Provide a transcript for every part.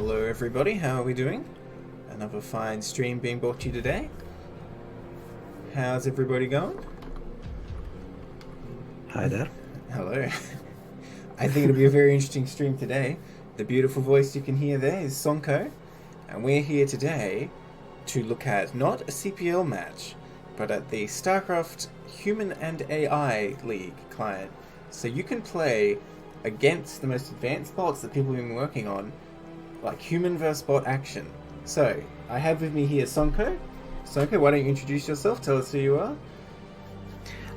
Hello everybody, how are we doing? Another fine stream being brought to you today. How's everybody going? Hi there. Hello. I think it'll be a very interesting stream today. The beautiful voice you can hear there is Sonko, and we're here today to look at not a CPL match, but at the StarCraft Human and AI League client. So you can play against the most advanced bots that people have been working on, like human versus bot action. So, I have with me here Sonko. Sonko, why don't you introduce yourself? Tell us who you are.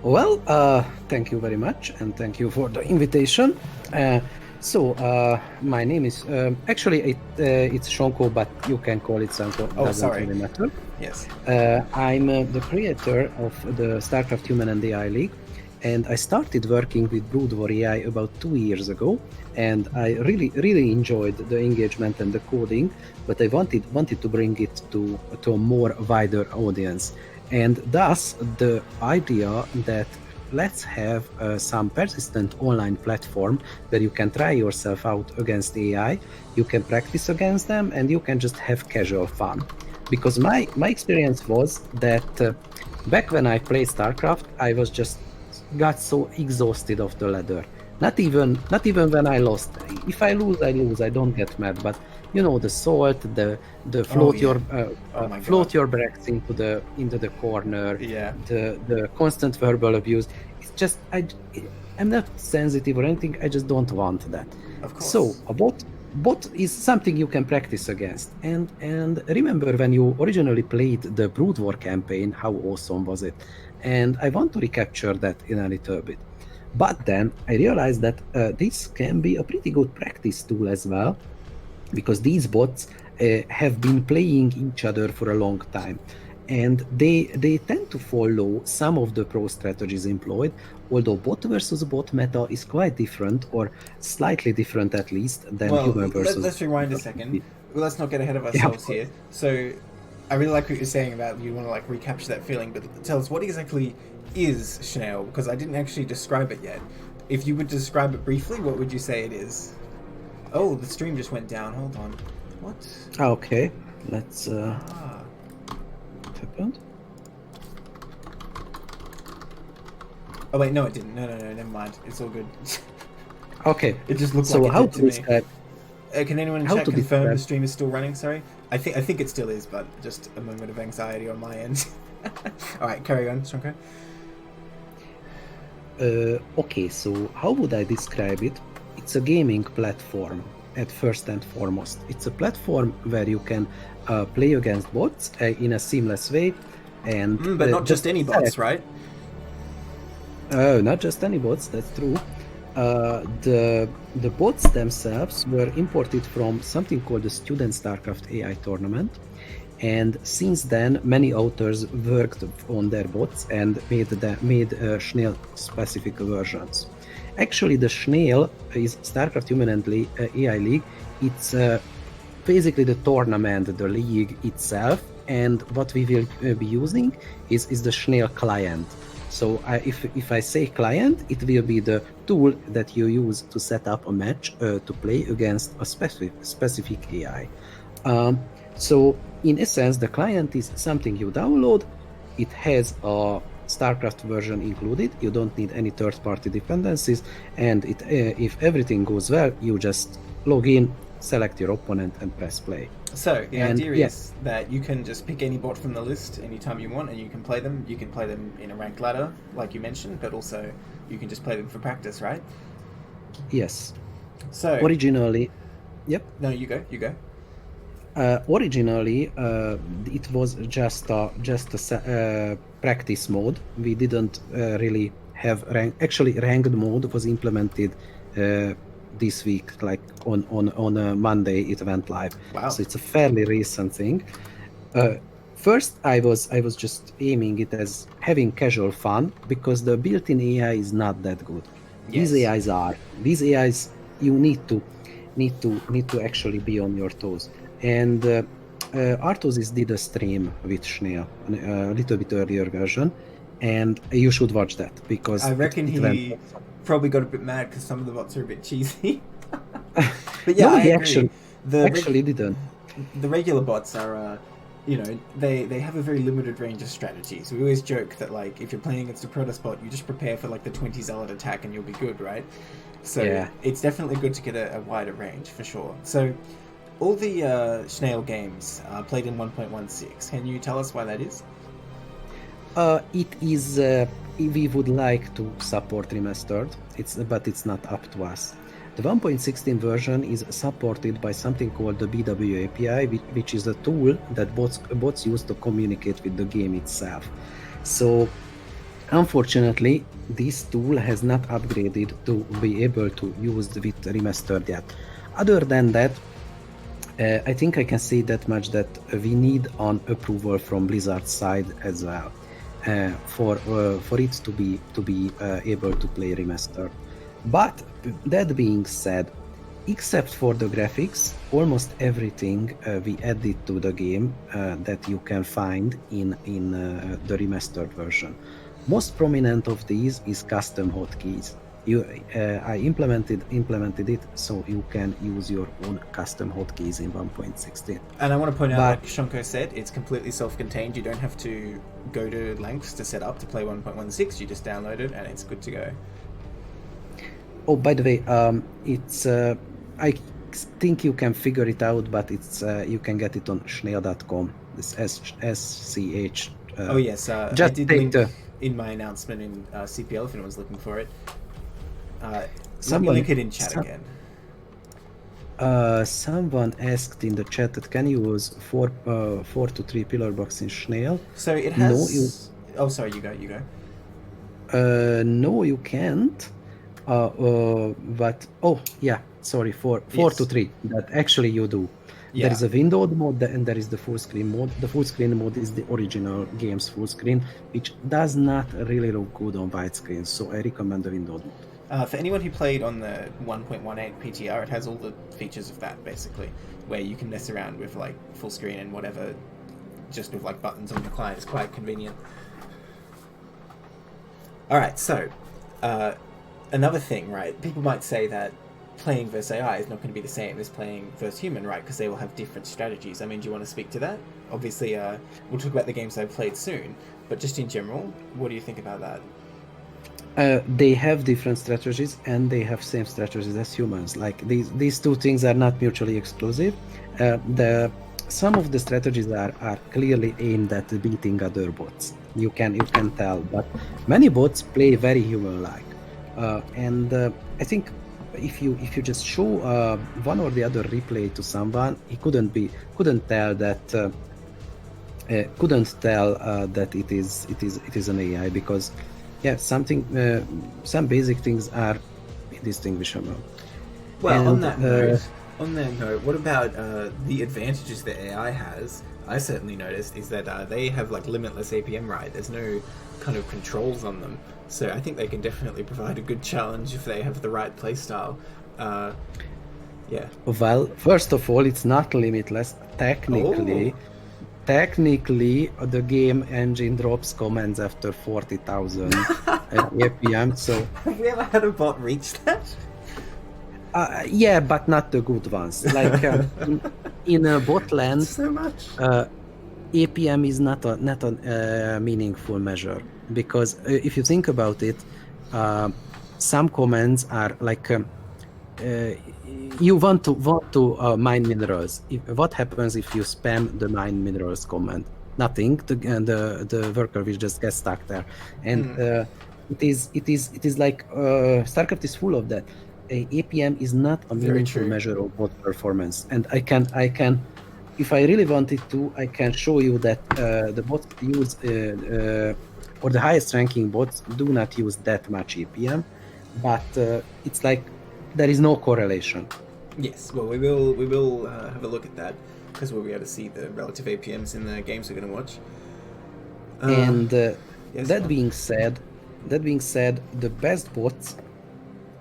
Well, thank you very much, and thank you for the invitation. My name is actually it's Shonko, but you can call it Sonko. Oh, doesn't sorry. really matter. Yes. I'm the creator of the StarCraft Human and AI League, and I started working with Brood War AI about 2 years ago, and I really enjoyed the engagement and the coding, but I wanted to bring it to a more wider audience. And thus the idea that let's have some persistent online platform where you can try yourself out against AI, you can practice against them, and you can just have casual fun. Because my experience was that back when I played StarCraft, I was just got so exhausted of the ladder. Not even when I lost. If I lose, I don't get mad. But you know, the salt, the float your bricks into the corner. Yeah. The constant verbal abuse. It's just I'm not sensitive or anything. I just don't want that. Of course. So a bot is something you can practice against. And remember when you originally played the Brood War campaign, how awesome was it? And I want to recapture that in a little bit. But then I realized that this can be a pretty good practice tool as well, because these bots have been playing each other for a long time. And they tend to follow some of the pro strategies employed, although bot versus bot meta is quite different, or slightly different at least, than human versus... Let's rewind a second. Let's not get ahead of ourselves here. So, I really like what you're saying about you want to recapture that feeling, but tell us, what exactly is Chanel? Because I didn't actually describe it yet. If you would describe it briefly, what would you say it is? Oh, the stream just went down. Hold on. What? Okay, let's... What happened? Oh wait, no it didn't. No, never mind. It's all good. Okay. It just looks so like it how did to to describe... me. Can anyone in chat confirm the stream is still running? Sorry, I think it still is, but just a moment of anxiety on my end. All right, carry on, Shonko. Okay, so how would I describe it? It's a gaming platform at first and foremost. It's a platform where you can play against bots in a seamless way, and but not just any bots, right? Not just any bots. That's true. The bots themselves were imported from something called the Student StarCraft AI tournament, and since then many authors worked on their bots and made Schnell specific versions. Actually, the Schnell is StarCraft Human and AI League. It's basically the tournament, the league itself, and what we will be using is the Schnell client. So if I say client, it will be the tool that you use to set up a match to play against a specific AI. So in essence, the client is something you download. It has a StarCraft version included. You don't need any third-party dependencies, and if everything goes well, you just log in, select your opponent, and press play. So the idea is that you can just pick any bot from the list anytime you want, and you can play them. You can play them in a ranked ladder, like you mentioned, but also you can just play them for practice, right? Yes. So originally, yep. No, you go. Originally, it was just a practice mode. We didn't really have ranked mode was implemented this week, like on a Monday it went live. Wow. So it's a fairly recent thing. First, I was just aiming it as having casual fun, because the built-in AI is not that good. Yes. These AIs you need to actually be on your toes. And Artosis did a stream with Schnell, a little bit earlier version, and you should watch that, because I reckon he probably got a bit mad because some of the bots are a bit cheesy. But yeah, no, I agree. The Actually, didn't. the regular bots are, they have a very limited range of strategies. We always joke that like if you're playing against a Protoss bot, you just prepare for like the 20 Zealot attack and you'll be good, right? So Yeah. it's definitely good to get a wider range for sure. So all the Snail games are played in 1.16. Can you tell us why that is? It is. We would like to support remastered. But it's not up to us. The 1.16 version is supported by something called the BW API, which is a tool that bots use to communicate with the game itself. So, unfortunately, this tool has not upgraded to be able to use with remastered yet. Other than that, I think I can say that much that we need an approval from Blizzard's side as well for it to be able to play remastered. But that being said, except for the graphics, almost everything we added to the game that you can find in the remastered version. Most prominent of these is custom hotkeys. I implemented it so you can use your own custom hotkeys in 1.16. And I want to point out, like Shonko said, it's completely self-contained. You don't have to go to lengths to set up to play 1.16. You just download it and it's good to go. Oh, by the way, it's I think you can figure it out, but it's you can get it on snail.com. This SCH. Oh yes, just I did link in my announcement in CPL if anyone's looking for it. Let me link it in chat again. Someone asked in the chat that can you use 4 to 3 pillar box in Snail? So it has. Oh, sorry, you go. No, you can't. But sorry, 4 to 3. That actually you do. Yeah. There is a windowed mode and there is the full screen mode. The full screen mode is the original game's full screen, which does not really look good on widescreen. So I recommend the windowed mode. For anyone who played on the 1.18 PTR, it has all the features of that basically, where you can mess around with like full screen and whatever, just with like buttons on the client. It's quite convenient. All right, so another thing, right? People might say that playing versus AI is not going to be the same as playing versus human, right? Because they will have different strategies. I mean, do you want to speak to that? Obviously, we'll talk about the games I've played soon, but just in general, what do you think about that? They have different strategies and they have same strategies as humans. Like these two things are not mutually exclusive. Some of the strategies are clearly aimed at beating other bots. You can tell, but many bots play very human-like. And I think if you just show one or the other replay to someone, he couldn't tell that it is an AI, because some basic things are indistinguishable. Well, and, on that note, what about the advantages that AI has? I certainly noticed is that they have like limitless APM, right? There's no kind of controls on them, so I think they can definitely provide a good challenge if they have the right playstyle. Well, first of all, it's not limitless. Technically, the game engine drops commands after 40,000 APM. So have we ever had a bot reach that? Yeah, but not the good ones. Like in a bot land, so much. APM is not a meaningful measure, because if you think about it, some commands are like you want to mine minerals. What happens if you spam the mine minerals command? Nothing. The worker will just get stuck there, and it is like StarCraft is full of that. APM is not a meaningful measure of bot performance, and I can, if I really wanted to, I can show you that the bots use or the highest ranking bots do not use that much APM, but it's like there is no correlation. Yes, well, we will have a look at that, because we'll be able to see the relative APMs in the games we're going to watch. And that being said, the best bots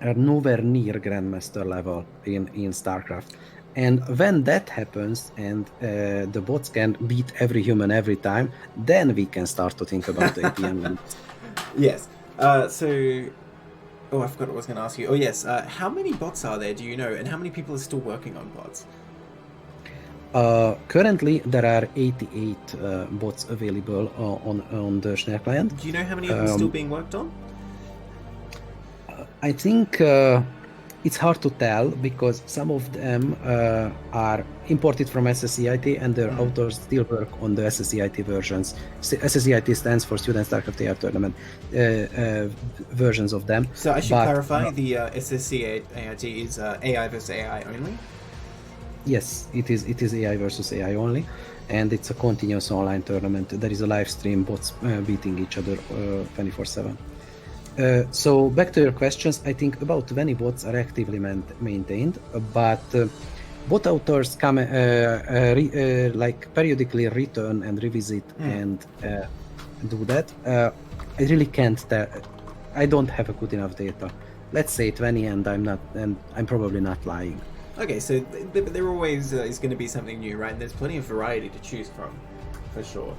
are nowhere near Grandmaster level in StarCraft. And when that happens and the bots can beat every human every time, then we can start to think about APM limits. Yes. I forgot what I was going to ask you. Oh, yes. How many bots are there, do you know? And how many people are still working on bots? Currently, there are 88 bots available on the Schnell client. Do you know how many of them are still being worked on? I think it's hard to tell because some of them are imported from SSCIT and their authors still work on the SSCIT versions. SSCIT stands for Student StarCraft AI Tournament versions of them. So I should clarify, the SSCIT is AI versus AI only? Yes, it is AI versus AI only, and it's a continuous online tournament. There is a live stream, bots beating each other 24/7. So back to your questions, I think about 20 bots are actively maintained, but bot authors come like periodically return and revisit and do that. I really can't tell. I don't have a good enough data. Let's say 20, and I'm probably not lying. Okay, so there always is going to be something new, right? And there's plenty of variety to choose from, for sure.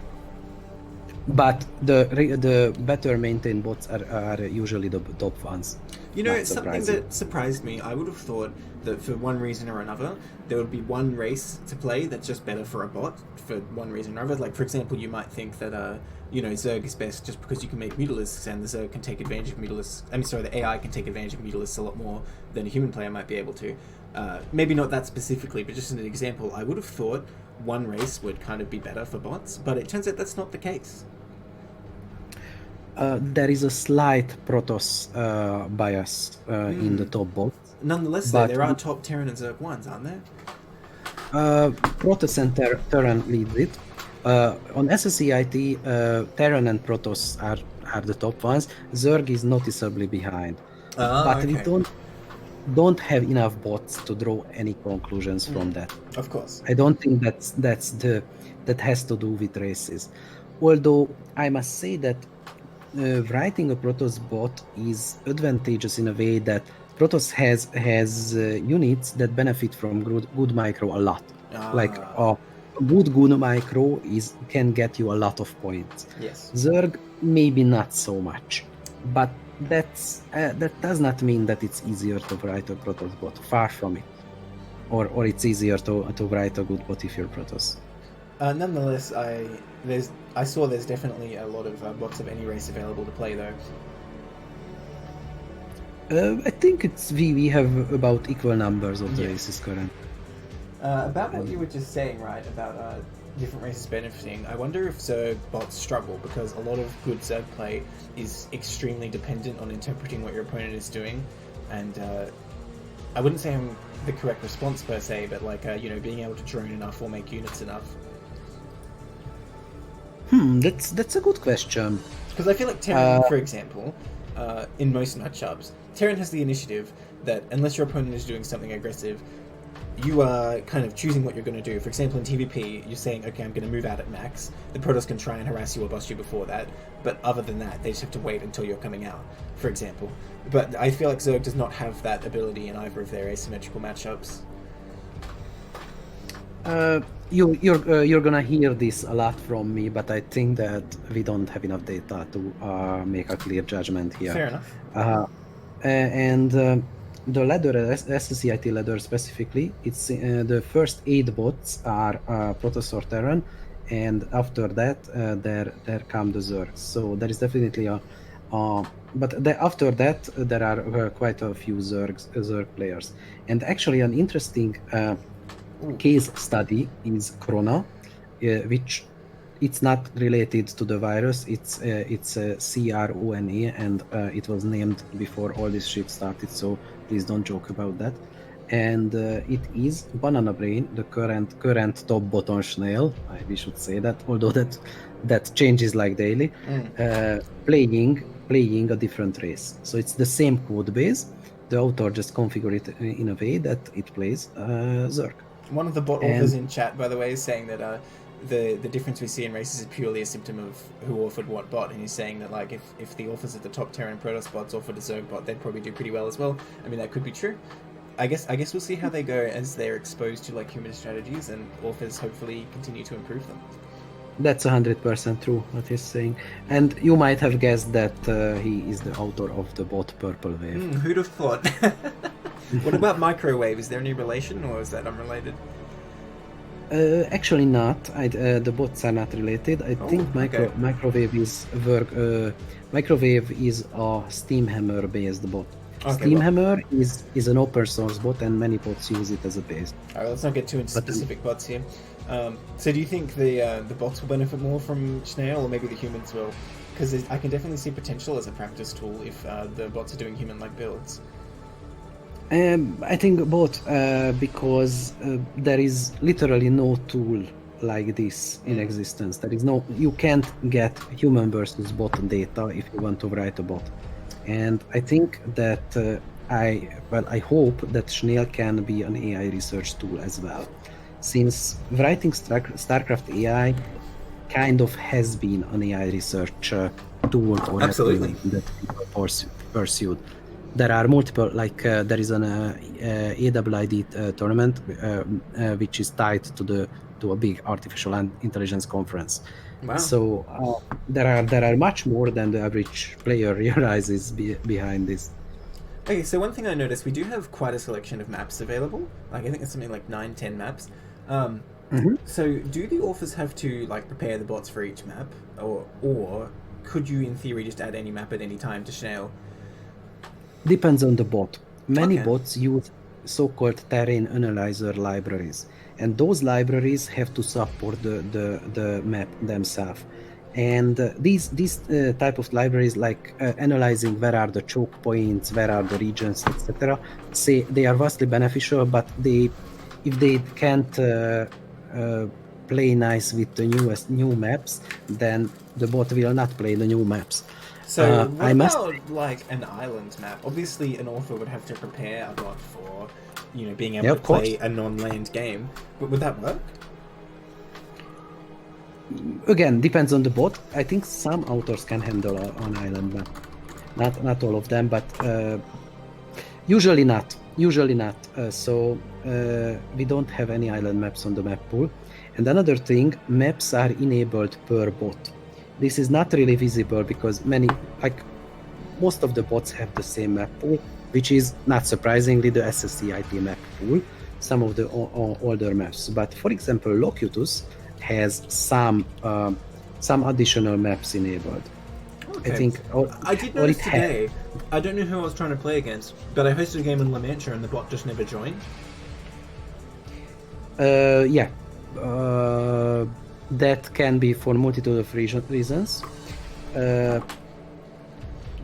But the better maintained bots are usually the top ones. You know, it's something that surprised me. I would have thought that for one reason or another, there would be one race to play that's just better for a bot for one reason or another. Like, for example, you might think that, Zerg is best just because you can make Mutalisks and the Zerg can take advantage of Mutalisks. The AI can take advantage of Mutalisks a lot more than a human player might be able to. Maybe not that specifically, but just as an example, I would have thought one race would kind of be better for bots, but it turns out that's not the case. There is a slight Protoss bias in the top bots. Nonetheless, there are top Terran and Zerg ones, aren't there? Protoss and Terran leads it. On SSCIT, Terran and Protoss are the top ones. Zerg is noticeably behind. But we don't have enough bots to draw any conclusions from that. Of course. I don't think that has to do with races. Although I must say that writing a Protoss bot is advantageous in a way that Protoss has units that benefit from good micro a lot. Like a good micro can get you a lot of points. Yes. Zerg maybe not so much, but that does not mean that it's easier to write a Protoss bot. Far from it, or it's easier to write a good bot if you're Protoss. Nonetheless, I saw there's definitely a lot of bots of any race available to play, though. I think we have about equal numbers of the races current. About what you were just saying, right, about different races benefiting, I wonder if Zerg bots struggle, because a lot of good Zerg play is extremely dependent on interpreting what your opponent is doing, and I wouldn't say I'm the correct response per se, but like, being able to drone enough or make units enough. That's a good question. Because I feel like Terran, for example, in most matchups, Terran has the initiative that unless your opponent is doing something aggressive, you are kind of choosing what you're going to do. For example, in TVP, you're saying, okay, I'm going to move out at max. The Protoss can try and harass you or bust you before that, but other than that, they just have to wait until you're coming out, for example. But I feel like Zerg does not have that ability in either of their asymmetrical matchups. You're gonna hear this a lot from me, but I think that we don't have enough data to make a clear judgment here. Fair enough. The ladder, SSCIT ladder specifically, it's the first 8 bots are Protoss or Terran, and after that there come the Zergs. So there is definitely after that there are quite a few Zerg players, and actually an interesting case study is Corona, which it's not related to the virus. It's CRONA, and it was named before all this shit started. So please don't joke about that. And it is Banana Brain, the current top bot on Schnell. We should say that, although that changes like daily. Playing a different race. So it's the same code base. The author just configured it in a way that it plays Zerg. One of the bot authors in chat, by the way, is saying that the difference we see in races is purely a symptom of who authored what bot, and he's saying that like if the authors at the top Terran Protoss bots offered a Zerg bot, they'd probably do pretty well as well. I mean, that could be true. I guess we'll see how they go as they're exposed to like human strategies, and authors hopefully continue to improve them. That's 100% true what he's saying, and you might have guessed that he is the author of the bot Purple Wave. Who'd have thought? What about Microwave? Is there any relation, or is that unrelated? Actually not. The bots are not related. I think okay. Microwave is Microwave is a Steamhammer based bot. Okay, Steamhammer is an open source bot and many bots use it as a base. All right, let's not get too into specific bots here. So do you think the bots will benefit more from Snail, or maybe the humans will? Because I can definitely see potential as a practice tool if the bots are doing human-like builds. I think both, because there is literally no tool like this in existence. You can't get human versus bot data if you want to write a bot. And I think that I hope that Snail can be an AI research tool as well, since writing StarCraft AI kind of has been an AI research tool or Absolutely that people pursued. There are multiple, there is an AWID tournament which is tied to a big artificial intelligence conference. Wow. So there are much more than the average player realizes behind this. Okay, so one thing I noticed, we do have quite a selection of maps available. Like I think it's something like 9-10 maps. So do the authors have to prepare the bots for each map, or could you in theory just add any map at any time to Snail? Depends on the bot. Many bots use so-called terrain analyzer libraries, and those libraries have to support the map themselves. And these type of libraries, analyzing where are the choke points, where are the regions, etc., say they are vastly beneficial. But if they can't play nice with the new maps, then the bot will not play the new maps. So what about an island map? Obviously, an author would have to prepare a bot for, being able to play a non-land game. But would that work? Again, depends on the bot. I think some authors can handle an island map. Not all of them, but usually not. So we don't have any island maps on the map pool. And another thing, maps are enabled per bot. This is not really visible because most of the bots have the same map pool, which is not surprisingly the SSCIP map pool, some of the older maps. But for example, Locutus has some additional maps enabled. Okay. I think I did notice today, I don't know who I was trying to play against, but I hosted a game in La Mancha and the bot just never joined. Yeah. That can be for multitude of reasons.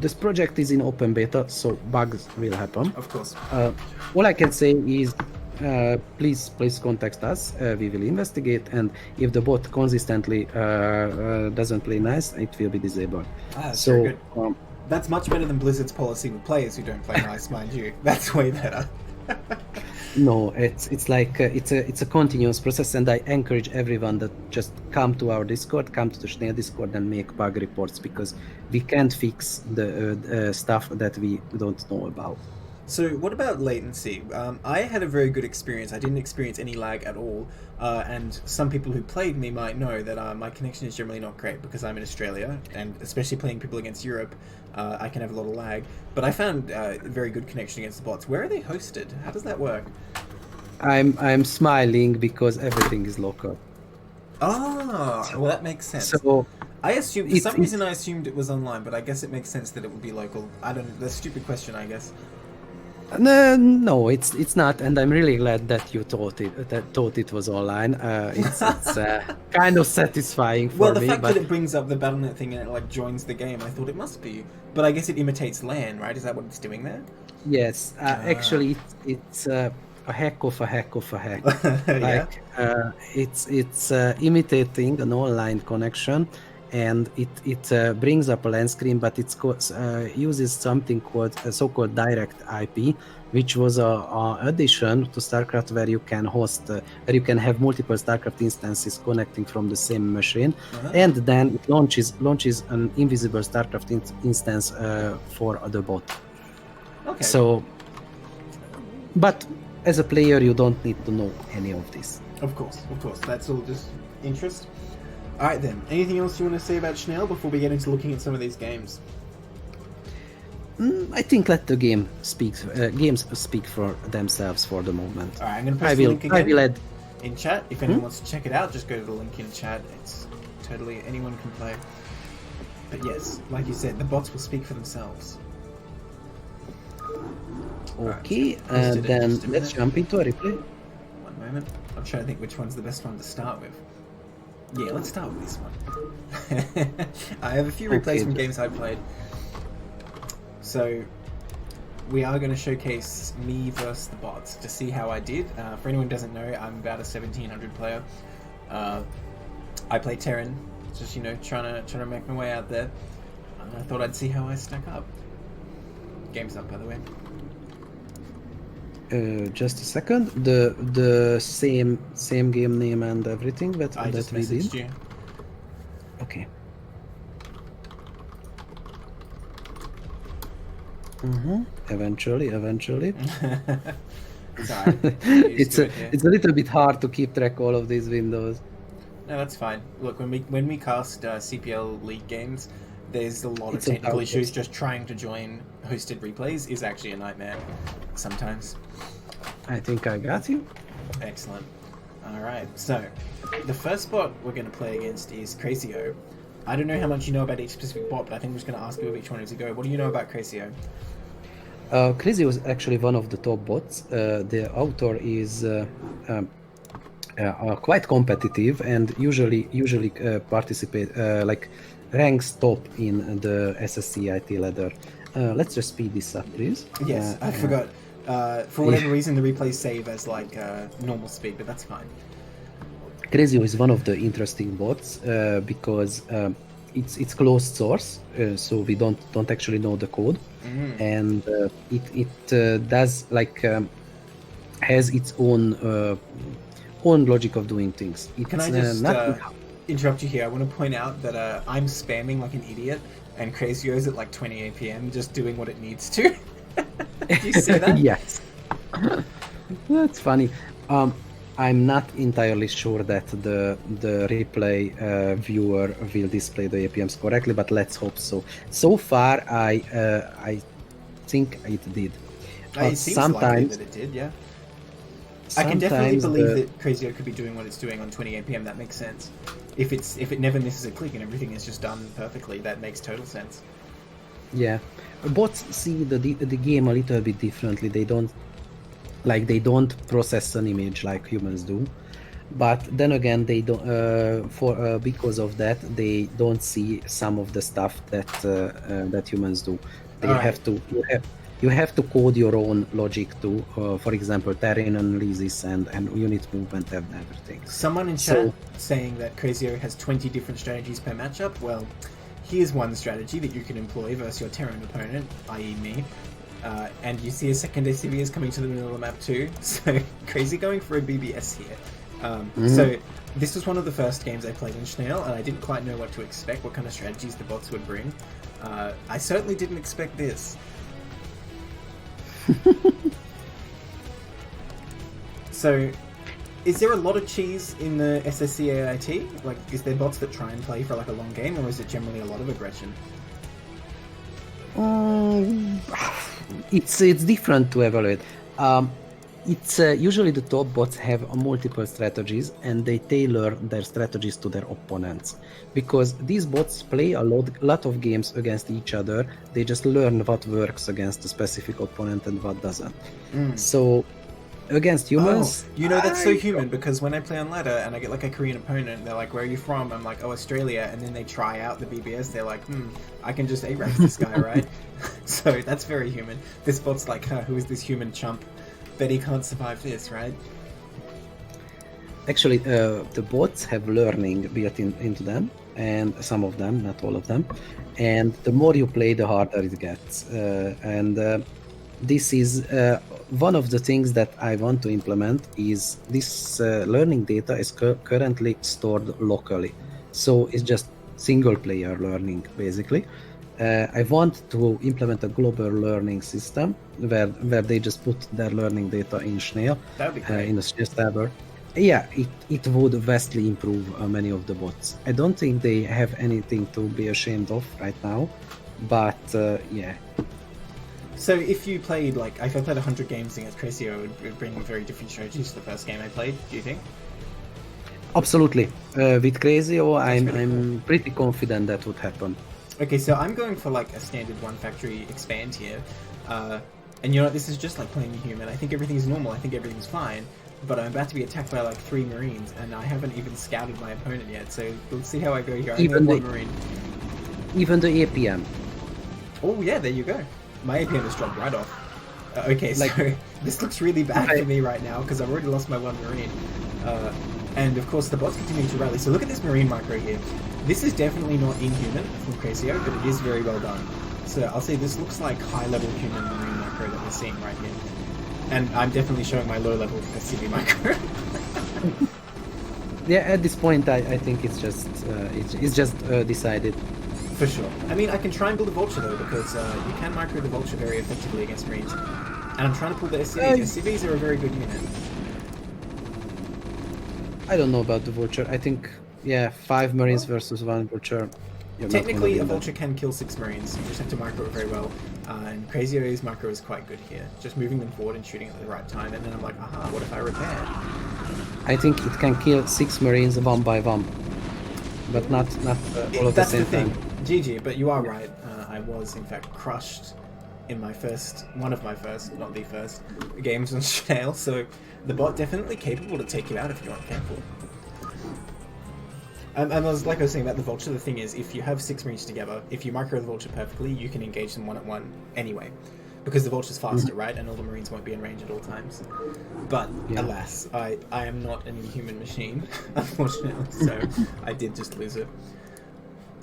This project is in open beta, so bugs will happen. Of course. All I can say is please contact us. We will investigate, and if the bot consistently doesn't play nice, it will be disabled. So very good. That's much better than Blizzard's policy with players who don't play nice, mind you. That's way better. No, it's a continuous process, and I encourage everyone that just come to our Discord, come to the Snail Discord, and make bug reports, because we can't fix the stuff that we don't know about. So what about latency? I had a very good experience. I didn't experience any lag at all, and some people who played me might know that my connection is generally not great because I'm in Australia, and especially playing people against Europe, I can have a lot of lag. But I found a very good connection against the bots. Where are they hosted? How does that work? I'm smiling because everything is local. Ah, well that makes sense. So I assumed, for some reason I assumed it was online, but I guess it makes sense that it would be local. I don't know, that's a stupid question, I guess. No, it's not, and I'm really glad that you thought it was online. It's kind of satisfying for me. Well, the fact that it brings up the Battle.net thing and it joins the game, I thought it must be. But I guess it imitates LAN, right? Is that what it's doing there? Yes, actually, it's a hack of a hack of a hack. Yeah. It's imitating an online connection, and it brings up a LAN screen, but it uses something called so-called direct IP, which was a addition to StarCraft where you can host, where you can have multiple StarCraft instances connecting from the same machine, and then it launches an invisible StarCraft instance for the bot. Okay. So, but as a player, you don't need to know any of this. Of course. That's all just interest. Alright then, anything else you want to say about Snail before we get into looking at some of these games? I think let the games speak for themselves for the moment. Alright, I'm going to press the link again. in chat. If anyone wants to check it out, just go to the link in chat. It's totally anyone can play. But yes, like you said, the bots will speak for themselves. Okay, and then let's jump into a replay. One moment. I'm trying to think which one's the best one to start with. Yeah, let's start with this one. I have a few replays from games I've played. So, we are going to showcase me versus the bots to see how I did. For anyone who doesn't know, I'm about a 1700 player. I play Terran, just, you know, trying to make my way out there. I thought I'd see how I stack up. Game's up, by the way. Just a second. The same game name and everything that I just we messaged did. you. Okay. Eventually. Sorry. It's a little bit hard to keep track all of these windows. No, that's fine. Look, when we cast CPL League games, there's a lot of technical issues. Just trying to join hosted replays is actually a nightmare sometimes. I think I got you. Excellent. All right. So the first bot we're going to play against is Crazio. I don't know how much you know about each specific bot, but I think I'm just going to ask you of each one as you go. What do you know about Crazio? Crazy was actually one of the top bots. The author is quite competitive and usually participate like ranks top in the SSCIT ladder. Let's just speed this up, please. Yes, I forgot. For whatever reason, the replays save as like normal speed, but that's fine. Crazio is one of the interesting bots because it's closed source, so we don't actually know the code, and it does like has its own logic of doing things. Can I just interrupt you here? I want to point out that I'm spamming like an idiot, and Crazio's at like 20 APM just doing what it needs to. Do you see that? Yes. That's funny. I'm not entirely sure that the replay viewer will display the APMs correctly, but let's hope so. So far, I think it did. It seems likely that it did, yeah. I can definitely believe that Crazio could be doing what it's doing on 20 APM. That makes sense. If it never misses a click and everything is just done perfectly, that makes total sense. Yeah, bots see the game a little bit differently. They don't process an image like humans do, but then again they don't because of that they don't see some of the stuff that humans do. You have to code your own logic to, for example, terrain analysis and unit movement and everything. Someone in chat saying that Crazio has 20 different strategies per matchup. Well, here's one strategy that you can employ versus your Terran opponent, i.e. me. And you see a second ACV is coming to the middle of the map too, so Crazy going for a BBS here. So this was one of the first games I played in Schnell, and I didn't quite know what to expect, what kind of strategies the bots would bring. I certainly didn't expect this. So, is there a lot of cheese in the SSCAIT? Like, is there bots that try and play for like a long game, or is it generally a lot of aggression? It's different to evaluate. It's usually the top bots have multiple strategies and they tailor their strategies to their opponents, because these bots play a lot of games against each other. They just learn what works against a specific opponent and what doesn't. So against humans, that's so human, because when I play on ladder and I get like a Korean opponent, they're like, where are you from? I'm like, oh, Australia, and then they try out the BBS, they're like, I can just A-rank this guy, right? So that's very human. This bot's like, who is this human chump? Bet he can't survive this, right? Actually, the bots have learning built into them, and some of them, not all of them, and the more you play, the harder it gets. This is one of the things that I want to implement. Is this learning data is currently stored locally, so it's just single player learning basically. I want to implement a global learning system where they just put their learning data in Schnell, in the Schnell server. Yeah, it would vastly improve many of the bots. I don't think they have anything to be ashamed of right now, but yeah. So if you played, like, if I played 100 games against Crazio, it would bring very different strategies to the first game I played, do you think? Absolutely. With Crazio, really I'm pretty confident that would happen. Okay, so I'm going for like a standard one factory expand here. And you know what, this is just like playing a human. I think everything's normal, I think everything's fine. But I'm about to be attacked by like 3 Marines, and I haven't even scouted my opponent yet, so let's see how I go here. I only have 1 Marine. Even the APM. Oh yeah, there you go. My APM has dropped right off. Okay, so this looks really bad for me right now, because I've already lost my 1 Marine. And of course the bots continue to rally. So look at this Marine micro here. This is definitely not inhuman from Crazio, but it is very well done. So I'll say this looks like high-level human Marine micro that we're seeing right here. And I'm definitely showing my low-level SCV micro. Yeah, at this point I think it's just decided. For sure. I mean, I can try and build a Vulture though, because you can micro the Vulture very effectively against Marines. And I'm trying to pull the SCVs. SCVs are a very good unit. I don't know about the Vulture. I think, yeah, 5 Marines versus 1 Vulture. Technically, a Vulture can kill 6 Marines. You just have to micro it very well. And Crazio's micro is quite good here. Just moving them forward and shooting at the right time. And then I'm like, aha, what if I repair? I think it can kill 6 Marines one by one. But not all at the same time. GG, but you are right. I was, in fact, crushed in one of my first, not the first, games on Shale. So the bot definitely capable to take you out if you aren't careful. And like I was saying about the Vulture, the thing is, if you have 6 Marines together, if you micro the Vulture perfectly, you can engage them 1-on-1 anyway. Because the Vulture's faster, right? And all the Marines won't be in range at all times. But, alas, I am not an inhuman machine, unfortunately, so I did just lose it.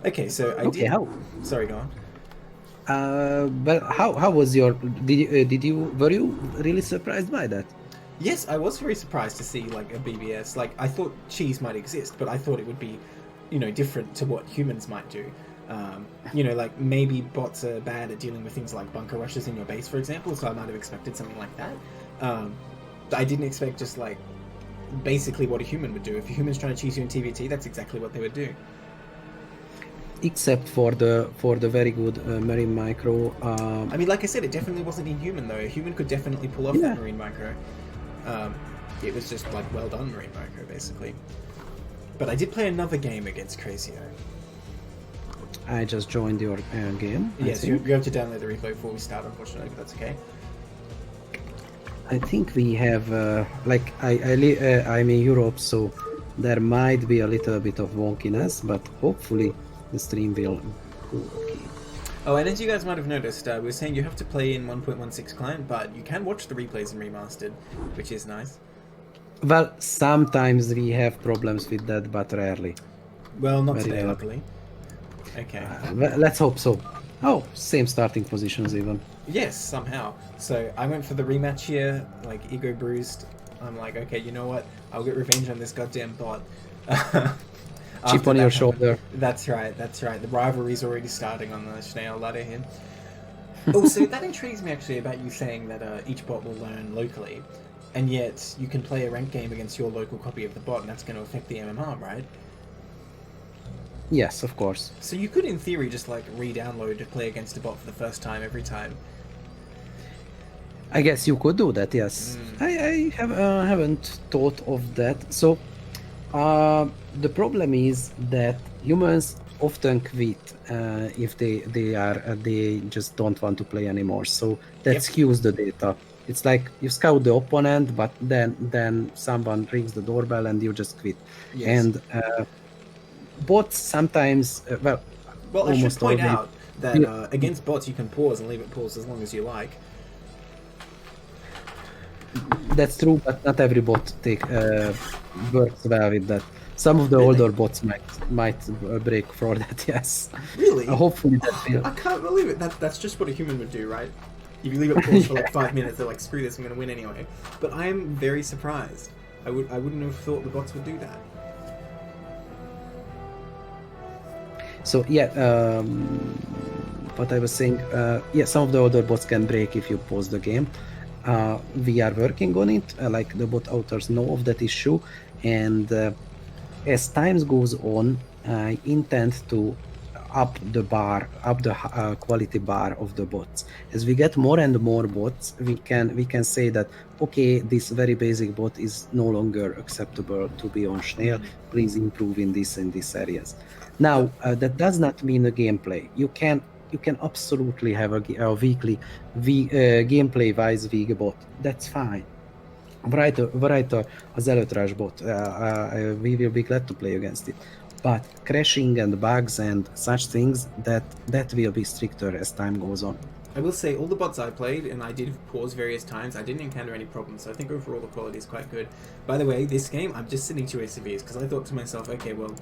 Okay, so how? Sorry, go on. But how was your... Were you really surprised by that? Yes, I was very surprised to see like a BBS. Like I thought cheese might exist, but I thought it would be, different to what humans might do. Like maybe bots are bad at dealing with things like bunker rushes in your base, for example. So I might have expected something like that. I didn't expect just like basically what a human would do. If a human's trying to cheese you in TVT, that's exactly what they would do. Except for the very good Marine micro. I mean, like I said, it definitely wasn't inhuman though. A human could definitely pull off that Marine micro. It was just like well done Marine micro basically. But I did play another game against Crazio. I just joined your game. Yes, you have to download the replay before we start, unfortunately, but that's okay. I think we have I'm in Europe, so there might be a little bit of wonkiness, but hopefully the stream will go okay. Oh, and as you guys might have noticed, we were saying you have to play in 1.16 client, but you can watch the replays in remastered, which is nice. Well, sometimes we have problems with that, but rarely. Well, not today, luckily. Okay. Let's hope so. Oh, same starting positions even. Yes, somehow. So I went for the rematch here, like ego bruised. I'm like, okay, you know what? I'll get revenge on this goddamn bot. Chip on your shoulder. That's right. The rivalry's already starting on the Schnell ladder here. Oh, so that intrigues me actually about you saying that each bot will learn locally, and yet you can play a ranked game against your local copy of the bot, and that's going to affect the MMR, right? Yes, of course. So you could, in theory, just like re-download to play against a bot for the first time every time. I guess you could do that. Yes, I haven't thought of that. So. The problem is that humans often quit if they just don't want to play anymore. So that skews the data. It's like you scout the opponent, but then someone rings the doorbell and you just quit. Yes. And bots sometimes, well, I should point out that against bots you can pause and leave it paused as long as you like. That's true, but not every bot works well with that. Some of the older bots might break for that. Yes. Really? Hopefully that will. I can't believe it. That's just what a human would do, right? If you leave it paused for like 5 minutes, they're like, screw this, I'm going to win anyway. But I am very surprised. I wouldn't have thought the bots would do that. So what I was saying, some of the older bots can break if you pause the game. We are working on it, like the bot authors know of that issue, and as time goes on, I intend to up the bar, up the quality bar of the bots. As we get more and more bots, we can say that okay, this very basic bot is no longer acceptable to be on Schnell. Please improve in these areas. Now that does not mean a gameplay. You can absolutely have a weekly gameplay wise week bot. That's fine. Write az előtrás bot. We will be glad to play against it. But crashing and bugs and such things, that will be stricter as time goes on. I will say, all the bots I played, and I did pause various times, I didn't encounter any problems, so I think overall the quality is quite good. By the way, this game, I'm just sending 2 SCVs, because I thought to myself, okay, well,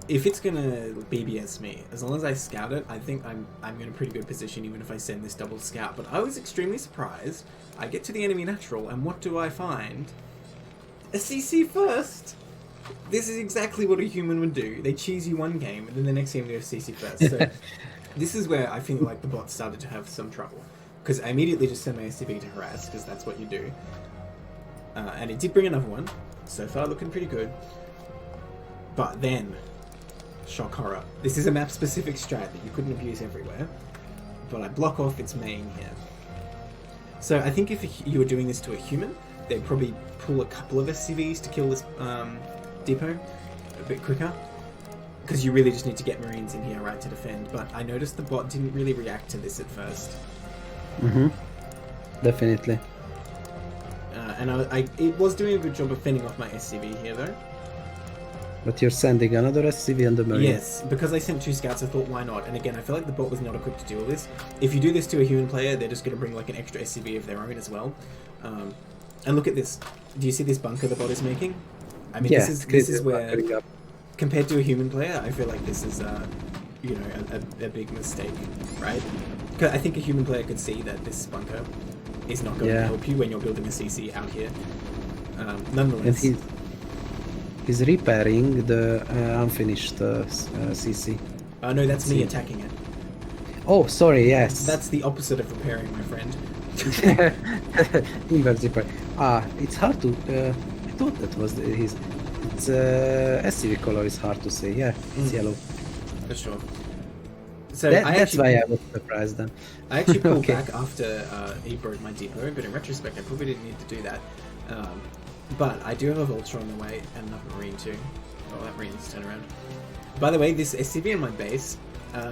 if it's gonna BBS me, as long as I scout it, I think I'm in a pretty good position, even if I send this double scout. But I was extremely surprised. I get to the enemy natural, and what do I find? A CC first! This is exactly what a human would do. They cheese you one game, and then the next game they have CC first. So this is where I feel like the bot started to have some trouble. Because I immediately just sent my SCV to harass, because that's what you do. And it did bring another one. So far looking pretty good. But then, shock horror. This is a map-specific strat that you couldn't abuse everywhere. But I block off its main here. So I think if you were doing this to a human, they'd probably pull a couple of SCVs to kill this depot a bit quicker. Because you really just need to get Marines in here, right, to defend. But I noticed the bot didn't really react to this at first. Definitely. And it was doing a good job of fending off my SCV here, though. But you're sending another SCV and the Marine. Yes, because I sent 2 scouts, I thought, why not? And again, I feel like the bot was not equipped to deal with this. If you do this to a human player, they're just going to bring like an extra SCV of their own as well. And look at this. Do you see this bunker the bot is making? I mean, yeah, this is where, compared to a human player, I feel like this is, you know, a big mistake, right? Because I think a human player could see that this bunker is not going to help you when you're building a CC out here. Nonetheless. And he's repairing the unfinished CC. No, that's me attacking it. Oh, sorry, yes. That's the opposite of repairing, my friend. Inverse repair. It's hard to... I thought that was his... It's SCV color is hard to say. Yeah, it's yellow. For sure. So that's why I was surprised then. I actually pulled back after he broke my depot, but in retrospect, I probably didn't need to do that. But I do have a Vulture on the way, and another Marine too. Oh, that Marine's turn around. By the way, this SCV in my base,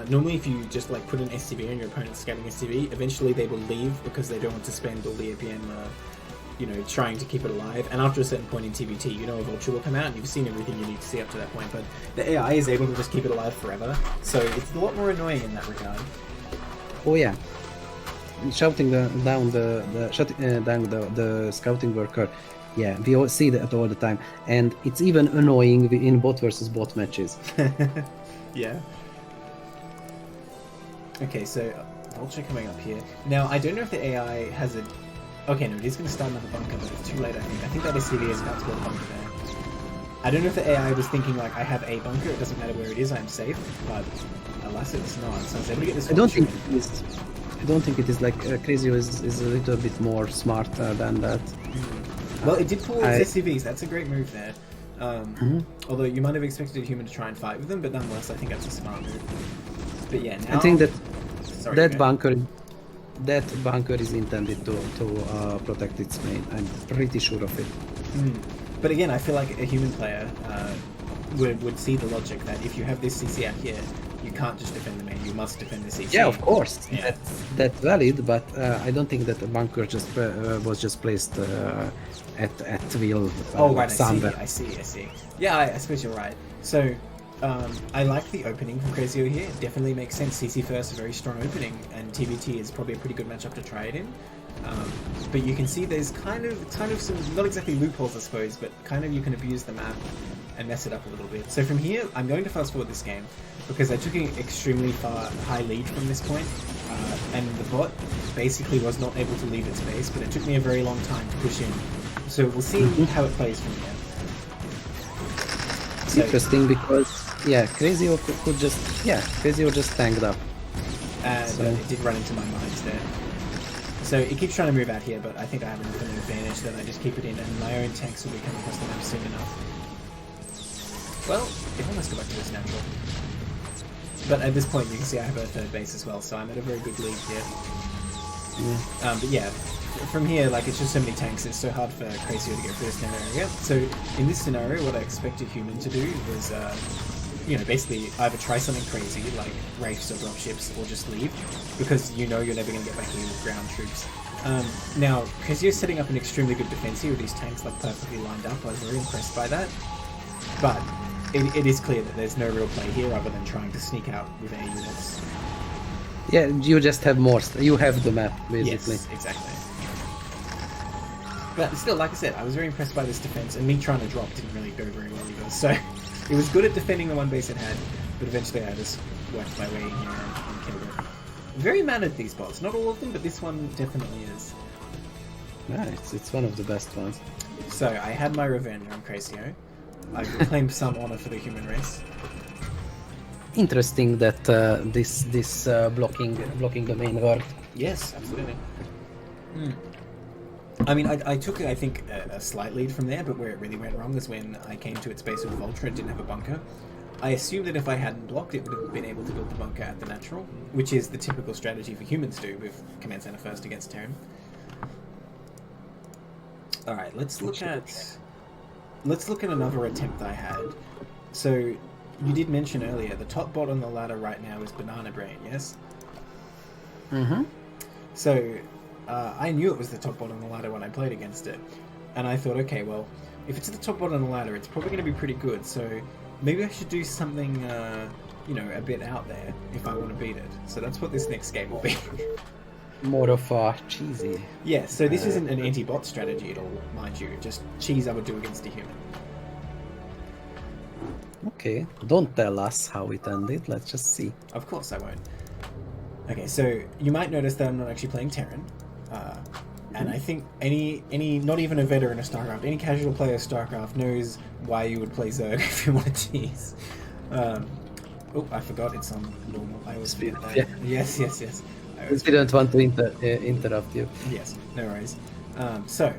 normally if you just like put an SCV on your opponent's scouting SCV, eventually they will leave because they don't want to spend all the APM, you know, trying to keep it alive. And after a certain point in TBT, you know a Vulture will come out and you've seen everything you need to see up to that point. But the AI is able to just keep it alive forever, so it's a lot more annoying in that regard. Oh yeah. Shouting down the scouting worker. Yeah, we all see that all the time, and it's even annoying in bot versus bot matches. Yeah. Okay, so Vulture coming up here. Now, I don't know if the AI has a... Okay, no, it is going to start another bunker, but it's too late, I think. I think that SCV is about to build a bunker there. I don't know if the AI was thinking, like, I have a bunker, it doesn't matter where it is, I'm safe, but alas, it's not. So I was able to get this I don't think it is like Crazy is a little bit more smart than that. Well, it did pull its SCVs. That's a great move there. Although you might have expected a human to try and fight with them, but nonetheless, I think that's a smart move. But yeah, now... I think that Sorry, that bunker is intended to protect its main. I'm pretty sure of it. But again, I feel like a human player would see the logic that if you have this CC out here, you can't just defend the main, you must defend the CC. Yeah, of course. Yeah. That's valid, but I don't think that the bunker just was just placed at will. Oh, right, somewhere. I see. Yeah, I suppose you're right. So, I like the opening from Crazio here. It definitely makes sense. CC first, a very strong opening, and TBT is probably a pretty good matchup to try it in. But you can see there's kind of some, not exactly loopholes, I suppose, but kind of you can abuse the map and mess it up a little bit. So from here, I'm going to fast forward this game, because I took an extremely high lead from this point, and the bot basically was not able to leave its base, but it took me a very long time to push in. So we'll see how it plays from here. It's interesting because, Crazio could just, Crazio just tanked up. So it did run into my mines there. So it keeps trying to move out here, but I think I have enough of an advantage that I just keep it in, and my own tanks will be coming across the map soon enough. Well, if I must go back to this natural. But at this point, you can see I have a third base as well, so I'm at a very good lead here. But yeah, from here, like, it's just so many tanks, it's so hard for Crazio to get through this narrow area. So in this scenario, what I expect a human to do was, you know, basically either try something crazy, like Wraiths or dropships, or just leave, because you know you're never going to get back in with ground troops. Now, Crazio's setting up an extremely good defense here with these tanks, like, perfectly lined up. I was very impressed by that. But it is clear that there's no real play here other than trying to sneak out with air units. Yeah, you just have more. You have the map, basically. Yes, exactly. But still, like I said, I was very impressed by this defense, and me trying to drop didn't really go very well either. So it was good at defending the one base it had, but eventually I just worked my way in here and killed it. Very mannered, these bots. Not all of them, but this one definitely is. Yeah, it's one of the best ones. So I had my revenge on Crazio. I reclaimed some honor for the human race. Interesting that this blocking the main world. Yes, absolutely. I mean, I took, I think, a slight lead from there, but where it really went wrong is when I came to its base with Vulture and didn't have a bunker. I assumed that if I hadn't blocked, it would have been able to build the bunker at the natural, which is the typical strategy for humans do with Command Center first against Terran. Alright, let's look at another attempt I had. So, you did mention earlier, the top bot on the ladder right now is Banana Brain, yes? Mm-hmm. So, I knew it was the top bot on the ladder when I played against it. And I thought, okay, well, if it's the top bot on the ladder, it's probably going to be pretty good, so maybe I should do something, you know, a bit out there if I want to beat it. So that's what this next game will be. More of a cheesy. Yeah, so this isn't an anti-bot strategy at all, mind you. Just cheese I would do against a human. Okay, don't tell us how it ended, let's just see. Of course I won't. Okay, so you might notice that I'm not actually playing Terran. And I think any not even a veteran of StarCraft, any casual player of StarCraft knows why you would play Zerg if you want to cheese. Oh, I forgot it's on normal. I always forget that. Yeah. Yes. I didn't want to interrupt you. Yes, no worries. So,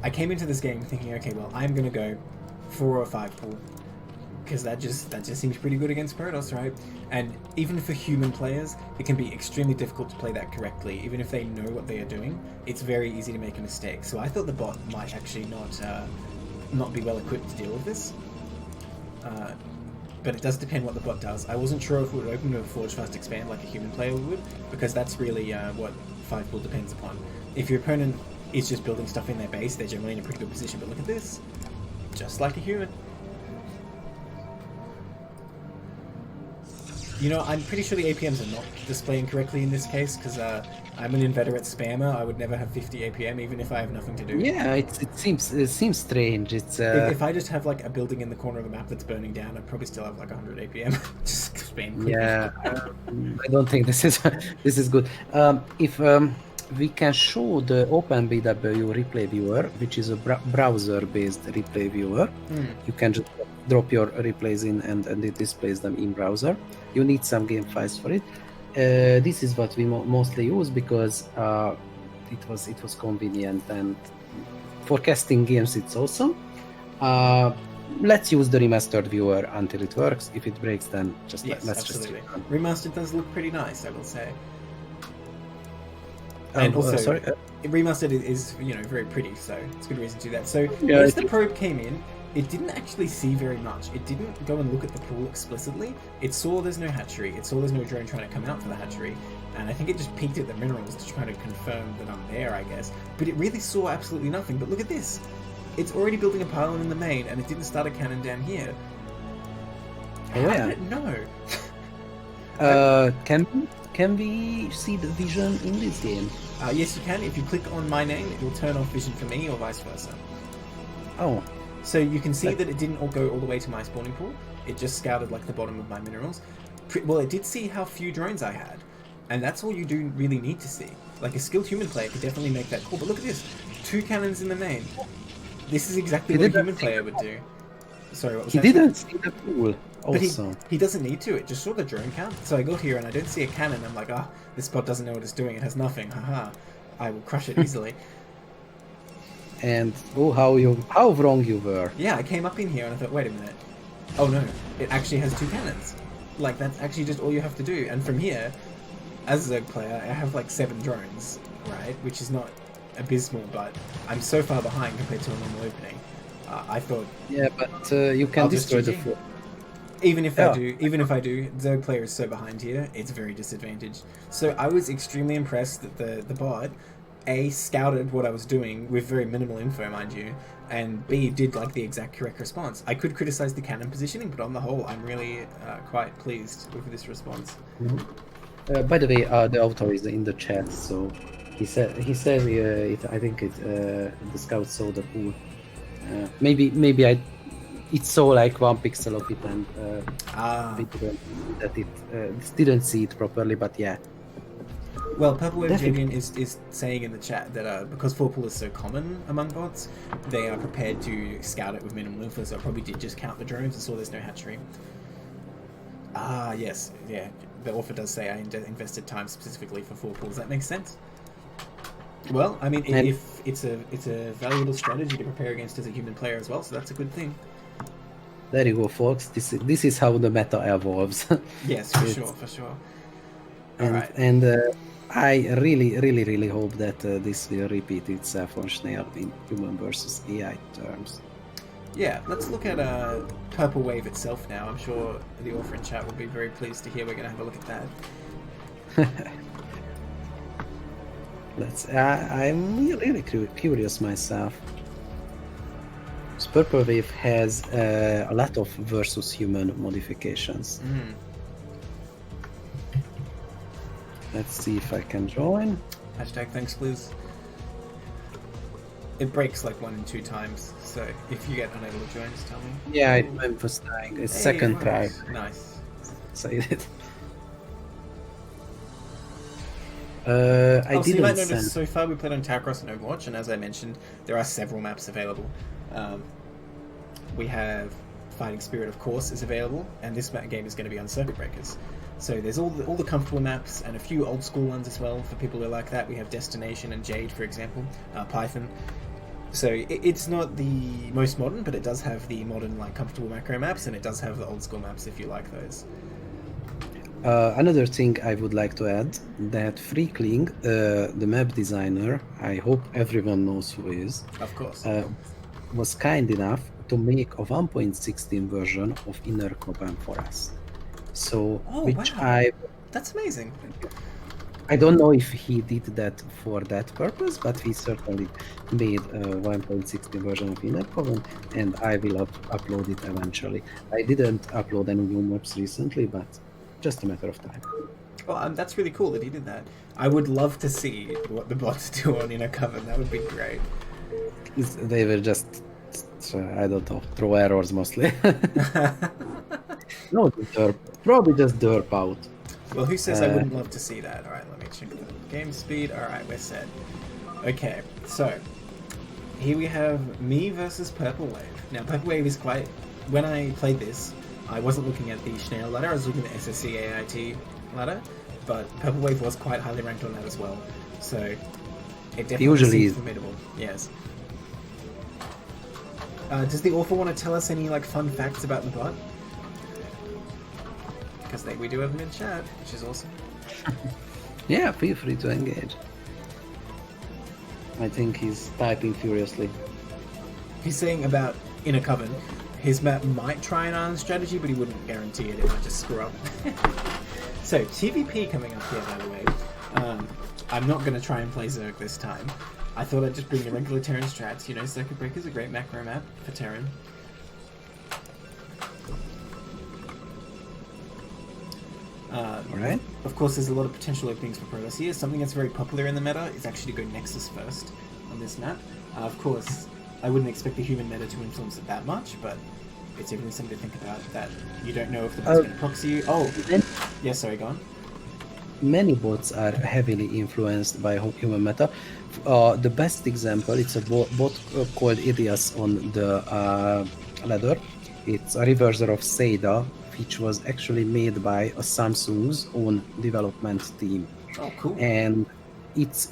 I came into this game thinking, okay, well, I'm going to go 4 or 5 pool. Because that just seems pretty good against Protoss, right? And even for human players, it can be extremely difficult to play that correctly. Even if they know what they are doing, it's very easy to make a mistake. So I thought the bot might actually not be well equipped to deal with this. But it does depend what the bot does. I wasn't sure if it would open with a Forge Fast Expand like a human player would, because that's really what 5 pool depends upon. If your opponent is just building stuff in their base, they're generally in a pretty good position. But look at this, just like a human. You know, I'm pretty sure the APMs are not displaying correctly in this case, because I'm an inveterate spammer. I would never have 50 APM, even if I have nothing to do. Yeah, it seems strange. It's if I just have like a building in the corner of the map that's burning down, I'd probably still have like 100 APM. Just spam quickly. Yeah, I don't think this is good. If we can show the OpenBW replay viewer, which is a browser-based replay viewer, you can just drop your replays in and it displays them in browser. You need some game files for it. This is what we mostly use because it was convenient, and for casting games it's awesome. Let's use the remastered viewer until it works. If it breaks, then just let's absolutely. just Remastered does look pretty nice, I will say. And also, sorry? Remastered is very pretty, so it's a good reason to do that. So Yeah, once the probe came in, it didn't actually see very much. It didn't go and look at the pool explicitly. It saw there's no hatchery. It saw there's no drone trying to come out for the hatchery. And I think it just peeked at the minerals to try to confirm that I'm there, I guess. But it really saw absolutely nothing. But look at this. It's already building a pylon in the main, and it didn't start a cannon down here. How did it know? Can we see the vision in this game? Yes, you can. If you click on my name, it will turn off vision for me, or vice versa. Oh. So you can see that it didn't go all the way to my spawning pool. It just scouted like the bottom of my minerals. Well, it did see how few drones I had. And that's all you do really need to see. Like a skilled human player could definitely make that call. But look at this. 2 cannons in the main. This is exactly what a human player would do. Sorry, what was that? He didn't see the pool. But Also. he doesn't need to. It just saw the drone count. So I got here and I don't see a cannon. I'm like, this bot doesn't know what it's doing. It has nothing. Haha. I will crush it easily. And how wrong you were. Yeah, I came up in here and I thought, wait a minute. Oh no, it actually has 2 cannons. Like, that's actually just all you have to do. And from here, as a Zerg player, I have like 7 drones, right? Which is not abysmal, but I'm so far behind compared to a normal opening. I thought, Yeah, but you can I'll just destroy the GG. fort. even if Yeah. I do, Zerg player is so behind here, it's very disadvantaged. So I was extremely impressed that the bot, A, scouted what I was doing with very minimal info, mind you, and B, did like the exact correct response. I could criticize the cannon positioning, but on the whole, I'm really quite pleased with this response. By the way, the author is in the chat, so he said it. I think the scout saw the pool. Maybe it saw like 1 pixel of it, and we didn't see that it didn't see it properly. But yeah. Well, Purple Wave Definitely. Javian is saying in the chat that because Pupil is so common among bots, they are prepared to scout it with minimal info, so I probably did just count the drones and saw there's no hatchery. Yes, yeah. The author does say I invested time specifically for 4 pools. That makes sense. Well, I mean, if it's a valuable strategy to prepare against as a human player as well, so that's a good thing. There you go, folks. This is how the meta evolves. Yes, for sure. And I really hope that this will repeat itself on Schnell in human versus AI terms. Yeah, let's look at Purple Wave itself now. I'm sure the author in chat will be very pleased to hear we're going to have a look at that. I'm really curious myself. So Purple Wave has a lot of versus human modifications. Let's see if I can join. Hashtag thanks, please. It breaks like 1 and 2 times, so if you get unable to join, just tell me. Yeah, I'm first trying. It's second try. Nice. Say it. I so you might didn't notice send. so far we played on Tacross and Overwatch, and as I mentioned, there are several maps available. We have Fighting Spirit, of course, is available, and this game is going to be on Circuit Breakers. So there's all the comfortable maps and a few old school ones as well for people who like that. We have Destination and Jade, for example, Python. So it's not the most modern, but it does have the modern, like, comfortable macro maps, and it does have the old school maps if you like those. Another thing I would like to add, that Freakling, the map designer, I hope everyone knows who is, Of course. was kind enough to make a 1.16 version of Inner Coban for us. So, That's amazing. I don't know if he did that for that purpose, but he certainly made a 1.16 version of Inner Coven, and I will upload it eventually. I didn't upload any new maps recently, but just a matter of time. Well, that's really cool that he did that. I would love to see what the bots do on Inner Coven. That would be great. They were just, I don't know, throw errors mostly. No, derp. Probably just derp out. Well, who says I wouldn't love to see that? Alright, let me check the game speed. Alright, we're set. Okay, so here we have me versus Purple Wave. Now, Purple Wave is quite... When I played this, I wasn't looking at the Schnell ladder, I was looking at the SSC AIT ladder, but Purple Wave was quite highly ranked on that as well. So, it definitely seems formidable. Yes. Does the author want to tell us any like fun facts about the bot? Because we do have them in chat, which is awesome. Yeah, feel free to engage. I think he's typing furiously. He's saying about Inner Coven, his map might try an island strategy, but he wouldn't guarantee it. It might just screw up. So, TVP coming up here, by the way. I'm not going to try and play Zerg this time. I thought I'd just bring the regular Terran strats. You know, Circuit Breaker is a great macro map for Terran. Alright. Of course, there's a lot of potential openings for Protoss here. Something that's very popular in the meta is actually to go Nexus first on this map. Of course, I wouldn't expect the human meta to influence it that much, but it's definitely something to think about, that you don't know if the bot's going to proxy you. Oh, yeah, sorry, go on. Many bots are heavily influenced by human meta. The best example, it's a bot called Idias on the ladder. It's a reverser of Seda, which was actually made by a Samsung's own development team. Oh, cool. And it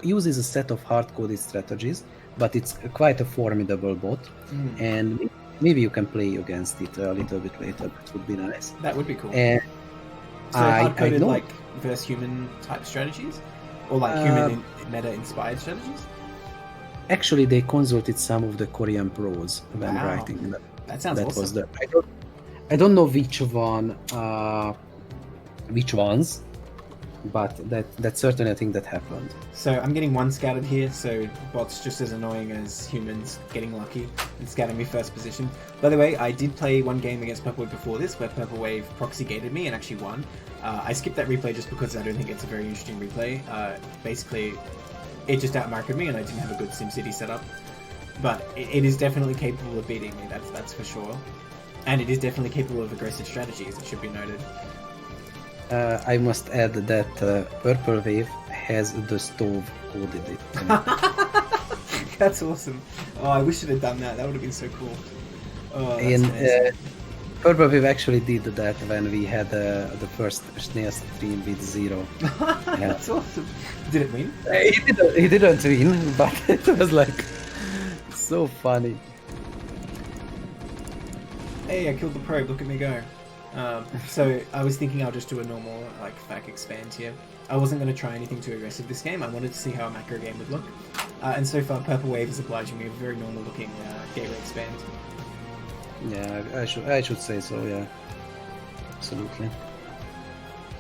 uses a set of hard-coded strategies, but it's quite a formidable bot. And maybe you can play against it a little bit later. That would be nice. That would be cool. And So I hard-coded know. like versus human type strategies, or like human meta inspired strategies. Actually, they consulted some of the Korean pros when Wow. writing that. That sounds That awesome. was the. I don't know which ones, but that certainly I think that happened. So I'm getting one scouted here, so bots just as annoying as humans getting lucky and scouting me first position. By the way, I did play one game against Purple Wave before this, where Purple Wave proxy gated me and actually won. I skipped that replay just because I don't think it's a very interesting replay. Basically, it just outmarked me and I didn't have a good SimCity setup. But it is definitely capable of beating me, that's for sure. And it is definitely capable of aggressive strategies, it should be noted. I must add that Purple Wave has the stove coded it. That's awesome. Oh, I wish it had done that. That would have been so cool. Oh, that's And amazing. Purple Wave actually did that when we had the first snail stream with 0. That's awesome. Did it win? He didn't win, but it was like so funny. Hey, I killed the probe. Look at me go. So I was thinking I'll just do a normal like FAQ expand here. I wasn't going to try anything too aggressive this game. I wanted to see how a macro game would look. And so far, Purple Wave is obliging me with a very normal looking gateway expand. Yeah, I should say so. Yeah, absolutely.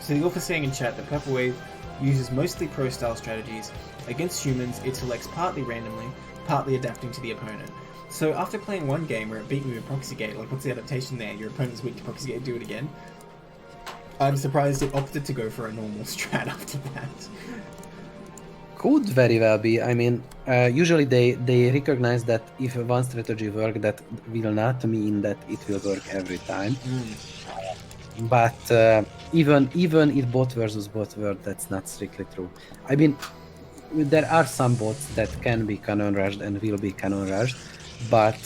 So the author saying in chat that Purple Wave uses mostly pro-style strategies. Against humans, it selects partly randomly, partly adapting to the opponent. So after playing one game where it beat me with Proxygate, like what's the adaptation there? Your opponent's weak to Proxygate, do it again. I'm surprised it opted to go for a normal strat after that. Could very well be. I mean, usually they recognize that if one strategy works, that will not mean that it will work every time. But even if bot versus bot work, that's not strictly true. I mean, there are some bots that can be cannon rushed and will be cannon rushed, but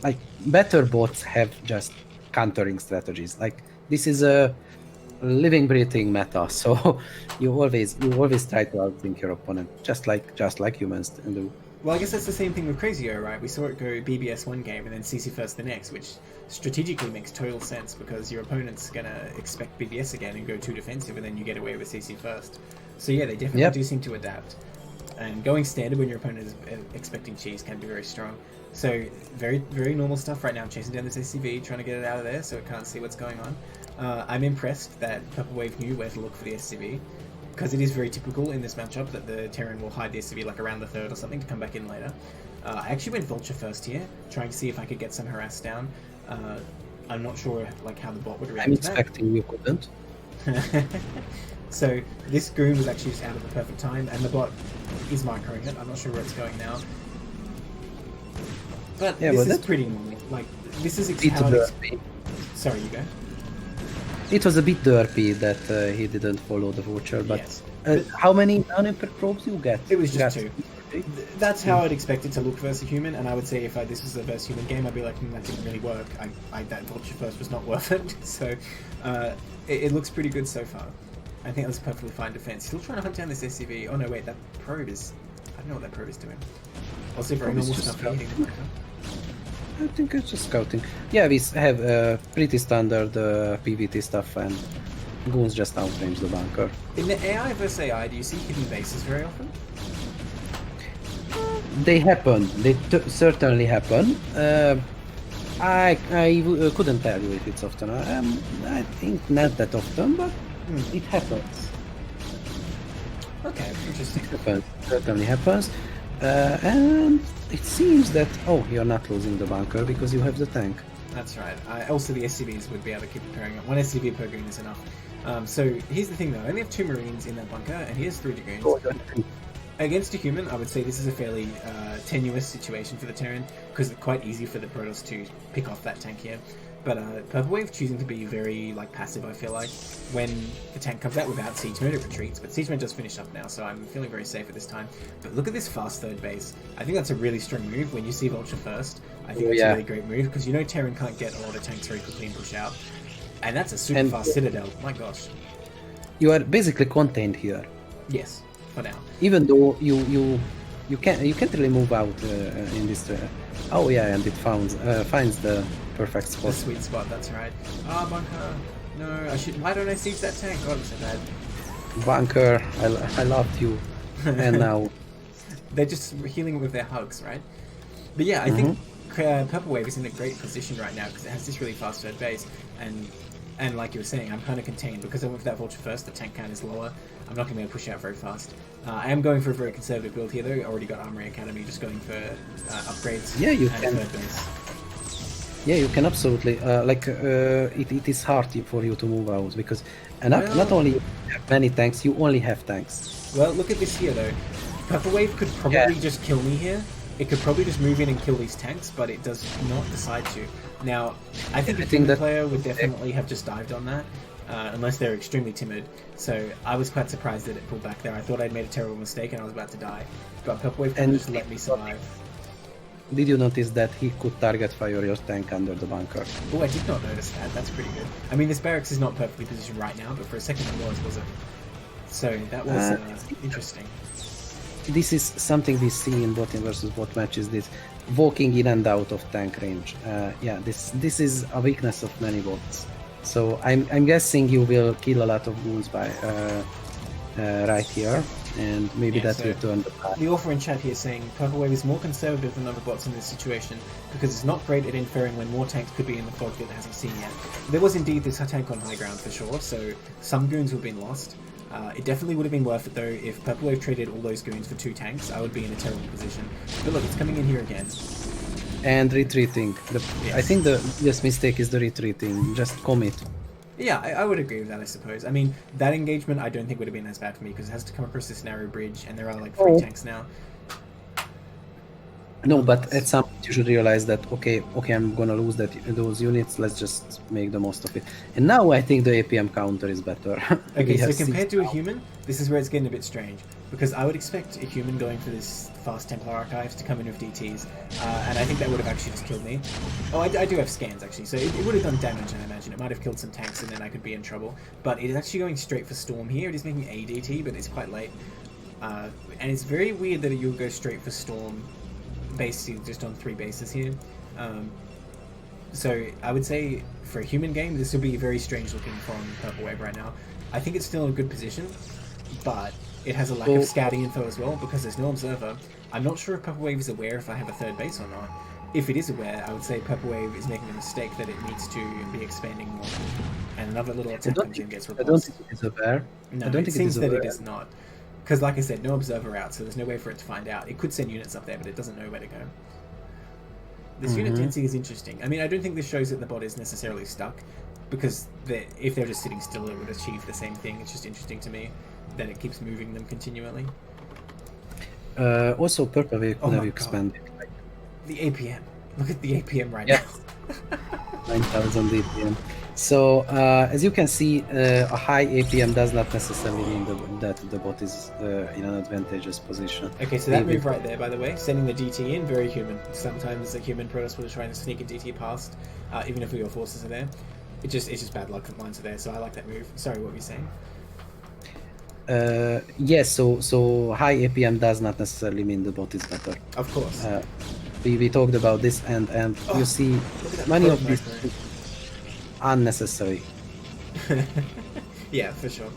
like better bots have just countering strategies. Like this is a living, breathing meta, so you always try to outthink your opponent, just like humans do. Well, I guess that's the same thing with Crazio, right? We saw it go BBS one game and then CC first the next, which strategically makes total sense because your opponent's gonna expect BBS again and go too defensive, and then you get away with CC first. So yeah, they definitely do seem to adapt. And going standard when your opponent is expecting cheese can be very strong. So very, very normal stuff right now. Chasing down this SCV, trying to get it out of there so it can't see what's going on. I'm impressed that Purple Wave knew where to look for the SCV, because it is very typical in this matchup that the Terran will hide the SCV like around the third or something to come back in later. I actually went Vulture first here, trying to see if I could get some harass down. I'm not sure like how the bot would react I'm to that. expecting you couldn't. So this Goon was actually just out of the perfect time, and the bot is microing it. I'm not sure where it's going now. But Yeah, this well, is pretty normal. Like, this is Bit how derpy. Sorry, you go. It was a bit derpy that he didn't follow the voucher, but Yes. how many per probes you get? It was just Got- 2. That's how I'd expect it to look versus a human, and I would say if this was a versus human game, I'd be like, that didn't really work. That Vulture first was not worth it. So it looks pretty good so far. I think that's perfectly fine defense. Still trying to hunt down this SCV. Oh no, wait, that probe is... I don't know what that probe is doing. Also very Probe is normal just stuff here. hitting the marker. I think it's just scouting. Yeah, we have pretty standard PvT stuff, and goons just outrange the bunker. In the AI versus AI, do you see hidden bases very often? They happen. They certainly happen. I couldn't tell you if it's often. I think not that often, but it happens. Okay, interesting. It happens. Certainly happens. And it seems that you're not losing the bunker because you have the tank. That's right. Also, the SCVs would be able to keep repairing it. One SCV per goon is enough. So here's the thing though, I only have 2 Marines in that bunker, and he has 3 Dragoons. Against a human, I would say this is a fairly tenuous situation for the Terran, because it's quite easy for the Protoss to pick off that tank here. But Purple Wave choosing to be very passive, I feel like. When the tank comes out without Siege Mode, it retreats, but Siege Mode does finish up now, so I'm feeling very safe at this time. But look at this fast third base. I think that's a really strong move when you see Vulture first. I think that's a really great move, because you know Terran can't get a lot of tanks very quickly and push out. And that's a super fast Citadel, my gosh. You are basically contained here. Yes, for now. Even though you you can't really move out in this. Oh yeah, and it finds the perfect The spot. sweet spot, that's right. Ah, bunker. No, I should. Why don't I siege that tank? God, I'm so bad. Bunker, I loved you, and now They're just healing with their hugs, right? But yeah, I think Purple Wave is in a great position right now because it has this really fast third base, and like you were saying, I'm kind of contained because I'm with that Vulture first. The tank count is lower. I'm not going to be able to push out very fast. I am going for a very conservative build here, though. I already got Armory Academy, just going for upgrades. Yeah, you and can. third base. Yeah, you can absolutely it is hard for you to move out because not only you have many tanks, you only have tanks. Well, look at this here though. Purple Wave could probably just kill me here. It could probably just move in and kill these tanks, but it does not decide to. Now, I think a human player would definitely have just dived on that, unless they're extremely timid. So I was quite surprised that it pulled back there. I thought I'd made a terrible mistake and I was about to die. But Purple Wave kind of just let me survive. Did you notice that he could target fire your tank under the bunker? Oh, I did not notice that. That's pretty good. I mean, this barracks is not perfectly positioned right now, but for a second it was it? So that was interesting. This is something we see in bot versus bot matches. This walking in and out of tank range. Yeah, this is a weakness of many bots. So I'm guessing you will kill a lot of goons by right here, and maybe that will turn the tide. The author in chat here saying Purple Wave is more conservative than other bots in this situation because it's not great at inferring when more tanks could be in the fog that it hasn't seen yet. There was indeed this tank on high ground for sure, so some goons would have been lost. It definitely would have been worth it though if Purple Wave traded all those goons for 2 tanks. I would be in a terrible position. But look, it's coming in here again. And retreating. I think the biggest mistake is the retreating. Just commit. Yeah, I would agree with that, I suppose. I mean, that engagement I don't think would have been as bad for me because it has to come across this narrow bridge and there are like 3 tanks now. No, but at some point you should realize that okay, I'm gonna lose those units. Let's just make the most of it. And now I think the APM counter is better. Okay, so compared to a human, this is where it's getting a bit strange because I would expect a human going for this fast Templar archives to come in with DTs, and I think that would have actually just killed me. Oh, I do have scans actually, so it would have done damage. I imagine it might have killed some tanks, and then I could be in trouble. But it is actually going straight for Storm here. It is making a DT, but it's quite late, and it's very weird that you'll go straight for Storm. Basically just on 3 bases here. So I would say for a human game this will be very strange looking from Purple Wave right now. I think it's still in a good position, but it has a lack of scouting info as well because there's no observer. I'm not sure if Purple Wave is aware if I have a 3rd base or not. If it is aware, I would say Purple Wave is making a mistake that it needs to be expanding more. And another little attack comes in and gets repulsed. I don't think it is aware. No, it seems that it is not. Because, like I said, no observer out, so there's no way for it to find out. It could send units up there, but it doesn't know where to go. This unit tensing is interesting. I mean, I don't think this shows that the bot is necessarily stuck, because if they're just sitting still, it would achieve the same thing. It's just interesting to me that it keeps moving them continually. Also, Purple Wave could have expanded. The APM. Look at the APM right now. 9,000 APM. So, as you can see, a high APM does not necessarily mean that the bot is in an advantageous position. Okay, so that move right there, by the way, sending the DT in, very human. Sometimes the human Protoss will try to sneak a DT past, even if your forces are there. It's just bad luck that lines are there, so I like that move. Sorry, what were you saying? Yes, so high APM does not necessarily mean the bot is better. Of course. We talked about this, and you see many of these unnecessary. Yeah, for sure.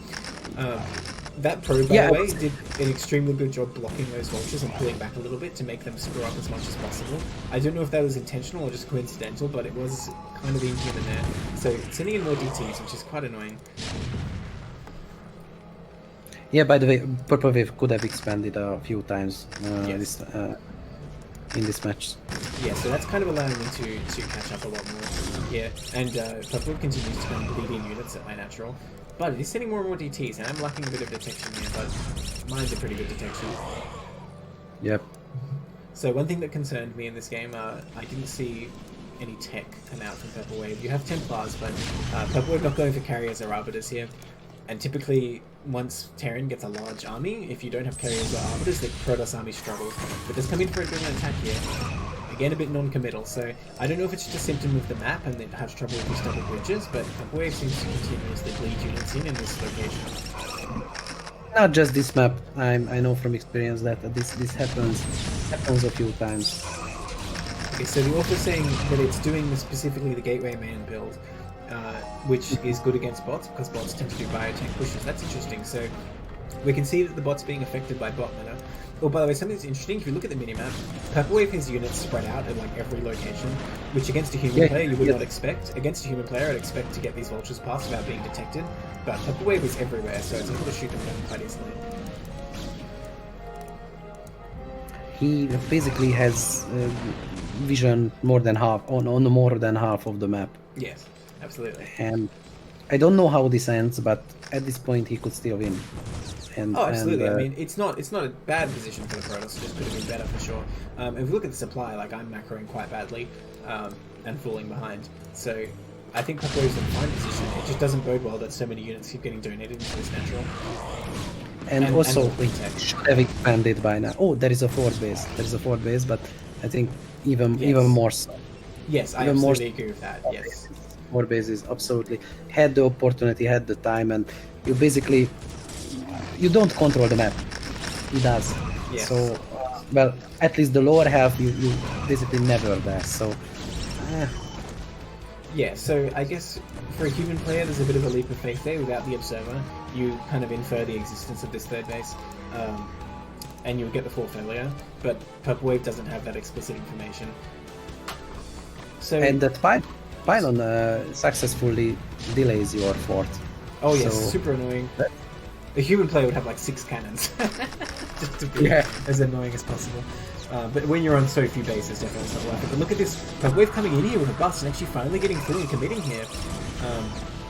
That probe, by the way, did an extremely good job blocking those vultures and pulling back a little bit to make them screw up as much as possible. I don't know if that was intentional or just coincidental, but it was kind of inhuman there. So sending in more DTs, which is quite annoying. Yeah, by the way, Purple Wave could have expanded a few times in this match. Yeah, so that's kind of allowing me to catch up a lot more here. And Purple Wave continues to kind of bleed in units at my natural. But it is sending more and more DTs, and I'm lacking a bit of detection here, but mine's a pretty good detection. Yep. So one thing that concerned me in this game, I didn't see any tech come out from Purple Wave. You have Templars, but Purple Wave not going for carriers or arbiters here. And typically, once Terran gets a large army, if you don't have carriers or arbiters, the Protoss army struggles. But there's coming for a bit of an attack here. Again, a bit non-committal, so I don't know if it's just a symptom of the map and it has trouble with these double bridges, but Purple Wave seems to continuously bleed units in this location. Not just this map. I know from experience that this happens a few times. Okay, so the author's saying that it's doing specifically the Gateway Man build, which is good against bots because bots tend to do biotank pushes. That's interesting. So we can see that the bot's being affected by bot meta. Oh, by the way, something that's interesting, if you look at the minimap, Purple Wave has units spread out at like every location, which against a human player you would not expect. Against a human player, I'd expect to get these vultures past without being detected, but Purple Wave is everywhere, so it's able to shoot them down quite easily. He basically has vision more than half on more than half of the map. Yes, absolutely. And I don't know how this ends, but at this point he could still win. Oh, absolutely. I mean, it's not a bad position for the Protoss. It just could have been better for sure. If we look at the supply, like I'm macroing quite badly and falling behind. So I think Purple Wave's in a fine position. It just doesn't bode well that so many units keep getting donated into this natural. And also, we should have expanded by now. Oh, there is a fourth base. There is a fourth base, but I think even more so. Yes, I absolutely agree with that. Yes. Fourth base is absolutely had the opportunity, had the time, and you basically you don't control the map. He does. Yes. So, well, at least the lower half you basically never there. So. Yeah, so I guess for a human player, there's a bit of a leap of faith there. Without the observer, you kind of infer the existence of this third base, and you'll get the fourth earlier. But Purple Wave doesn't have that explicit information. So and that pylon successfully delays your fort. Oh yes, so, super annoying. A human player would have like 6 cannons, just to be as annoying as possible. But when you're on so few bases, definitely it's not worth it. But look at this, Purple Wave coming in here with a bust and actually finally getting through and committing here.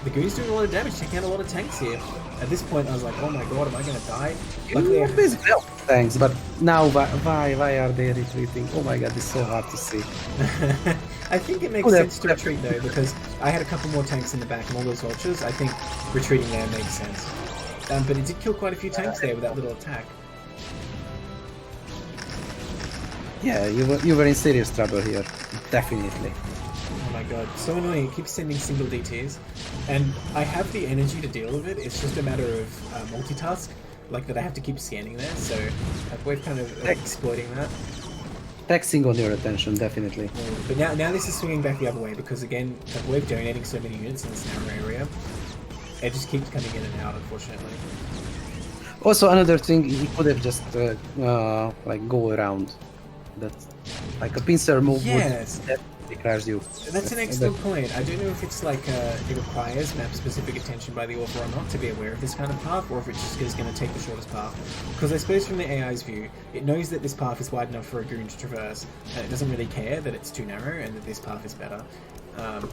The Goon's doing a lot of damage, taking out a lot of tanks here. At this point, I was like, oh my god, am I going to die? Luckily, basically thanks, but now why are they retreating? Oh my god, it's so hard to see. I think it makes sense to retreat though, because I had a couple more tanks in the back and all those vultures. I think retreating there makes sense. But it did kill quite a few tanks there with that little attack. Yeah, you were in serious trouble here, definitely. Oh my god, so annoying. It keeps sending single DTs, and I have the energy to deal with it. It's just a matter of multitask, like that I have to keep scanning there. So we're kind of exploiting that. Taxing on your attention, definitely. But now this is swinging back the other way because again, we're donating so many units in this narrow area. It just keeps coming in and out, unfortunately. Also, another thing, he could have just like go around. That's like a pincer move. Yes. Would crash you. That's an excellent point. I don't know if it's like it requires map-specific attention by the author or not to be aware of this kind of path, or if it just is going to take the shortest path. Because I suppose from the AI's view, it knows that this path is wide enough for a goon to traverse, and it doesn't really care that it's too narrow and that this path is better.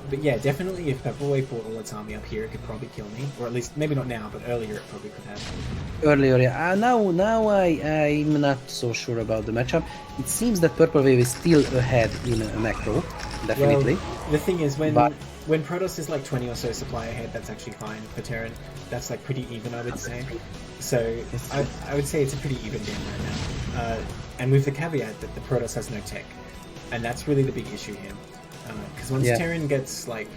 But yeah, definitely if Purple Wave brought all its army up here, it could probably kill me. Or at least, maybe not now, but earlier it probably could have. Earlier, yeah. Now I'm not so sure about the matchup. It seems that Purple Wave is still ahead in a macro, definitely. Well, the thing is, when Protoss is like 20 or so supply ahead, that's actually fine for Terran. That's like pretty even, I would say. So I would say it's a pretty even game right now. And with the caveat that the Protoss has no tech. And that's really the big issue here. Because once Terran gets like,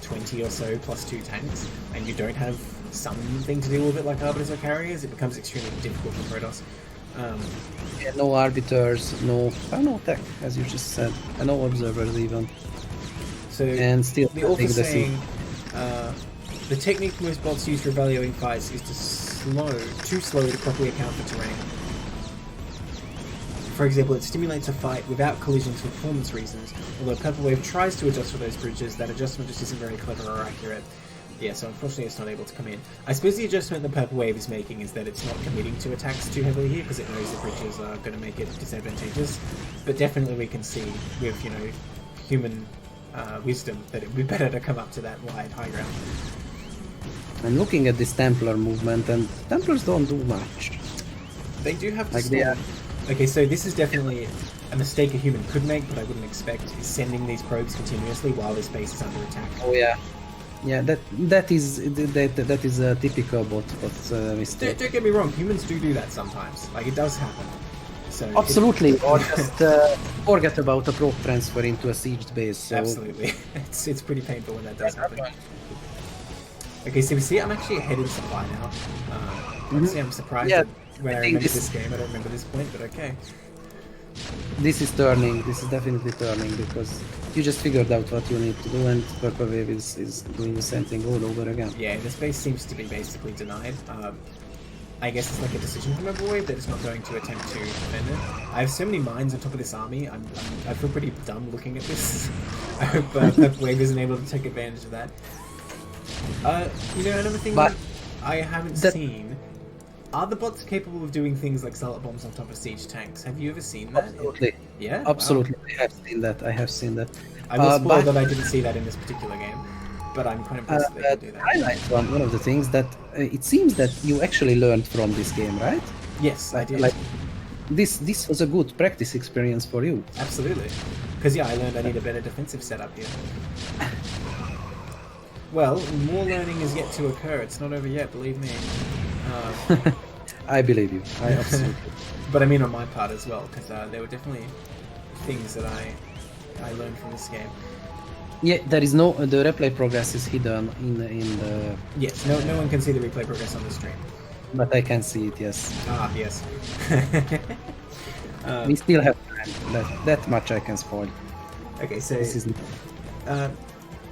20 or so plus 2 tanks, and you don't have something to deal with it like Arbiters or Carriers, it becomes extremely difficult for Protoss. Yeah, no Arbiters, no tech, as you just said, and no Observers even. So and still, the author's saying the technique most bots use for evaluating fights is too slow to properly account for terrain. For example, it stimulates a fight without collisions for performance reasons, although Purple Wave tries to adjust for those bridges, that adjustment just isn't very clever or accurate. Yeah, so unfortunately it's not able to come in. I suppose the adjustment the Purple Wave is making is that it's not committing to attacks too heavily here, because it knows the bridges are going to make it disadvantageous. But definitely we can see with, human wisdom that it would be better to come up to that wide high ground. I'm looking at this Templar movement, and Templars don't do much. They do have to like they are. Okay, so this is definitely a mistake a human could make, but I wouldn't expect, is sending these probes continuously while this base is under attack. Oh yeah. Yeah, that is a typical bot mistake. Don't get me wrong, humans do that sometimes. Like, it does happen. So absolutely, or just forget about a probe transfer into a sieged base. So. Absolutely. It's pretty painful when that does happen. Okay, so we see I'm actually ahead in supply now. Honestly, I'm surprised Yeah, that when I I think remember this- this game, I don't remember this point, but okay. This is turning. This is definitely turning because you just figured out what you need to do, and Purple Wave is doing the same thing all over again. Yeah, the space seems to be basically denied. I guess it's like a decision from Purple Wave that it's not going to attempt to defend it. I have so many mines on top of this army. I feel pretty dumb looking at this. I hope Purple Wave isn't able to take advantage of that. Another thing But I haven't seen. Are the bots capable of doing things like salad bombs on top of siege tanks? Have you ever seen that? Absolutely. Yeah? Absolutely. Wow. I have seen that. I have seen that. I will spoil but- that I didn't see that in this particular game, but I'm quite impressed that they can do that. highlight one of the things that it seems that you actually learned from this game, right? Yes, I did. Like this was a good practice experience for you. Absolutely. Because, yeah, I learned I need a better defensive setup here. Well, more learning is yet to occur. It's not over yet, believe me. I believe you. I absolutely. But I mean on my part as well, because there were definitely things that I learned from this game. Yeah, there is no the replay progress is hidden in the. Yes, no one can see the replay progress on the stream. But I can see it. Yes. Ah, yes. We still have time. That much I can spoil. Okay, so This is.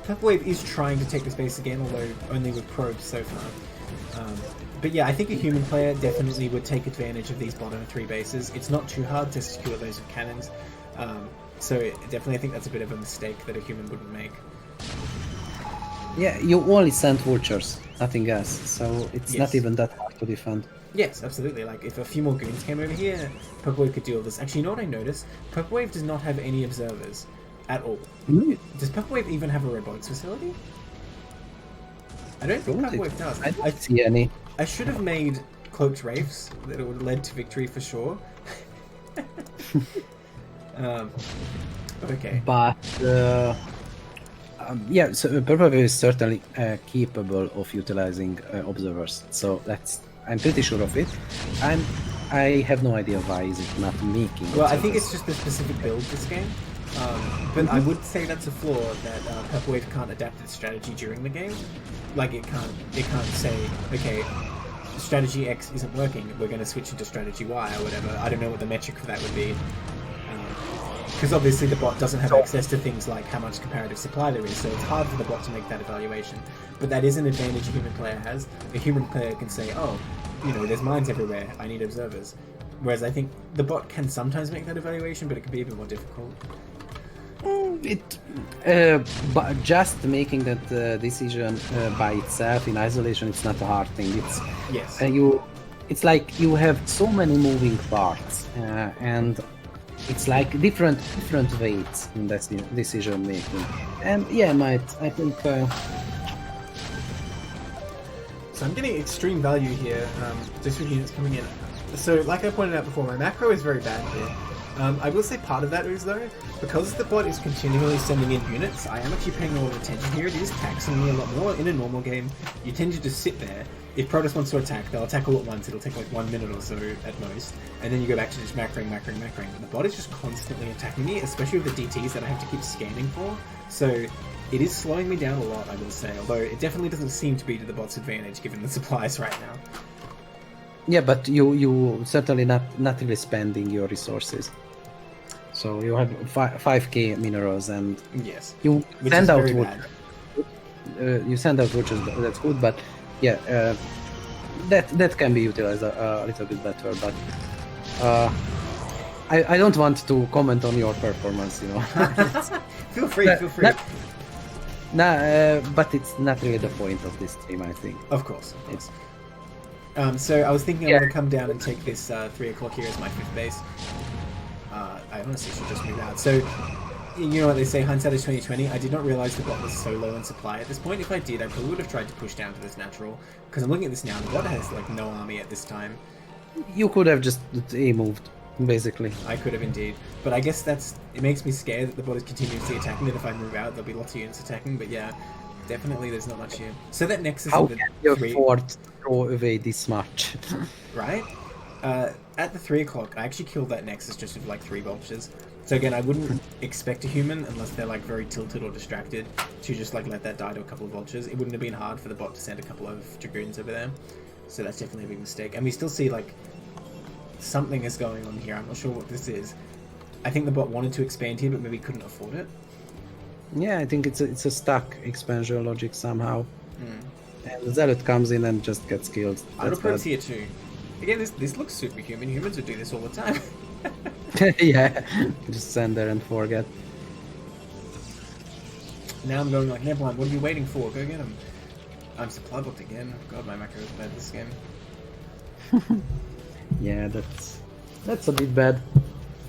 Purple Wave is trying to take the space again, although only with probes so far. But yeah, I think a human player definitely would take advantage of these bottom 3 bases. It's not too hard to secure those with cannons, so definitely I think that's a bit of a mistake that a human wouldn't make. Yeah, you only send vultures, nothing else. So it's Yes. not even that hard to defend. Yes, absolutely. Like, if a few more goons came over here, Purple Wave could deal with this. Actually, you know what I noticed? Purple Wave does not have any observers at all. Does Purple Wave even have a robotics facility? I don't think Purple Wave does. I don't see any. I should have made cloaked wraiths that would have led to victory for sure. Okay. But yeah, so Purple Wave is certainly capable of utilizing observers. So I'm pretty sure of it. I have no idea why is it not making. Well, I think observers. it's just the specific build this game. But I would say that's a flaw that Purple Wave can't adapt its strategy during the game. Like it can't say, okay, strategy X isn't working, we're going to switch into strategy Y or whatever. I don't know what the metric for that would be. Because obviously the bot doesn't have access to things like how much comparative supply there is, so it's hard for the bot to make that evaluation. But that is an advantage a human player has. A human player can say, oh, there's mines everywhere, I need observers. Whereas I think the bot can sometimes make that evaluation, but it can be a bit more difficult. But just making that decision by itself in isolation, it's not a hard thing. It's Yes. it's like you have so many moving parts, and it's like different weights in that decision making. And yeah, I think. So I'm getting extreme value here, just with units coming in. So, like I pointed out before, my macro is very bad here. I will say part of that is, though, because the bot is continually sending in units, I am actually paying a lot of attention here. It is taxing me a lot more. In a normal game, you tend to just sit there. If Protoss wants to attack, they'll attack all at once. It'll take like 1 minute or so at most. And then you go back to just macroing. But the bot is just constantly attacking me, especially with the DTs that I have to keep scanning for. So it is slowing me down a lot, I will say. Although it definitely doesn't seem to be to the bot's advantage, given the supplies right now. Yeah, but you certainly not really spending your resources. So you have 5k minerals and Yes. you Which send is out very vultures. You send out vultures, that's good. But yeah, that can be utilized a little bit better. But I don't want to comment on your performance. Feel free. But it's not really the point of this stream, I think. Of course. So I was thinking I'm going to come down and take this 3 o'clock here as my 5th base. I honestly should just move out. So, you know what they say, hindsight is 20/20. I did not realize the bot was so low in supply at this point. If I did, I probably would have tried to push down to this natural. Because I'm looking at this now, the bot has like no army at this time. You could have just moved, basically. I could have indeed. But I guess it makes me scared that the bot is continuously attacking, that if I move out, there'll be lots of units attacking. But yeah, definitely there's not much here. So that Nexus How in the can you 3... afford to throw away this much? Right? At the 3 o'clock, I actually killed that Nexus just with like 3 vultures. So again, I wouldn't expect a human, unless they're like very tilted or distracted, to just like let that die to a couple of vultures. It wouldn't have been hard for the bot to send a couple of dragoons over there. So that's definitely a big mistake. And we still see, like, something is going on here. I'm not sure what this is. I think the bot wanted to expand here, but maybe couldn't afford it. Yeah, I think it's a stuck expansion logic somehow. And Zealot comes in and just gets killed. Autoprobe's here too. Again, this looks superhuman. Humans would do this all the time. Yeah, just stand there and forget. Now I'm going like, never mind, what are you waiting for? Go get him. I'm supply blocked again. God, my macro is bad this game. Yeah, that's a bit bad.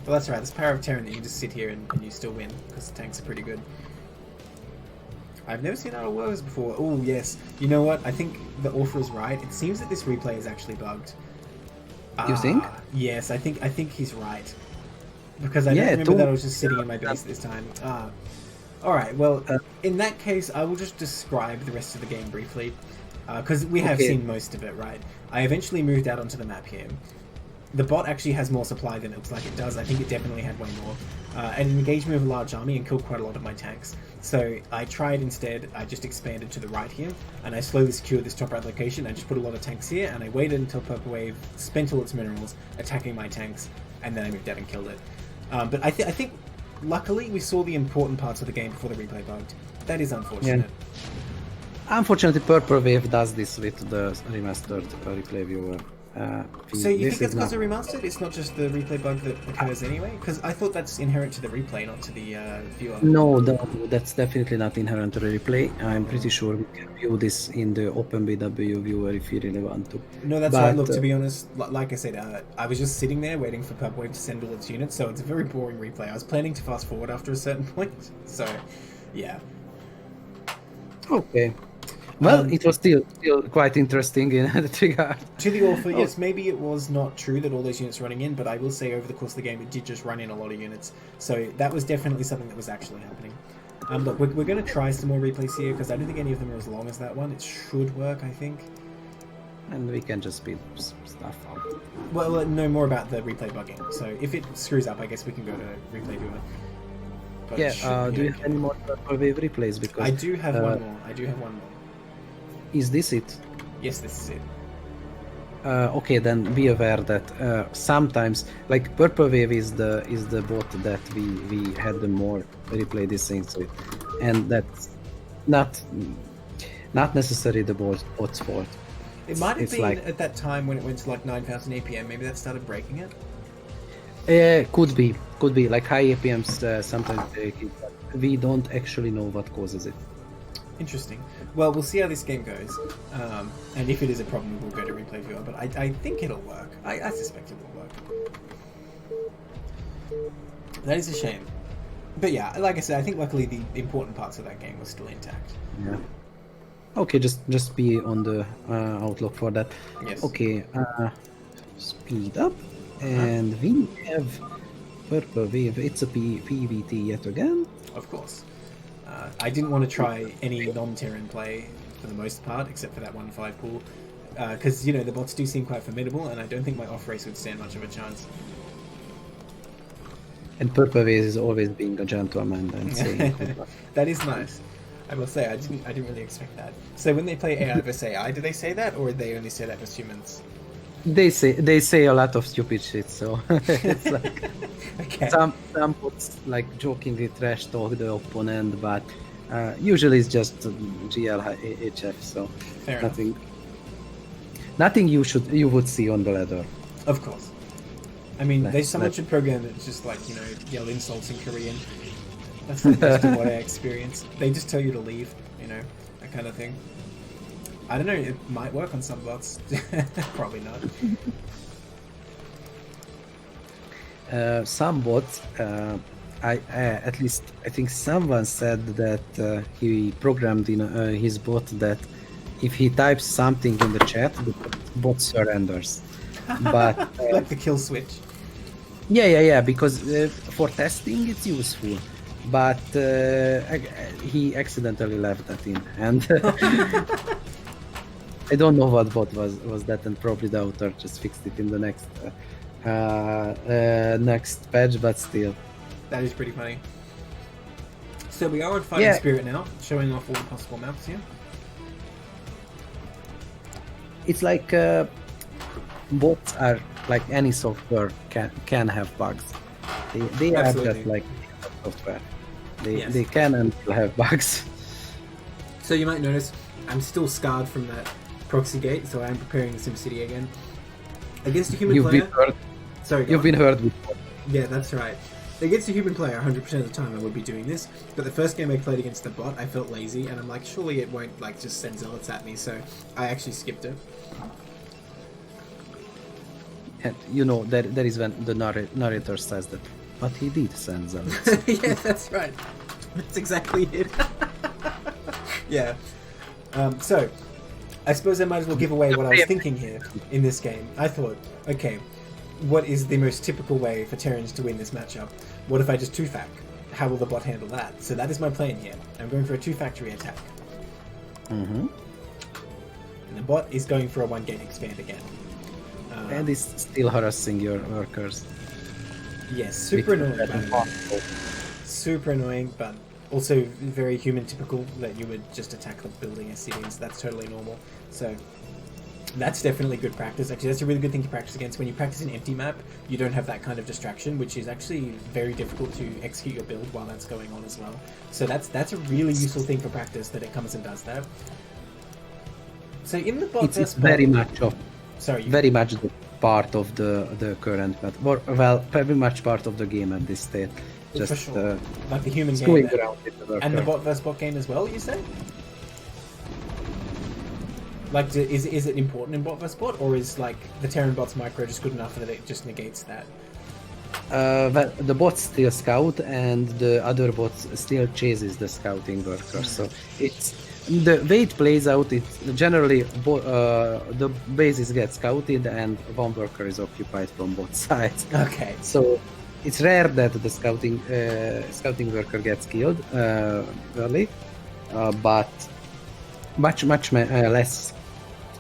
But that's right, there's power of Terran that you can just sit here and you still win, because the tanks are pretty good. I've never seen Idle Woes before. Oh, yes. You know what? I think the author is right. It seems that this replay is actually bugged. You think? Yes, I think he's right. Because I don't remember that I was just sitting in my base this time. Alright, well, in that case, I will just describe the rest of the game briefly. Because we have seen most of it, right? I eventually moved out onto the map here. The bot actually has more supply than it looks like it does. I think it definitely had way more. And it engaged me with a large army and killed quite a lot of my tanks. So I tried instead, I just expanded to the right here, and I slowly secured this top right location. I just put a lot of tanks here, and I waited until Purple Wave spent all its minerals attacking my tanks, and then I moved out and killed it. But I think, luckily, we saw the important parts of the game before the replay bugged. That is unfortunate. Yeah. Unfortunately, Purple Wave does this with the remastered replay viewer. So you think it's because of remastered? It's not just the replay bug that occurs anyway? Because I thought that's inherent to the replay, not to the viewer. No, that's definitely not inherent to the replay. I'm pretty sure we can view this in the OpenBW viewer if you really want to. No, that's right. Look, to be honest, like I said, I was just sitting there waiting for Purple Wave to send all its units, so it's a very boring replay. I was planning to fast forward after a certain point, so yeah. Okay. Well, it was still quite interesting in that regard. To the author, yes, maybe it was not true that all those units were running in, but I will say over the course of the game it did just run in a lot of units. So that was definitely something that was actually happening. Look, we're going to try some more replays here, because I don't think any of them are as long as that one. It should work, I think. And we can just speed stuff up. Well, know more about the replay bugging. So if it screws up, I guess we can go to replay viewer. But yeah, do you have any more Purple Wave replays? Because I do have one more. I do have one more. Is this it? Yes, this is it. Okay, then be aware that sometimes, like Purple Wave is the bot that we had the more replay these things with, and that's not necessarily the bot's fault. It might have been like, at that time when it went to like 9,000 APM. Maybe that started breaking it. Could be like high APMs sometimes break it, but we don't actually know what causes it. Interesting. Well, we'll see how this game goes, and if it is a problem, we'll go to replay viewer. But I think it'll work. I suspect it will work. That is a shame. But yeah, like I said, I think luckily the important parts of that game were still intact. Yeah. Okay, just be on the outlook for that. Yes. Okay. Speed up, and we have Purple Wave. It's a PVT yet again. Of course. I didn't want to try any non-Terran play for the most part, except for that 1-5 pool, because you know the bots do seem quite formidable, and I don't think my off race would stand much of a chance. And Purple Wave is always being a gentleman and saying that is nice. I will say I didn't really expect that. So when they play AI versus AI, do they say that, or they only say that with humans? They say a lot of stupid shit, so it's like okay. Some bots like jokingly trash talk the opponent, but usually it's just GLHF, so fair nothing you would see on the ladder. Of course. I mean, someone should program it just like, you know, yell insults in Korean. That's the most of what I experienced. They just tell you to leave, you know, that kind of thing. I don't know, it might work on some bots. Probably not. Some bots, at least I think someone said that he programmed in his bot that if he types something in the chat, the bot surrenders. But like the kill switch. Yeah, because for testing it's useful. But he accidentally left that in, and I don't know what bot was that, and probably the author just fixed it in the next patch, but still. That is pretty funny. So we are on Fighting Spirit now, showing off all the possible maps here. it's like bots are like any software can have bugs. They are Absolutely. just like software. Yes. They can and will have bugs. So you might notice I'm still scarred from that proxy gate, so I'm preparing SimCity again. Against a human You've player... been hurt. Sorry, go You've on. been hurt before. Yeah, that's right. Against a human player, 100% of the time I would be doing this, but the first game I played against the bot, I felt lazy, and I'm like, surely it won't like just send zealots at me, so I actually skipped it. And you know that is when the narrator says that, but he did send them. Yeah, that's right. That's exactly it. Yeah. So, I suppose I might as well give away what I was thinking here in this game. I thought, okay, what is the most typical way for Terrans to win this matchup? What if I just 2-fac? How will the bot handle that? So that is my plan here. I'm going for a 2-factory attack. Mm-hmm. And the bot is going for a 1-gate expand again. And is still harassing your workers. Yes, super annoying. Super annoying, but also very human typical that you would just attack the building SCVs. That's totally normal. So that's definitely good practice. Actually, that's a really good thing to practice against. When you practice an empty map, you don't have that kind of distraction, which is actually very difficult to execute your build while that's going on as well. So that's a really useful thing for practice, that it comes and does that. So in the bot, it's very much of sorry, very much the part of the current map. Well, very much part of the game at this state. Just for sure. Like the human screwing game around with the worker. and the bot versus bot game as well, you say? Like, is it important in bot versus bot, or is like the Terran bot's micro just good enough that it just negates that? Well, the bots still scout, and the other bots still chases the scouting worker. So it's the way it plays out. It's generally the bases get scouted, and one worker is occupied from both sides. Okay. So it's rare that the scouting worker gets killed early, but much less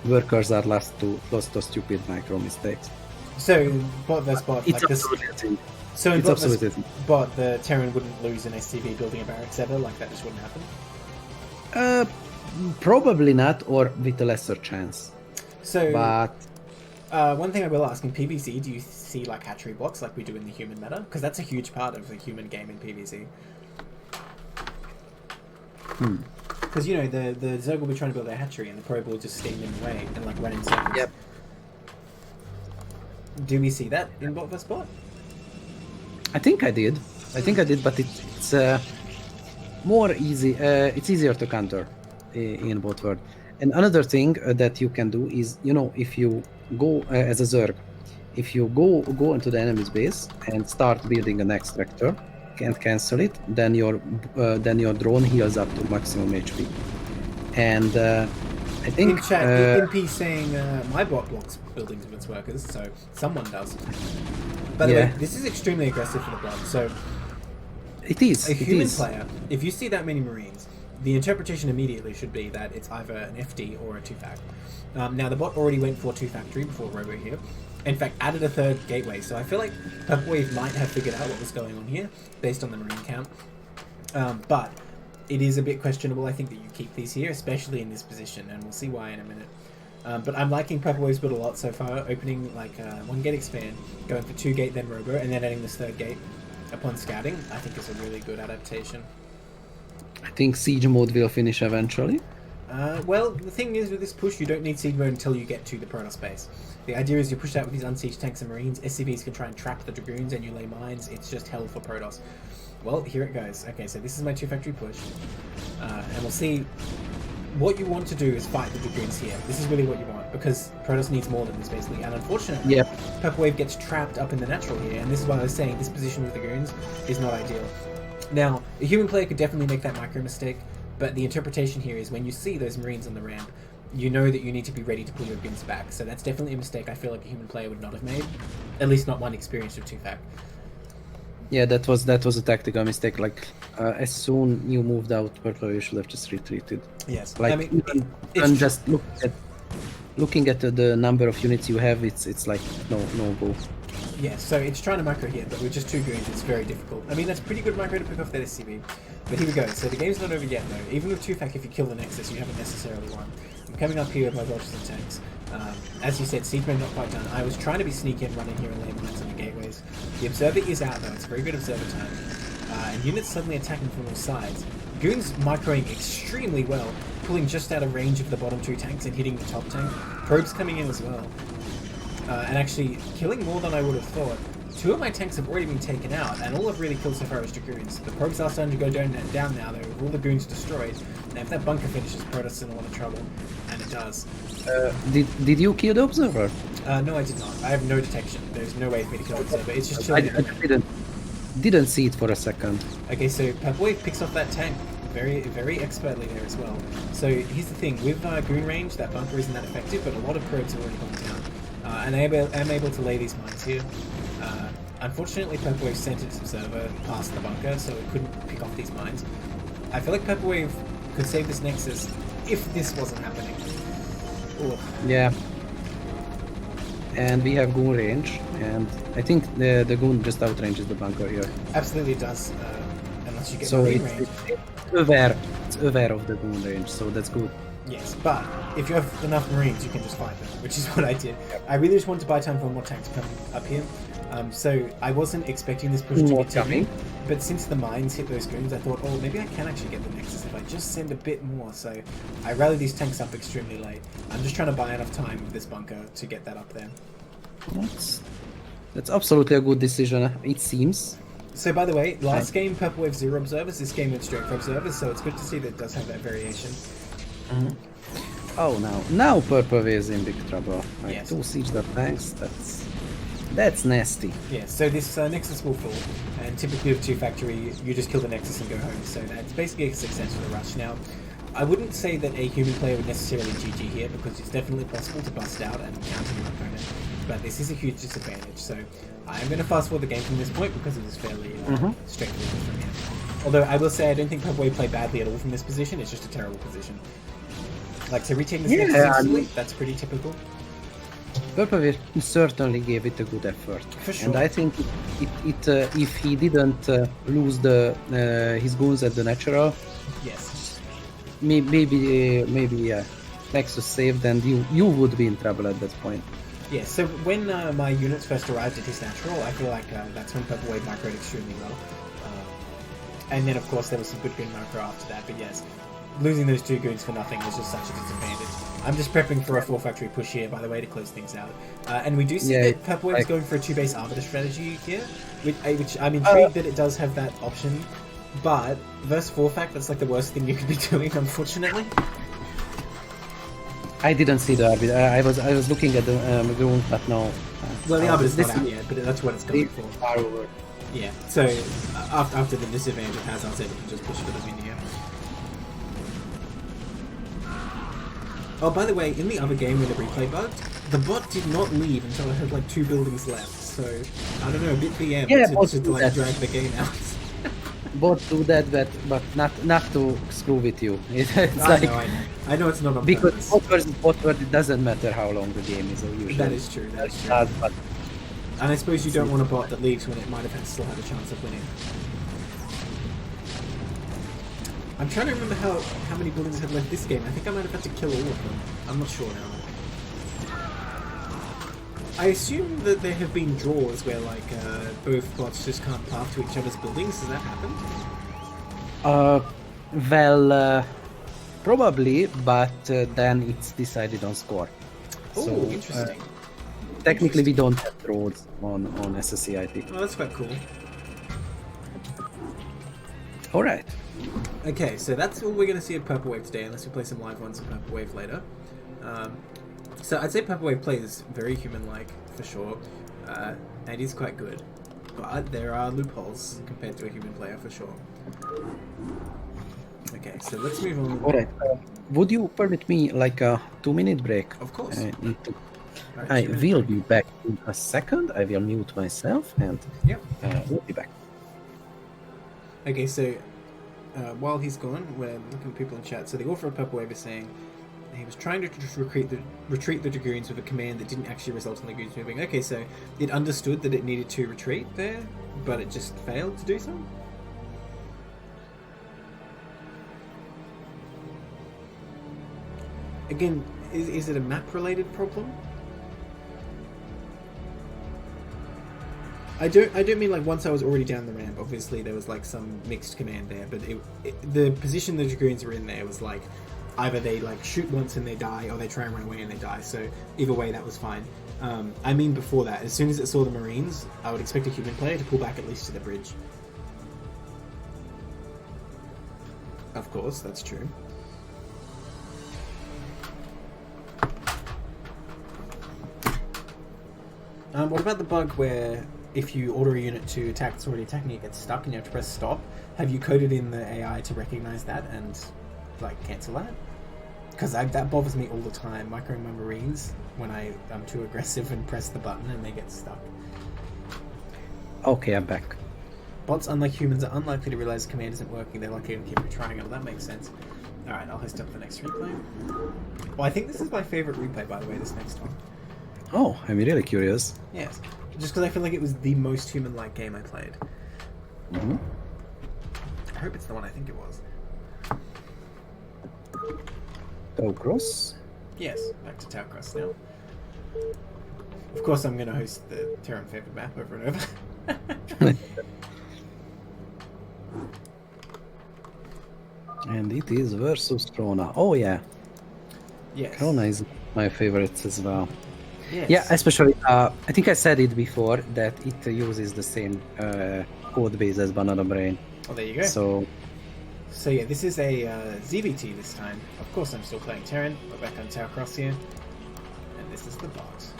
workers are lost to stupid micro mistakes. So bot versus bot, It's like this. absolutely So in it's bot versus absolutely bot, the Terran wouldn't lose an SCV building a barracks ever. Like that just wouldn't happen. probably not, or with a lesser chance. So, But one thing I will ask in PvZ, do you see like hatchery blocks like we do in the human meta? Because that's a huge part of the human game in PvZ. Because you know the Zerg will be trying to build their hatchery, and the probe will just steam them away and like run in circles. Yep. Do we see that in bot versus bot? I think I did, but it's more easy. It's easier to counter in both worlds. And another thing that you can do is, you know, if you go as a Zerg, if you go into the enemy's base and start building an extractor, can't cancel it, then your drone heals up to maximum HP. And I think In chat, MP saying my bot blocks buildings of its workers, so someone does. By the way, this is extremely aggressive for the bot. So it is a human player, if you see that many Marines, the interpretation immediately should be that it's either an FD or a 2-fac. Now the bot already went for 2-factory before Robo here. In fact, added a 3rd gateway, so I feel like Purple Wave might have figured out what was going on here, based on the Marine count. But it is a bit questionable, I think, that you keep these here, especially in this position, and we'll see why in a minute. But I'm liking Purple Wave's build a lot so far, opening like 1-gate expand, going for 2-gate then Robo, and then adding this 3rd gate upon scouting, I think is a really good adaptation. I think siege mode will finish eventually. Well, the thing is with this push, you don't need siege mode until you get to the Protoss base. The idea is you push out with these unsieged tanks and Marines, SCVs can try and trap the Dragoons, and you lay mines, it's just hell for Protoss. Well, here it goes. Okay, so this is my 2-factory push, and we'll see. What you want to do is fight the Dragoons here. This is really what you want, because Protoss needs more than this, basically, and unfortunately, Purple Wave gets trapped up in the natural here, and this is why I was saying this position with the Dragoons is not ideal. Now, a human player could definitely make that micro mistake, but the interpretation here is when you see those Marines on the ramp, you know that you need to be ready to pull your guns back. So that's definitely a mistake I feel like a human player would not have made. At least not one experienced with 2-fac. Yeah, that was a tactical mistake. Like as soon you moved out, Purple you should have just retreated. Yes, like I mean, and just looking at the number of units you have, it's like no go. Yeah, so it's trying to micro here, but with just 2 goons, it's very difficult. I mean, that's pretty good micro to pick off that SCB. But here we go. So the game's not over yet, though. Even with 2-fac, if you kill the Nexus, you haven't necessarily won. I'm coming up here with my dodges and tanks. As you said, siege mode not quite done. I was trying to be sneaky and running here and laying mines on the gateways. The Observer is out, though. It's very good Observer time. And units suddenly attacking from all sides. Goons microing extremely well, pulling just out of range of the bottom 2 tanks and hitting the top tank. Probes coming in as well. And actually killing more than I would have thought. 2 of my tanks have already been taken out, and all I've really killed so far is Dragoons. The probes are starting to go down now, though, with all the goons destroyed. And if that bunker finishes, Protoss in a lot of trouble, and it does. Did you kill the observer? No, I did not. I have no detection. There's no way for me to kill the observer. It's just chilling. I didn't see it for a second. Okay, so Purple Wave picks off that tank very, very expertly there as well. So here's the thing, with goon range, that bunker isn't that effective, but a lot of probes have already gone down. And I am able to lay these mines here. Unfortunately, Purple Wave sent its observer past the bunker, so it couldn't pick off these mines. I feel like Purple Wave could save this Nexus if this wasn't happening. Ooh. Yeah. And we have goon range, and I think the goon just outranges the bunker here. Absolutely it does, unless you get so marine range. It's aware of the goon range, so that's good. Yes, but if you have enough Marines, you can just fight them, which is what I did. I really just wanted to buy time for more tanks to come up here. So I wasn't expecting this push to continue, but since the mines hit those goons, I thought, oh, maybe I can actually get the Nexus if I just send a bit more. So I rallied these tanks up extremely late. I'm just trying to buy enough time with this bunker to get that up there. That's absolutely a good decision, it seems. So by the way, last game Purple Wave 0 observers, this game went straight for observers, so it's good to see that it does have that variation. Oh, now Purple is in big trouble. Like Yes. 2 siege tanks. That's nasty. Yeah, so this Nexus will fall, and typically with 2 factory, you just kill the Nexus and go home. So that's basically a success for the rush. Now, I wouldn't say that a human player would necessarily GG here, because it's definitely possible to bust out and counter your opponent. But this is a huge disadvantage. So I'm going to fast forward the game from this point because it is fairly straightforward from here. Although I will say I don't think Purple Wave played badly at all from this position. It's just a terrible position. Like, to retake this Nexus instantly, that's pretty typical. Purple Wave certainly gave it a good effort. For sure. And I think if he didn't lose his goons at the natural, Yes. maybe Nexus saved, and you would be in trouble at that point. Yeah, so when my units first arrived at his natural, I feel like that's when Purple Wave microed extremely well. And then, of course, there was some good goon micro after that, but yes, losing those 2 goons for nothing was just such a disadvantage. I'm just prepping for a 4 factory push here, by the way, to close things out. And we do see that Purple Wave is going for a 2-base arbiter strategy here, which I'm intrigued that it does have that option, but versus 4 fact, that's like the worst thing you could be doing, unfortunately. I didn't see the arbiter. I was looking at the goon, but no. Well, the arbiter's not out yet, but that's what it's going for. Far over. Yeah, so after the disadvantage it has, I was able to just push for the win here. Oh, by the way, in the other game when the replay bugged, the bot did not leave until I had like 2 buildings left, so I don't know, a bit BM to like drag the game out. Both do that, but not to screw with you. It's I know it's not on because purpose. both it doesn't matter how long the game is usually. That is true. But and I suppose you don't want a bot that leaves when it might have still had a chance of winning. I'm trying to remember how many buildings had left this game. I think I might have had to kill all of them. I'm not sure now. I assume that there have been draws where like both bots just can't path to each other's buildings. Does that happen? Well, probably, but then it's decided on score. Oh, So, interesting. Technically, we don't have draws on SSC, I think. Oh, that's quite cool. All right. Okay, so that's all we're going to see at Purple Wave today, unless we play some live ones at Purple Wave later. So I'd say Purple Wave plays very human-like, for sure, and is quite good. But there are loopholes compared to a human player, for sure. Okay, so let's move on. All right. Would you permit me like a 2-minute break? Of course. Right, I will be back in a second. I will mute myself and we'll be back. Okay, so while he's gone, we're looking at people in chat. So the author of Purple Wave is saying, he was trying to just retreat the dragoons with a command that didn't actually result in the dragoons moving. Okay, so it understood that it needed to retreat there, but it just failed to do so. Again, is it a map-related problem? I don't mean like once I was already down the ramp. Obviously, there was like some mixed command there, but the position the dragoons were in there was like either they like shoot once and they die, or they try and run away and they die. So either way, that was fine. I mean, before that, as soon as it saw the Marines, I would expect a human player to pull back at least to the bridge. Of course, that's true. What about the bug where if you order a unit to attack that's already attacking, it gets stuck and you have to press stop? Have you coded in the AI to recognize that and like cancel that? Because that bothers me all the time, microing my Marines when I'm too aggressive and press the button and they get stuck. Okay, I'm back. Bots, unlike humans, are unlikely to realize the command isn't working. They're lucky to keep retrying it. That makes sense. Alright, I'll host up the next replay. Well, I think this is my favorite replay, by the way, this next one. Oh, I'm really curious. Yes. Just because I feel like it was the most human-like game I played. Mm-hmm. I hope it's the one I think it was. Cross. Yes, back to Taucross now. Of course, I'm going to host the Terran favorite map over and over. And it is versus Krona. Oh yeah. Yes. Krona is my favorites as well. Yes. Yeah, especially, I think I said it before, that it uses the same code base as Banana Brain. Oh, there you go. So yeah, this is a ZBT this time. Of course, I'm still playing Terran. We're back on Taucross here. And this is the bot.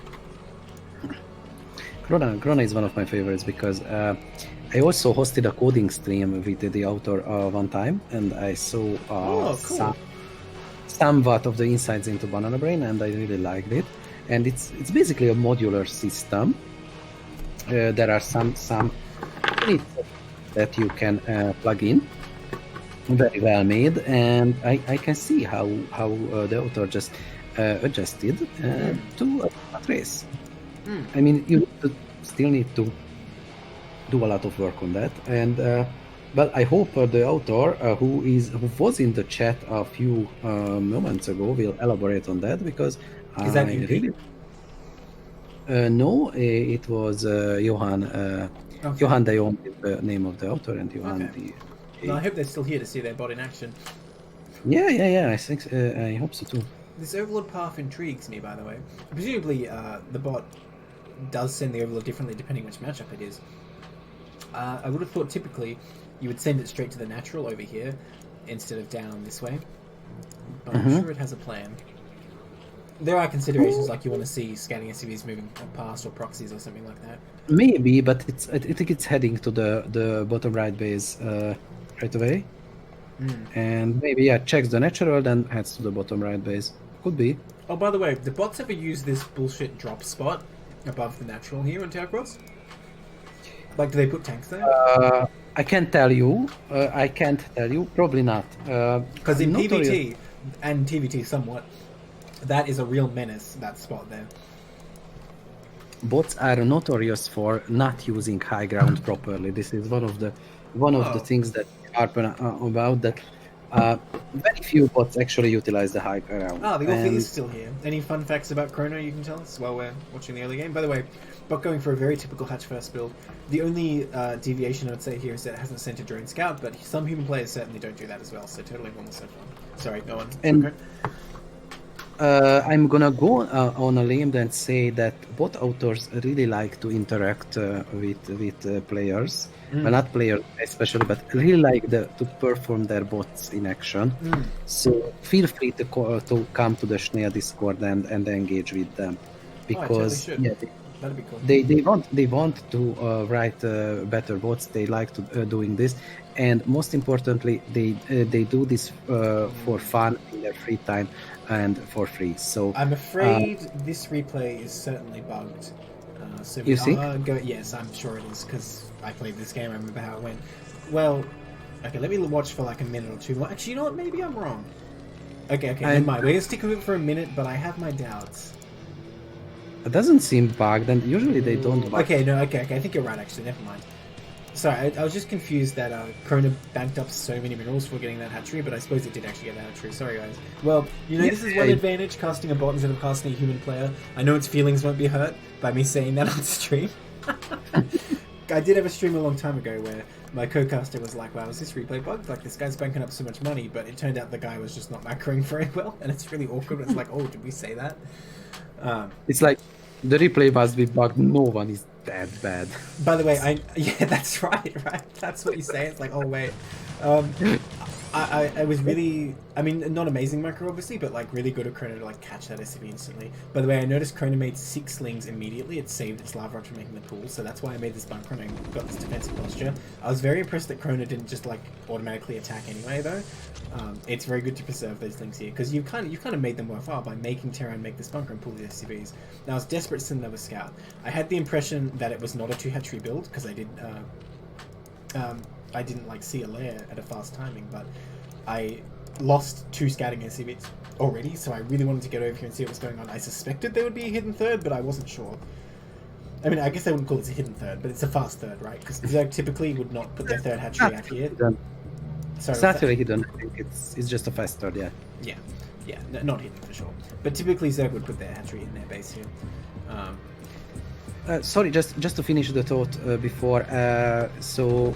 Krona is one of my favorites because I also hosted a coding stream with the author one time, and I saw cool. somewhat of the insights into Banana Brain, and I really liked it. And it's basically a modular system. There are some units that you can plug in, very well made, and I can see how the author just adjusted to a trace. I mean, you still need to do a lot of work on that, and but I hope the author who was in the chat a few moments ago will elaborate on that, because is that you? Really... no, it was Johan. Okay. Johan Dayon is the name of the author, and Johan. Okay. Well, I hope they're still here to see their bot in action. Yeah. I think I hope so too. This overlord path intrigues me, by the way. Presumably, the bot does send the overlord differently depending which matchup it is. I would have thought typically you would send it straight to the natural over here instead of down this way, but I'm sure it has a plan. There are considerations like you want to see scanning SCVs moving past or proxies or something like that. Maybe, but I think it's heading to the bottom right base right away. And maybe checks the natural, then heads to the bottom right base. Could be. Oh, by the way, do bots ever use this bullshit drop spot above the natural here on Taucross? Like, do they put tanks there? I can't tell you. Probably not. Because in PvT and TvT somewhat, that is a real menace, that spot there. Bots are notorious for not using high ground properly. This is one of the things that harp about, that very few bots actually utilize the high ground. The Orphe is still here. Any fun facts about Chrono you can tell us while we're watching the early game? By the way, bot going for a very typical hatch first build. The only deviation I would say here is that it hasn't sent a drone scout, but some human players certainly don't do that as well, so totally normal so far. Sorry, go on. And okay. I'm gonna go on a limb and say that bot authors really like to interact with players. Well, not players especially, but really like to perform their bots in action. So feel free to come to the Schnee Discord and engage with them, because that'd be cool. They want to write better bots. They like to doing this, and most importantly, they do this for fun in their free time and for free. So I'm afraid this replay is certainly bugged. So you think? Yes, I'm sure it is, because I played this game. I remember how it went. Well, okay, let me watch for like a minute or two more. Actually, you know what? Maybe I'm wrong. Okay, never mind. We're gonna stick with it for a minute, but I have my doubts. It doesn't seem bugged, and usually they don't bug. Okay, I think you're right, actually. Never mind. Sorry, I was just confused that Krona banked up so many minerals for getting that hatchery, but I suppose it did actually get that hatchery. Sorry, guys. Well, this is one advantage, casting a bot instead of casting a human player. I know its feelings won't be hurt by me saying that on stream. I did have a stream a long time ago where my co-caster was like, wow, is this replay bugged? Like, this guy's banking up so much money, but it turned out the guy was just not macroing very well, and it's really awkward. It's like, oh, did we say that? It's like, the replay must be bugged, no one is that bad. By the way, yeah, that's right? That's what you say. It's like, oh, wait. I was really, I mean, not amazing macro, obviously, but like really good at Krona to like catch that SCV instantly. By the way, I noticed Krona made 6 slings immediately. It saved its lava rock from making the pool, so that's why I made this bunker and I got this defensive posture. I was very impressed that Krona didn't just like automatically attack anyway, though. It's very good to preserve those slings here because you kind of made them worthwhile by making Terran make this bunker and pull the SCVs. Now I was desperate to send another scout. I had the impression that it was not a 2 hatchery build because I didn't like see a layer at a fast timing, but I lost 2 scouting SCVs already, so I really wanted to get over here and see what was going on. I suspected there would be a hidden third, but I wasn't sure. I mean, I guess I wouldn't call it a hidden third, but it's a fast third, right? Because Zerg typically would not put their third hatchery out here. Sorry, it's actually hidden. I think it's just a fast third, yeah. Yeah, not hidden for sure. But typically Zerg would put their hatchery in their base here. Sorry, just to finish the thought before. So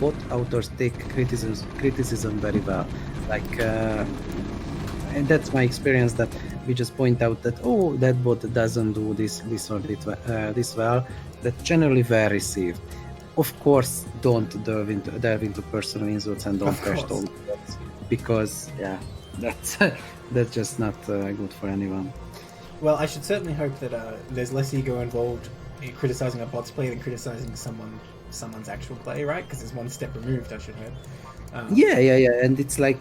both authors take criticism very well. Like, and that's my experience, that we just point out that that bot doesn't do this or this well. That's generally well received. Of course, don't delve into personal insults and don't trash talk, because that's just not good for anyone. Well, I should certainly hope that there's less ego involved in criticizing a bot's play than criticizing someone's actual play, right? Because it's one step removed, I should hope. Yeah, and it's like,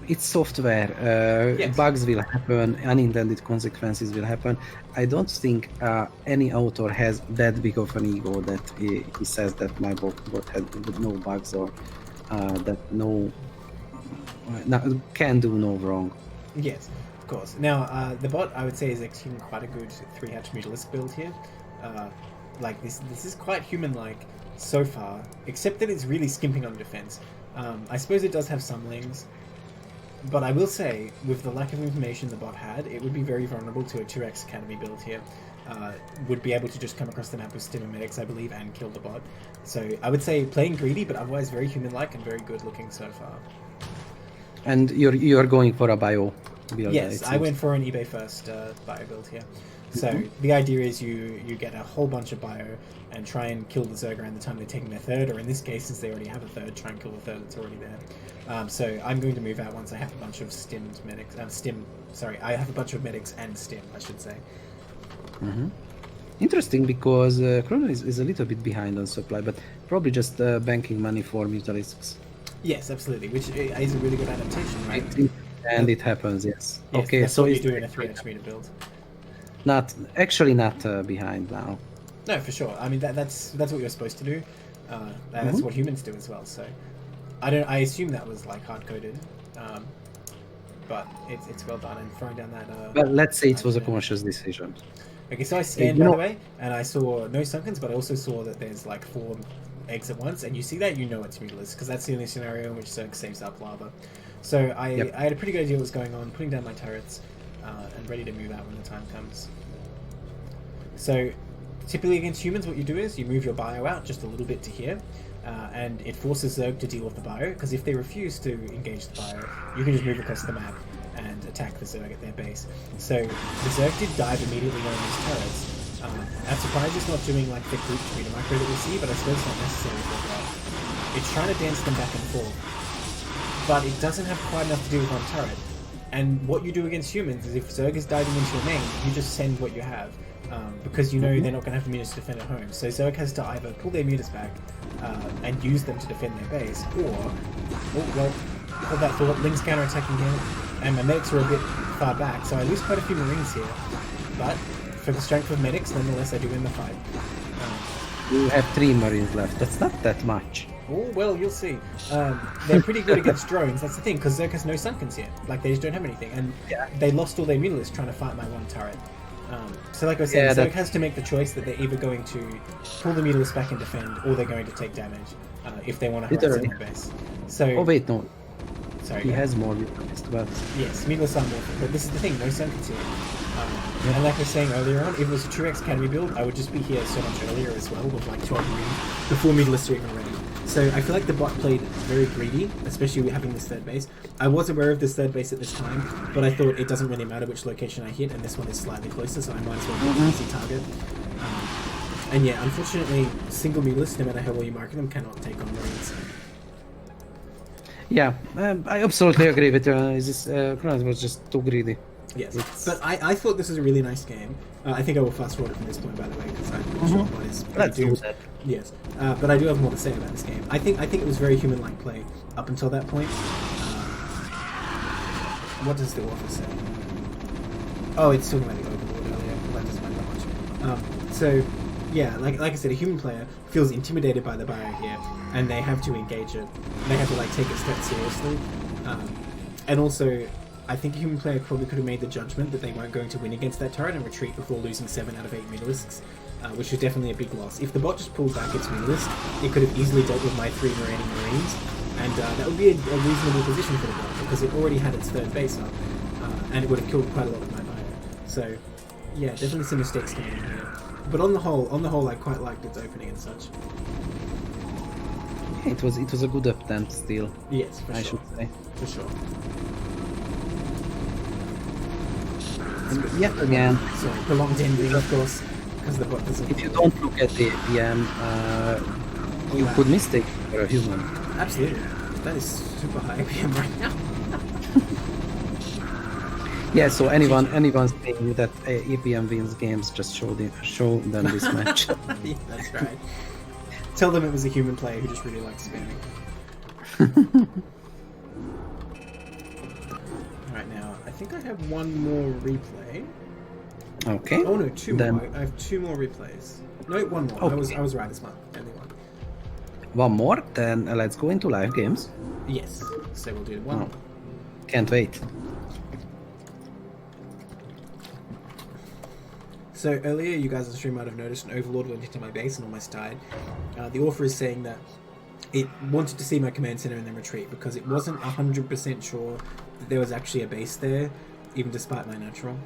it's software. Yes. Bugs will happen, unintended consequences will happen. I don't think any author has that big of an ego that he says that my bot had no bugs or that can do no wrong. Yes, of course. Now, the bot, I would say, is actually quite a good 3-hatch Mutalisk build here. Like, this is quite human-like so far, except that it's really skimping on defense. I suppose it does have some lings, but I will say, with the lack of information the bot had, it would be very vulnerable to a 2x Academy build here. Would be able to just come across the map with stim and medics, I believe, and kill the bot. So I would say playing greedy, but otherwise very human-like and very good-looking so far. And you're going for a bio build? Yes, I went for an eBay first bio build here. So the idea is you get a whole bunch of bio and try and kill the Zerg around the time they're taking their third, or in this case, since they already have a third, try and kill the third that's already there. So I'm going to move out once I have a bunch of stimmed medics. I have a bunch of medics and stim, I should say. Interesting, because Krona is a little bit behind on supply, but probably just banking money for Mutalisks. Yes, absolutely, which is a really good adaptation, right? And it happens, yes. Okay, that's so what you do in a 3-hatch meter build. Not behind now. No, for sure. I mean, that's what you're supposed to do. And that's what humans do as well. So, I assume that was like hard coded, but it's well done. And throwing down that. But let's say it was a conscious decision. Okay, so I scanned by the way, and I saw no sunkens, but I also saw that there's like 4 eggs at once, and you see that, you know it's Mutalisk, because that's the only scenario in which Zerg saves up lava. So I had a pretty good idea what was going on, putting down my turrets, and ready to move out when the time comes. So typically against humans, what you do is you move your bio out just a little bit to here, and it forces Zerg to deal with the bio, because if they refuse to engage the bio, you can just move across the map and attack the Zerg at their base. So the Zerg did dive immediately on these turrets. I'm surprised it's not doing like the group tweet micro that we see, but I suppose it's not necessary for that. It's trying to dance them back and forth, but it doesn't have quite enough to do with one turret. And what you do against humans is if Zerg is diving into your main, you just send what you have, because you know they're not going to have the mutas to defend at home. So Zerg has to either pull their mutas back and use them to defend their base, or, hold that thought, Ling's counter-attacking here, and my medics are a bit far back, so I lose quite a few marines here. But for the strength of medics, nonetheless, I do win the fight. You have 3 marines left. That's not that much. Oh, well, you'll see. They're pretty good against drones. That's the thing, because Zerg has no Sunkens yet. Like, they just don't have anything. And they lost all their mutalisks trying to fight my one turret. So like I was saying, Zerg has to make the choice that they're either going to pull the mutalisks back and defend, or they're going to take damage if they want to harass their base. So, oh wait, no. Sorry, he has more mutalisks, but... Yes, mutalisks are more, but this is the thing, no Sunkens yet. And like I was saying earlier on, if it was a true Academy build, I would just be here so much earlier as well, with like 12 rings before mutalisks are even ready. So I feel like the bot played very greedy, especially with having this third base. I was aware of this third base at this time, but I thought it doesn't really matter which location I hit, and this one is slightly closer, so I might as well get an easy target. And yeah, unfortunately, single mutalisks, no matter how well you market them, cannot take on marines. Yeah, I absolutely agree with you. Kronos was just too greedy. Yes, but I thought this was a really nice game. I think I will fast forward from this point, by the way, because I'm not sure what is. Let's do that. Yes, but I do have more to say about this game. I think it was very human-like play up until that point. What does the author say? Oh, it's talking about the Overlord earlier. Well, that doesn't matter much. So, yeah, like I said, a human player feels intimidated by the bio here, and they have to engage it. They have to like take a step seriously, and also. I think a human player probably could have made the judgment that they weren't going to win against that turret and retreat before losing 7 out of 8 mutalisks, which is definitely a big loss. If the bot just pulled back its mutalisk, it could have easily dealt with my 3 remaining marines, and that would be a reasonable position for the bot, because it already had its third base up, and it would have killed quite a lot of my bio. So, yeah, definitely some mistakes coming in here. But on the whole, I quite liked its opening and such. It was a good attempt still. Yes, for sure. I should say. For sure. Yet again, sorry, prolonged ending, of course, because the bot doesn't. If you don't look at the APM, you could mistake for a human. Absolutely, that is super high APM right now. Yeah, so anyone saying that APM wins games, just show them this match. Yeah, that's right. Tell them it was a human player who just really likes spamming. I think I have one more replay. Okay. Oh no, two more. I have 2 more replays. No, one more. Okay. I was right this month. Only one. One more, then let's go into live games. Yes. So we'll do one more. Can't wait. So earlier, you guys on the stream might have noticed an Overlord went into my base and almost died. The author is saying that it wanted to see my command center and then retreat because it wasn't 100% sure that there was actually a base there, even despite my natural.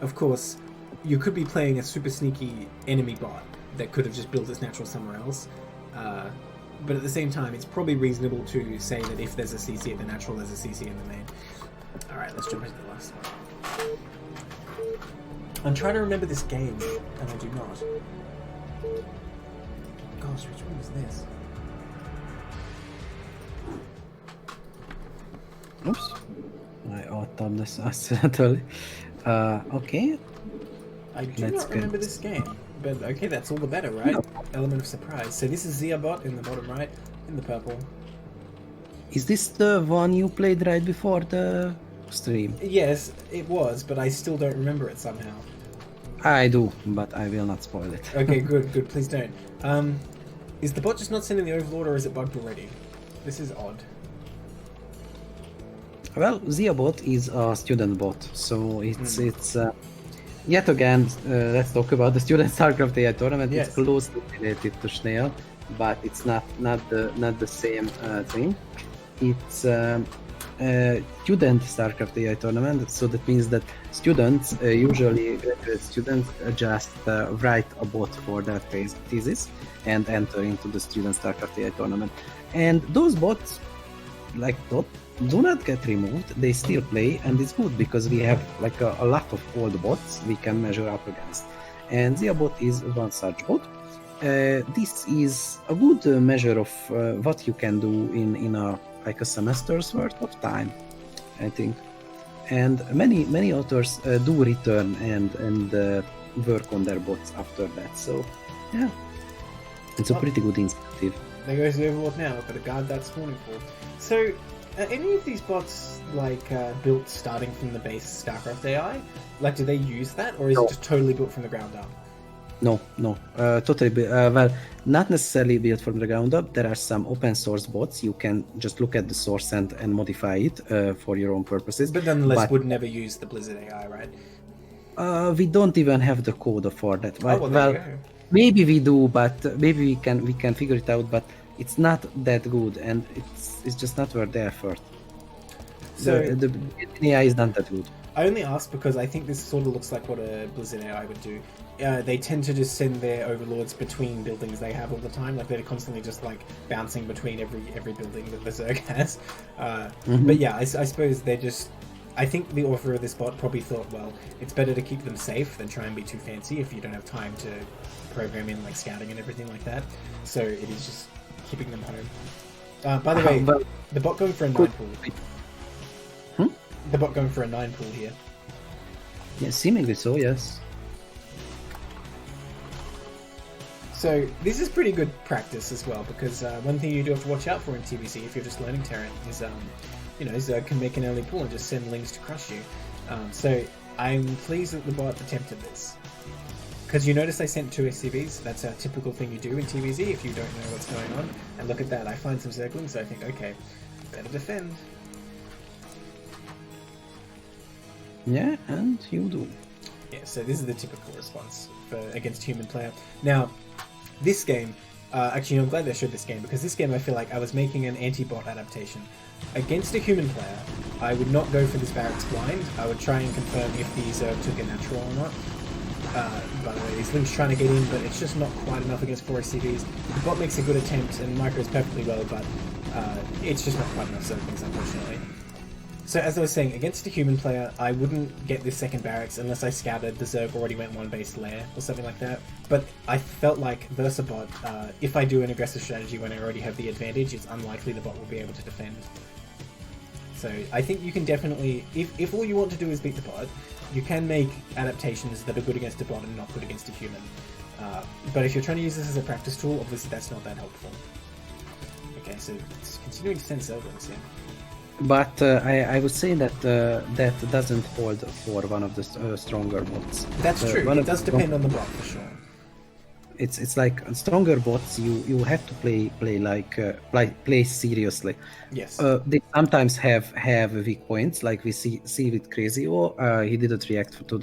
Of course, you could be playing a super sneaky enemy bot that could have just built its natural somewhere else. But at the same time, it's probably reasonable to say that if there's a CC at the natural, there's a CC in the main. Alright, let's jump into the last one. I'm trying to remember this game, and I do not. Gosh, which one is this? Oops. I opened this accidentally. Okay. I do not remember this game, but okay, that's all the better, right? No. Element of surprise. So this is Ziabot in the bottom right, in the purple. Is this the one you played right before the stream? Yes, it was, but I still don't remember it somehow. I do, but I will not spoil it. Okay, good, please don't. Is the bot just not sending the Overlord, or is it bugged already? This is odd. Well, Ziabot is a student bot, so it's yet again, let's talk about the student StarCraft AI tournament. Yes. It's closely related to Schnell, but it's not the same thing. It's student StarCraft AI tournament, so that means that students, usually graduate students, just write a bot for their thesis and enter into the student StarCraft AI tournament. And those bots, do not get removed, they still play, and it's good because we have like a lot of old bots we can measure up against. And Ziabot is one such bot. This is a good measure of what you can do in a semester's worth of time, I think. And many authors do return and work on their bots after that. So yeah, it's a pretty good incentive. There goes the Overlord now. I've got to guard that spawning pool. So, are any of these bots built starting from the base StarCraft AI? Like, do they use that, or is it just totally built from the ground up? No, totally. Well, not necessarily built from the ground up. There are some open source bots. You can just look at the source and modify it for your own purposes. But nonetheless, would never use the Blizzard AI, right? We don't even have the code for that. Oh, well, there you go. Maybe we do, but maybe we can figure it out. But it's not that good, and it's just not worth the effort. So The AI is not that good. I only ask because I think this sort of looks like what a Blizzard AI would do. They tend to just send their overlords between buildings they have all the time. Like they're constantly just like bouncing between every building that the Zerg has. But yeah, I suppose they're just. I think the author of this bot probably thought, well, it's better to keep them safe than try and be too fancy if you don't have time to program in like scouting and everything like that. So it is just keeping them home. By the way, the bot going for a 9 pool. The bot going for a 9 pool here. Yeah, seemingly so, yes. So this is pretty good practice as well, because one thing you do have to watch out for in TBC if you're just learning Terran is, Zerg can make an early pool and just send lings to crush you. So I'm pleased that the bot attempted this. Because you notice I sent 2 SCVs, that's a typical thing you do in TBZ if you don't know what's going on. And look at that, I find some Zerglings, so I think, okay, better defend. Yeah, and you do. Yeah, so this is the typical response against human player. Now, this game, actually I'm glad they showed this game, because this game I feel like I was making an anti-bot adaptation. Against a human player, I would not go for this barracks blind. I would try and confirm if the Zerg took a natural or not. By the way, these links trying to get in, but it's just not quite enough against 4 SCVs. The bot makes a good attempt and micros perfectly well, but it's just not quite enough Zerglings, unfortunately. So as I was saying, against a human player, I wouldn't get this second barracks unless I scouted the Zerg already went 1 base lair or something like that. But I felt like Versabot, if I do an aggressive strategy when I already have the advantage, it's unlikely the bot will be able to defend. So I think you can definitely, if all you want to do is beat the bot, you can make adaptations that are good against a bot and not good against a human. But if you're trying to use this as a practice tool, obviously that's not that helpful. Okay, so it's continuing to send Zerglings in. But I would say that that doesn't hold for one of the stronger bots. That's true. It does depend on the bot for sure. It's like stronger bots. You have to play seriously. Yes. They sometimes have weak points, like we see with Crazy. He didn't react to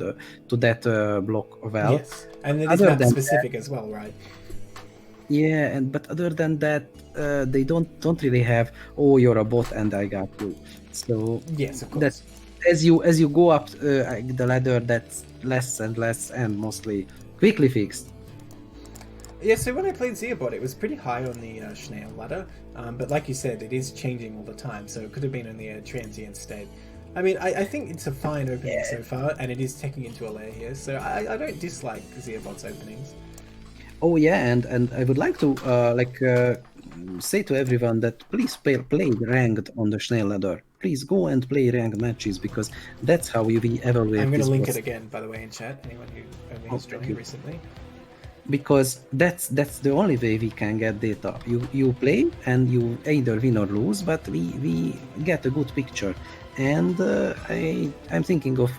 that block well. Yes, and it is map specific as well, right? Yeah, but other than that, they don't really have. Oh, you're a bot, and I got you. So yes, of course. That as you go up the ladder, that's less and less, and mostly quickly fixed. Yeah, so when I played Zeobot, it was pretty high on the Schnell ladder, but like you said, it is changing all the time, so it could have been only a transient state. I mean, I think it's a fine opening so far, and it is taking into a layer here, so I don't dislike Zeobot's openings. Oh yeah, and I would like to say to everyone that please play ranked on the Schnell ladder. Please go and play ranked matches, because that's how we evaluate. I'm going to link it again, by the way, in chat. Anyone who only has joined recently. Because that's the only way we can get data. You play and you either win or lose, but we get a good picture. And I'm thinking of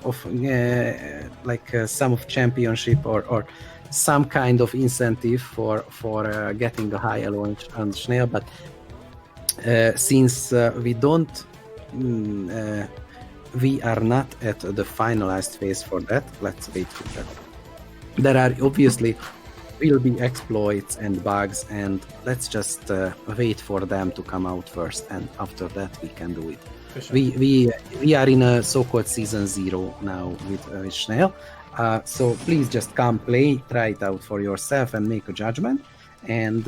some of championship or some kind of incentive for getting a high elo on Schnell. But since we don't, we are not at the finalized phase for that. Let's wait for that. There are obviously will be exploits and bugs, and let's just wait for them to come out first, and after that we can do it. Sure. We are in a so-called season 0 now with Schnell, so please just come play, try it out for yourself and make a judgment, and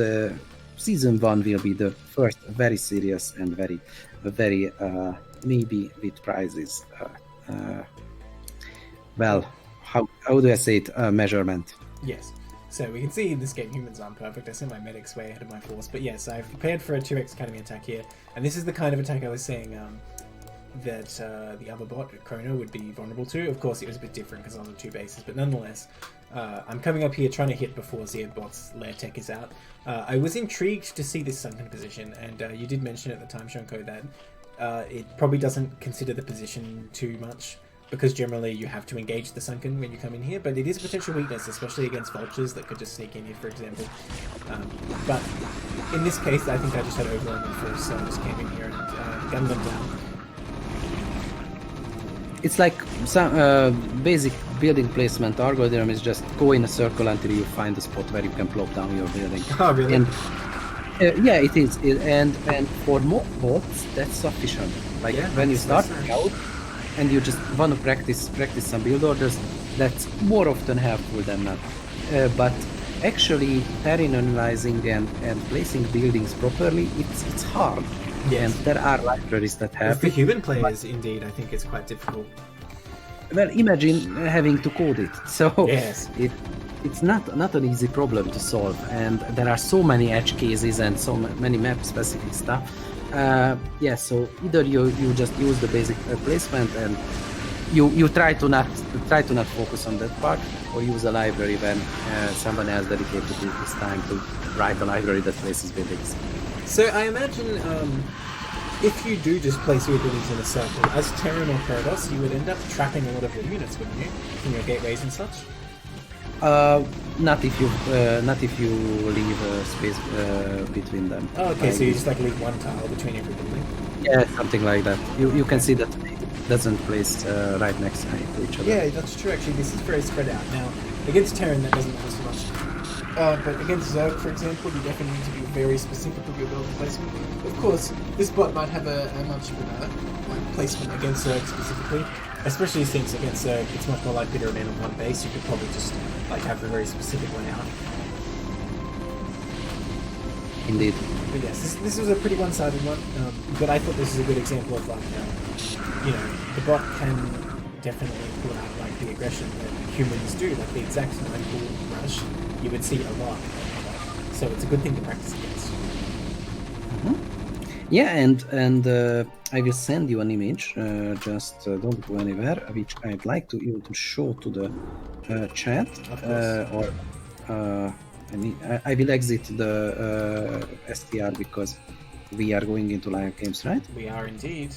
season 1 will be the first very serious and very maybe with prizes, how do I say it, measurement. Yes. So we can see in this game humans aren't perfect. I sent my medics way ahead of my force. But yes, I've prepared for a 2x Academy attack here. And this is the kind of attack I was saying that the other bot, Chrono, would be vulnerable to. Of course, it was a bit different because on the 2 bases. But nonetheless, I'm coming up here trying to hit before Zeobot's lair tech is out. I was intrigued to see this sunken position. And you did mention at the time, Shonko, that it probably doesn't consider the position too much. because generally you have to engage the sunken when you come in here, but it is a potential weakness, especially against vultures that could just sneak in here, for example. But in this case, I think I just had overwhelming force, so I just came in here and gunned them down. It's like some basic building placement algorithm is just go in a circle until you find a spot where you can plop down your building. Oh, really? And, yeah, it is. And for more bots, that's sufficient. Like when you start out and you just want to practice some build orders, that's more often helpful than not. But actually terrain analyzing and placing buildings properly, it's hard. Yes. And there are libraries that have. For human players, indeed, I think it's quite difficult. Well, imagine having to code it. So yes. It's not an easy problem to solve, and there are so many edge cases and so many map-specific stuff. So either you just use the basic placement and you try to not focus on that part, or use a library when someone else dedicated this time to write a library that places buildings. So I imagine if you do just place your buildings in a circle, as Terran or Parados, you would end up trapping a lot of your units, wouldn't you? In your gateways and such? Not if you leave a space between them. Oh, okay, so you just like leave one tile between every building? Yeah, something like that. You can see that it doesn't place right next to each other. Yeah, that's true actually. This is very spread out. Now, against Terran that doesn't matter so much. But against Zerg, for example, you definitely need to be very specific with your build placement. Of course, this bot might have a much better placement against Zerg specifically, especially since against Zerg it's much more likely to remain on one base. You could probably just have a very specific layout. Indeed. But yes, this was a pretty one-sided one, but I thought this is a good example of the bot can definitely pull out the aggression that humans do, like the exact 9-pull rush. You would see a lot. So it's a good thing to practice against. Mm-hmm. Yeah, and I will send you an image. Just don't go anywhere, which I'd like to show to the chat. I will exit the STR because we are going into live games, right? We are indeed.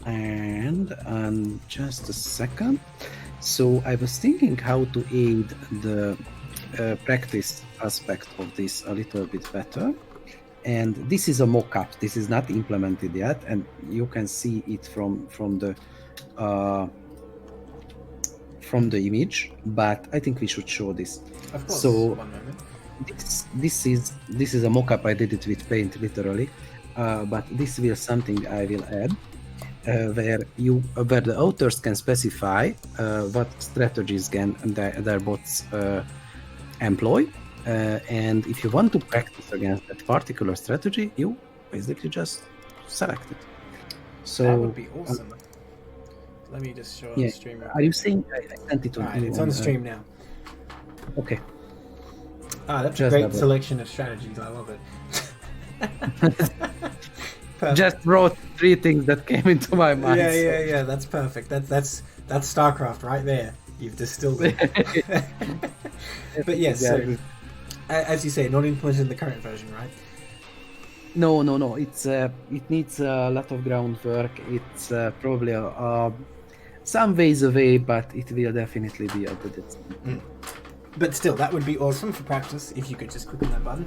And just a second. So I was thinking how to aid the practice aspect of this a little bit better, and this is a mock-up. This is not implemented yet, and you can see it from the image, but I think we should show this. Of course. So 1 moment. this is a mock-up. I did it with paint literally, but this will something I will add where the authors can specify what strategies can their bots employ, and if you want to practice against that particular strategy, you basically just select it. So that would be awesome. Let me just show on the stream. Are you saying I sent it to you? It's on the stream now. Okay. That's just a great selection of strategies. I love it. Just wrote 3 things that came into my mind. Yeah. That's perfect. That's StarCraft right there. You've distilled it. But yes, so as you say, not implemented in the current version, right? No. It's it needs a lot of groundwork. It's probably some ways away, but it will definitely be updated. But still, that would be awesome for practice if you could just click on that button.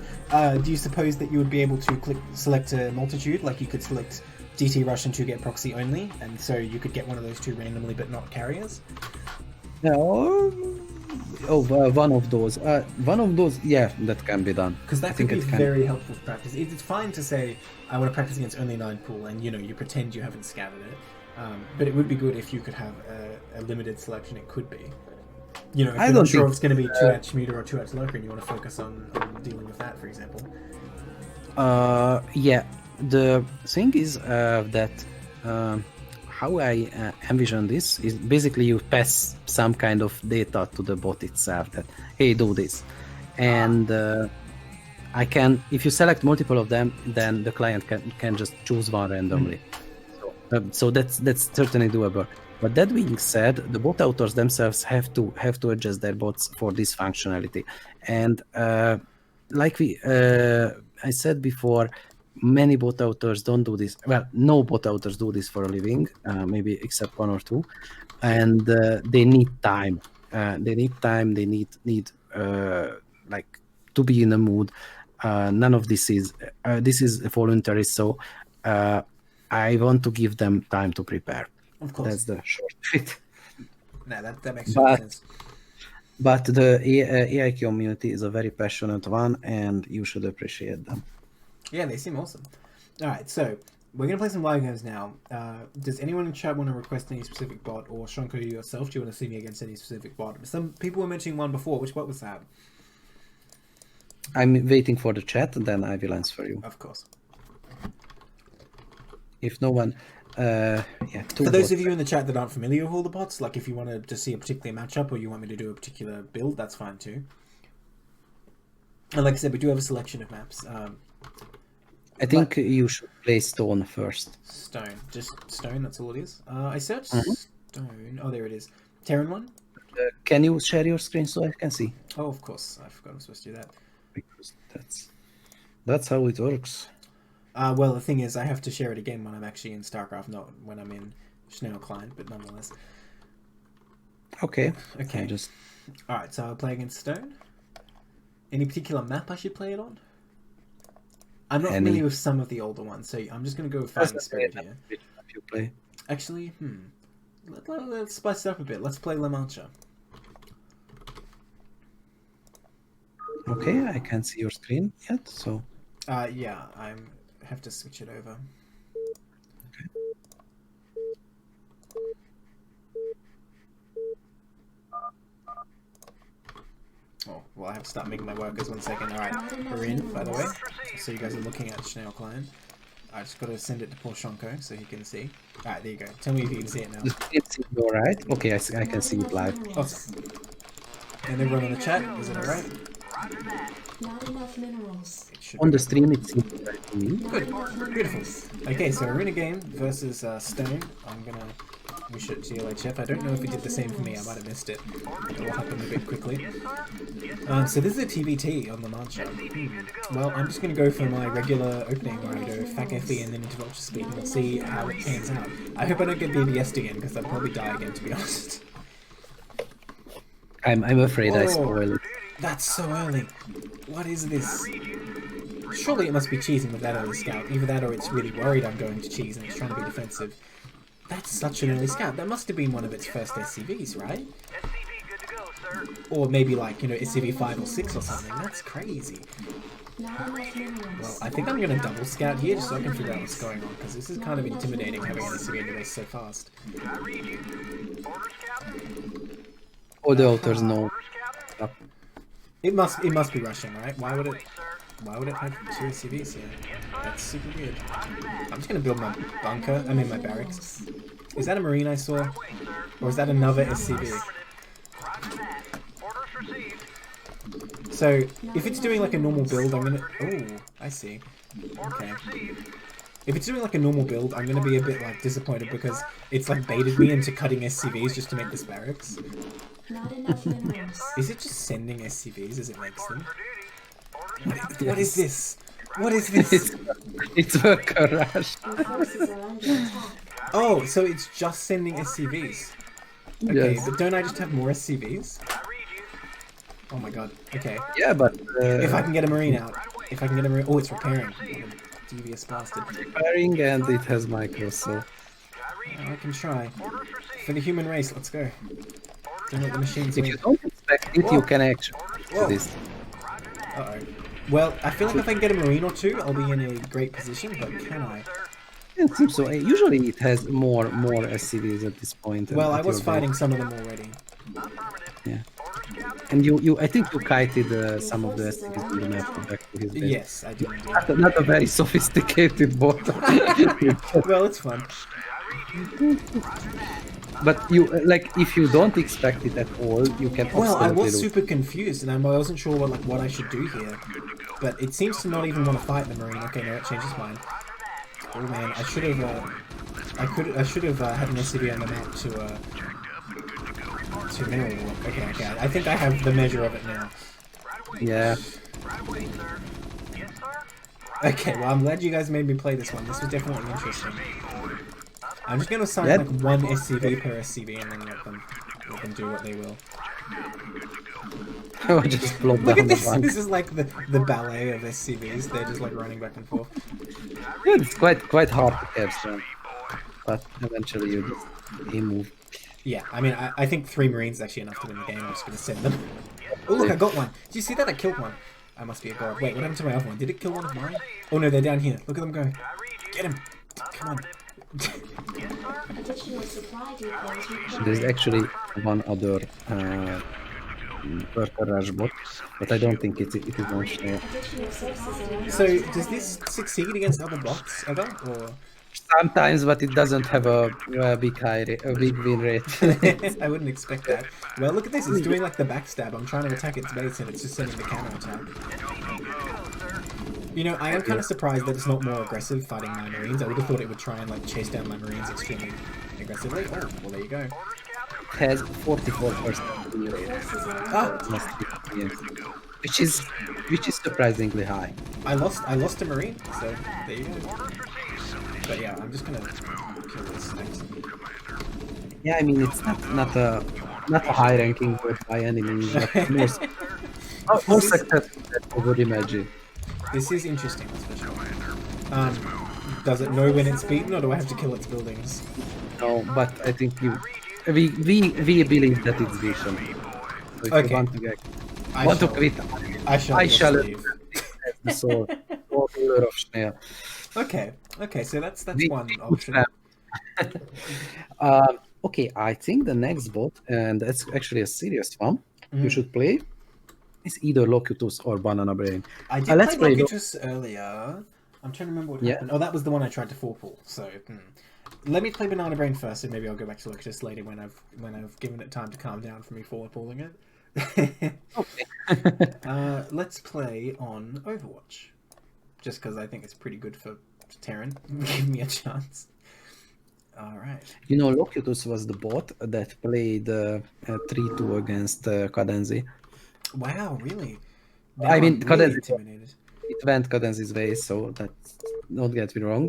Do you suppose that you would be able to select a multitude? Like you could select DT Russian to get proxy only, and so you could get one of those 2 randomly but not carriers? One of those, yeah, that can be done. Because that could be very helpful for practice. It's fine to say, I want to practice against only 9-pull, and you pretend you haven't scattered it. But it would be good if you could have a limited selection. It could be. If you're not sure if it's going to be 2H meter or 2H lurker, and you want to focus on dealing with that, for example. Yeah. The thing is that how I envision this is basically you pass some kind of data to the bot itself that, hey, do this. And I can, if you select multiple of them, then the client can just choose one randomly. So that's certainly doable. But that being said, the bot authors themselves have to adjust their bots for this functionality. And like I said before, many bot authors don't do this. Well, no bot authors do this for a living, maybe except 1 or 2. and they need time. They need time. They need like to be in the mood. None of this is voluntary. So I want to give them time to prepare. Of course. That's the short of it. No, that makes total sense. But the AI community is a very passionate one, and you should appreciate them. Yeah, they seem awesome. All right, so we're gonna play some live games now. Does anyone in chat want to request any specific bot, or Shonko, you yourself, do you want to see me against any specific bot? Some people were mentioning one before. Which bot was that? I'm waiting for the chat, and then I will answer you. Of course. If no one, yeah. For those of you in the chat that aren't familiar with all the bots, like if you wanted to see a particular matchup or you want me to do a particular build, that's fine too. And like I said, we do have a selection of maps. I think you should play Stone first. Stone. Just Stone, that's all it is. I searched Stone. Oh, there it is. Terran one? Can you share your screen so I can see? Oh, of course. I forgot I'm supposed to do that. Because that's how it works. Well, the thing is, I have to share it again when I'm actually in StarCraft, not when I'm in Schnell Client, but nonetheless. Okay. Okay. Alright, so I'll play against Stone. Any particular map I should play it on? I'm not familiar with some of the older ones, so I'm just going to go with Fighting Spirit here. Which map you play? Actually, let's spice it up a bit. Let's play La Mancha. Okay, I can't see your screen yet, so... yeah, I have to switch it over. Okay. Oh, well, I have to start making my workers 1 second. Alright, we're in, by the way. So you guys are looking at Schnell Client. I just got to send it to poor Shonko so he can see. Alright, there you go. Tell me if you can see it now. It's alright? Okay, I can see it live. Awesome. And everyone in the chat, is it alright? Not enough minerals. On the stream, it seems right to me. Good. Beautiful. Okay, so we're in a game versus Stone. We should GLHF. I don't know if it did the same for me. I might have missed it. It will happen a bit quickly. So this is a TVT on the Mancha. Well, I'm just going to go for my regular opening where I go FAC FE and then into Vulture Speed and we'll see how it pans out. I hope I don't get BBS'd again because I'll probably die again, to be honest. I'm afraid I spoiled it. That's so early. What is this? Surely it must be cheesing with that early scout. Either that or it's really worried I'm going to cheese and it's trying to be defensive. That's such an early scout. That must have been one of its first SCVs, right? Or maybe like, SCV 5 or 6 or something. That's crazy. Well, I think I'm going to double scout here just so I can figure out what's going on, because this is kind of intimidating having an SCV in the base so fast. All the authors know. It must be Russian, right? Why would it have 2 SCVs here? That's super weird. I'm just gonna build my bunker. I mean my barracks. Is that a marine I saw? Or is that another SCV? So if it's doing like a normal build, I'm gonna. Oh, I see. Okay. If it's doing like a normal build, I'm gonna be a bit like disappointed because it's like baited me into cutting SCVs just to make this barracks. Is it just sending SCVs as it makes them? What is this? What is this? It's worker rush. Oh, so it's just sending SCVs. Okay, Yes. but don't I just have more SCVs? Oh my god. Okay. Yeah, but If I can get a marine out. If I can get a marine. Oh, it's repairing. What a devious bastard. repairing and it has micros, so I can try. For the human race, let's go. Don't let the machines if win. you don't expect it, you can actually do this. Uh-oh. Well, I feel like if I can get a marine or two, I'll be in a great position, but can I? It seems so. Usually it has more SCVs at this point. Well, I at was your fighting base. some of them already. Yeah. And you I think you kited some of the SCVs on the map back to his base. Yes, I did indeed. Not a very sophisticated bot. Well, it's fun. But you if you don't expect it at all, you can. Well, I was lose. super confused, and I wasn't sure what I should do here. But it seems to not even want to fight the marine. Okay, no, it changed its mind. Oh man, I should have had an SCV on the map to mineral walk. Okay, I think I have the measure of it now. Yeah. Okay, well, I'm glad you guys made me play this one. This was definitely interesting. I'm just gonna assign Yeah. like one SCV per SCV and then let them do what they will. I would just plop Look down at the this! bank. This is like the ballet of SCVs. They're just like running back and forth. Yeah, it's quite hard to catch them, but eventually you just move. Yeah, I mean, I think 3 Marines is actually enough to win the game. I'm just gonna send them. Oh look, I got one. Did you see that? I killed one. I must be a god. Wait, what happened to my other one? Did it kill one of mine? Oh no, they're down here. Look at them go. Get him! Come on. Additional supply depots required. There's actually one other worker rush bot, but I don't think it is on Schnee. Additional subsystems. So, does this succeed against other bots ever, or? Sometimes, but it doesn't have a big win rate. I wouldn't expect that. Well, look at this. It's doing like the backstab. I'm trying to attack its base, and it's just sending the counter attack. You know, I am kind of surprised that it's not more aggressive fighting my Marines. I would have thought it would try and like chase down my Marines extremely aggressively. Oh, well there you go. Has 44% win rate, Ah, which is surprisingly high. I lost a Marine, so there you go. But yeah, I'm just gonna kill this. Thanks. Yeah, I mean it's not a high ranking word by any means, but more successful than I would imagine. This is interesting, that's for sure. Does it know when it's beaten, or do I have to kill its buildings? No, but I think we believe that it's vision. So if Okay. you want to get I want to shall- quit, I shall. I shall leave. the sword or ruler of Schnee. Okay, so that's We- one we option. could Okay, I think the next bot, and that's actually a serious one, you should play, is either Locutus or Banana Brain. I did let's play play Locutus earlier. I'm trying to remember what Yeah. happened. Oh, that was the one I tried to Pupil. So let me play Banana Brain first, and maybe I'll go back to Locutus later when I've given it time to calm down for me pulling it. Okay. Let's play on Overwatch, just because I think it's pretty good for Terran. Give me a chance. All right. You know, Locutus was the bot that played 3-2 against Cadenzi. Wow, really? I mean, I'm really Cadenzi- intimidated. It went Cadenzi's way, so that's, don't get me wrong.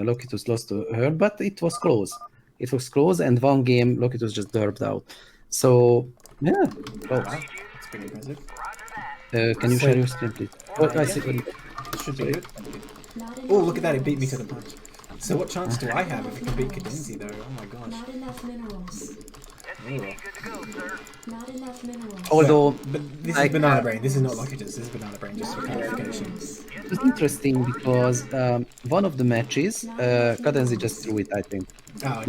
Locutus lost to her, but it was close. It was close, and one game Locutus just derped out. So, yeah. Oh, wow, that's pretty impressive. Can you share your screen, please? Oh, I see. It should be good. Not enough Oh, look at that! It beat me minerals. to the punch. So what chance do I have if it can beat Cadenzi, though? Oh my gosh. Not enough minerals. Oh. Not enough minerals. Although But this like, is Banana Brain. This is not Locutus. This is Banana Brain, just for clarification. it was interesting because one of the matches, Cadenzi just threw it, I think. Oh,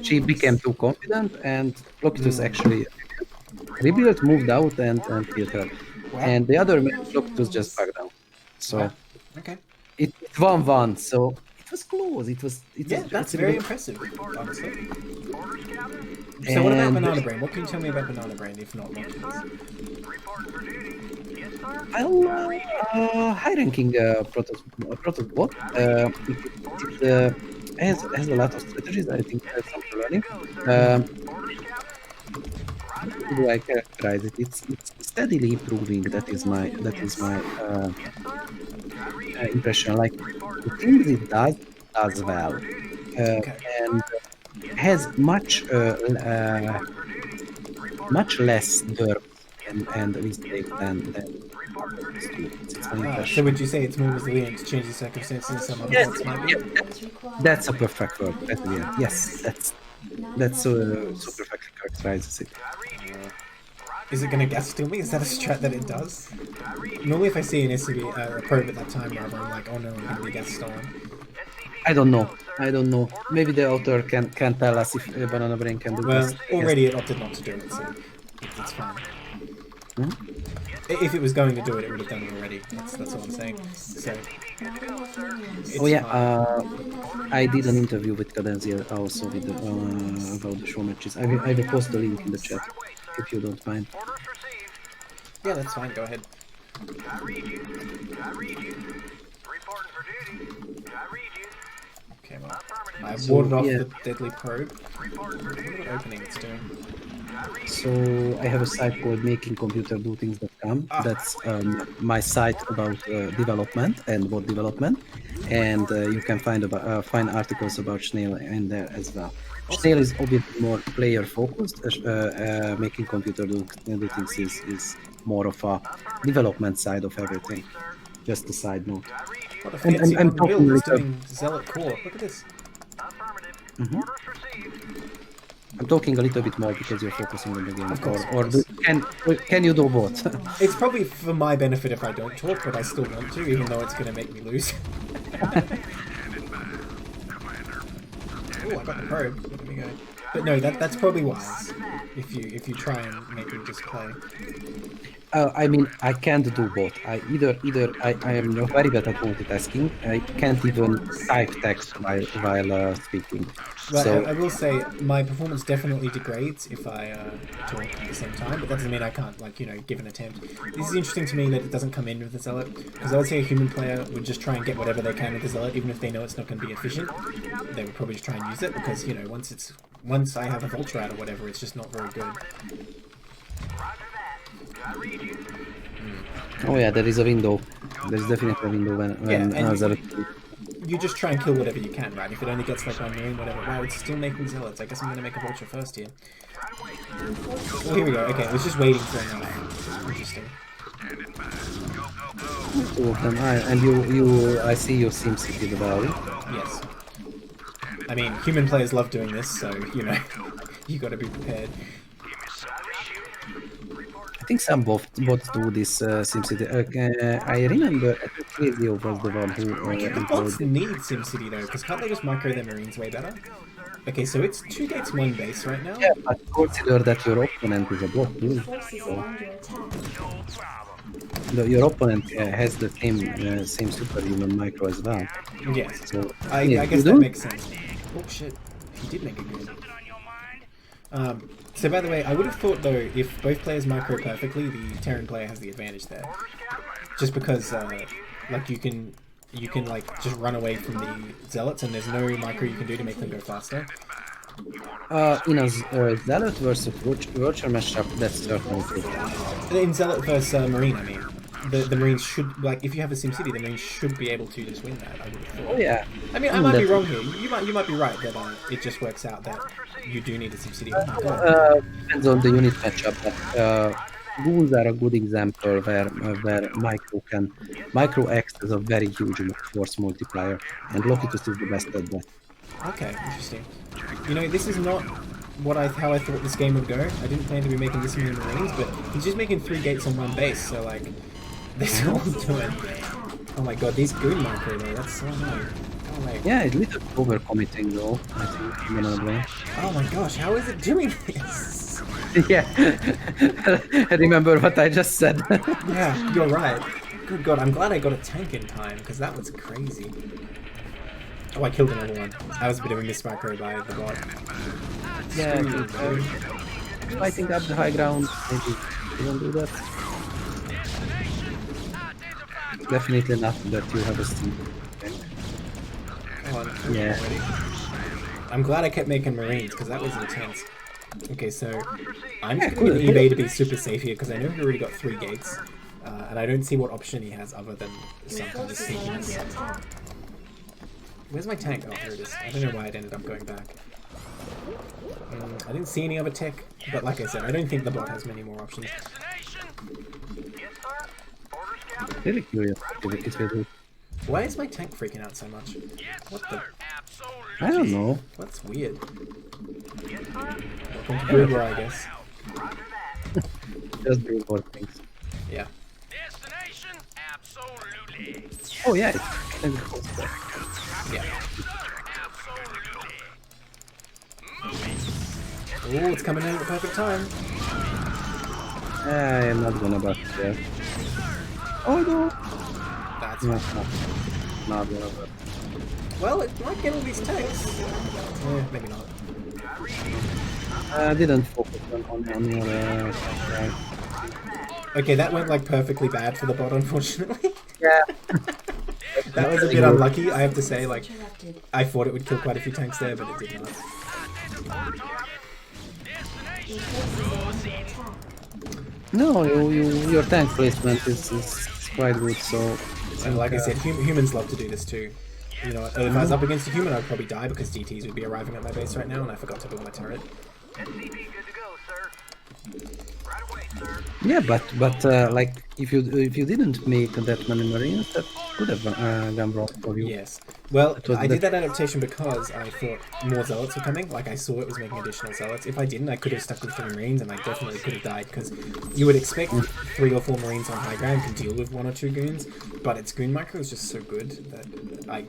She became too confident, and Locutus actually rebuilt, moved out, and killed her. Wow. And the other match, Locutus just backed down. So Wow. Okay. it's 1-1. So it was close. It was. Yeah, that's it's a very bit- impressive, honestly. So what about And- Banana Brain? What can you tell me about Banana Brain, if not Locutus? Well, high-ranking protobot. It has a lot of strategies. I think that's something learning. How do I characterize it? It's steadily improving. That is my impression. Like the things it does well, and has much less dirt and mistake than it's my So impression. would you say it's more resilient to changing circumstances than some other Yes, bots might be? Minerals required. That's a perfect word. Yes, that's Not so enough minerals. perfectly characterizes it. Is it going to gas steal me? Is that a strat that it does? Normally if I see an SCV, a probe at that time, rather, I'm like, oh no, I'm going to be gas stolen. I don't know. Maybe the author can tell us if Banana Brain can do Well, this. already it opted not to do it, so it's fine. Hmm? If it was going to do it, it would have done it already. That's all I'm saying. So, Not enough minerals. it's Oh yeah, fine. Not enough I did an minerals. interview with Cadenzi also with about the show matches. I will post the link in the chat if you don't mind. Yeah, that's fine. Go ahead. Okay, well, I've So, warded off yeah. the deadly probe. What opening it's doing? So I have a site called makingcomputerdothings.com. Ah. That's my site about development and bot development. and you can find articles about Snail in there as well. Snail is obviously more player focused. Making computer do things is more of a development side of everything. Just a side note. What a And- fancy and modern build. talking It's like a- doing Zealot core. Look at this. I'm talking a little bit more because you're focusing on the game. Of course, Or of course. can you do both? It's probably for my benefit if I don't talk, but I still want to, even though it's going to make me lose. Oh, I got the probe. Let me go. But no, that's probably wise. If you try and make me just play. I mean, I can't do both. I am very bad at multitasking. I can't even type text while speaking. Right, So I will say my performance definitely degrades if I talk at the same time, but that doesn't mean I can't, like, give an attempt. This is interesting to me that it doesn't come in with the Zealot, because I would say a human player would just try and get whatever they can with the Zealot, even if they know it's not going to be efficient. They would probably just try and use it, because, once I have a Vulture out or whatever, it's just not very good. oh yeah, there is a window. There's definitely a window when and Zealot. You just try and kill whatever you can, right? If it only gets like one marine, whatever. Wow, it's still making Zealots. I guess I'm going to make a Vulture first here. Oh, here we go. Okay, I was just waiting for enough. Interesting. Two of them. And I see you SimCity the valley. Yes. I mean, human players love doing this, so, you gotta be prepared. I think some bots do this SimCity. I remember I think Crazy was the one who The bots need SimCity, though, because can't they just micro their marines way better? Okay, so it's 2 gates, 1 base right now? Yeah, but consider that your opponent is a bot too. Forces So, are under attack. your opponent has the same superhuman micro as well. Yes. So I yeah, guess you that do? makes sense. Oh, shit. He did make a good. So by the way, I would have thought, though, if both players micro perfectly, the Terran player has the advantage there. Just because, like, you can like, just run away from the Zealots, and there's no micro you can do to make them go faster. In a Zealot versus Vulture matchup, that's certainly true. In Zealot versus Marine, I mean. The Marines should, like, if you have a SimCity, the Marines should be able to just win that, I would have thought. Oh yeah. I mean, I might be wrong here. You might be right that it just works out that you do need a SimCity. Oh my god. Depends on the unit matchup, but Ghouls are a good example where micro acts as a very huge force multiplier, and Lokitus is the best at that. Okay, interesting. This is not how I thought this game would go. I didn't plan to be making this many Marines, but he's just making 3 gates on 1 base, so like, that's all I'm doing. Oh my god, these goon micro though, that's so annoying. Oh my. Yeah, it's a little overcommitting though, I think, in a way. Oh my gosh, how is it doing this? Yeah, remember what I just said. Yeah, you're right. Good god, I'm glad I got a tank in time, because that was crazy. Oh, I killed another one. That was a bit of a mismicro by the bot. Yeah, fighting up the high ground, maybe you don't do that. Definitely not that you have a steam. Oh, Yeah. already. I'm glad I kept making Marines, because that was intense. Okay, so I'm just going to get eBay to be super safe here, because I know he already got 3 gates, and I don't see what option he has other than some kind of Forces are under sneakiness. attack. Where's my tank? Oh, here it is. I don't know why it ended up going back. I didn't see any other tech, but like I said, I don't think the bot has many more options. Really curious if it will do. Why is my tank freaking out so much? What the? I don't know. That's weird. Welcome to Blue War, I guess. Just do more things. Yeah. Oh yeah, Yeah. Oh, it's coming in at the perfect time. I am not gonna back there. Oh no! That's No, fine. not gonna back. Well, it might get all these tanks. Maybe not. I didn't focus on your right. Okay, that went like perfectly bad for the bot, unfortunately. Yeah. That was a bit unlucky, I have to say. Like, Interrupted. I thought it would kill quite a few tanks there, but it did not. Your forces are under attack. No, your tank placement is quite good. So And like I said, humans love to do this too. You know, if I was up against a human, I'd probably die because DTs would be arriving at my base right now, and I forgot to build my turret. SCP good to go, sir. Right away, sir. Yeah, but like if you didn't make that many marines, that could have gone wrong for you. Yes. Well, It was I did the- that adaptation because I thought more zealots were coming. Like, I saw it was making additional zealots. If I didn't, I could have stuck with 3 marines, and I definitely could have died, because you would expect 3 or 4 marines on high ground to deal with 1 or 2 goons, but its goon micro is just so good that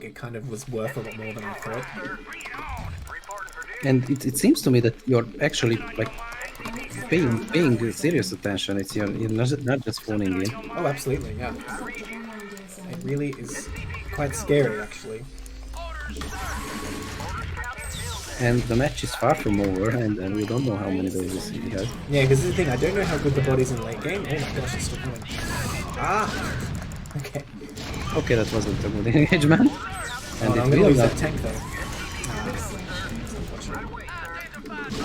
it kind of was worth a lot more than I thought. And it seems to me that you're actually like paying serious attention. It's you're not just phoning in. Oh, absolutely, yeah. It really is quite scary, actually. And the match is far from over, and we don't know how many bases he has. Yeah, because this is the thing, I don't know how good the body's in late game. Oh my gosh, it's still going. Ah! Okay. Okay, that wasn't a good engagement. Oh, And no, I'm it gonna will lose not. that tank, though.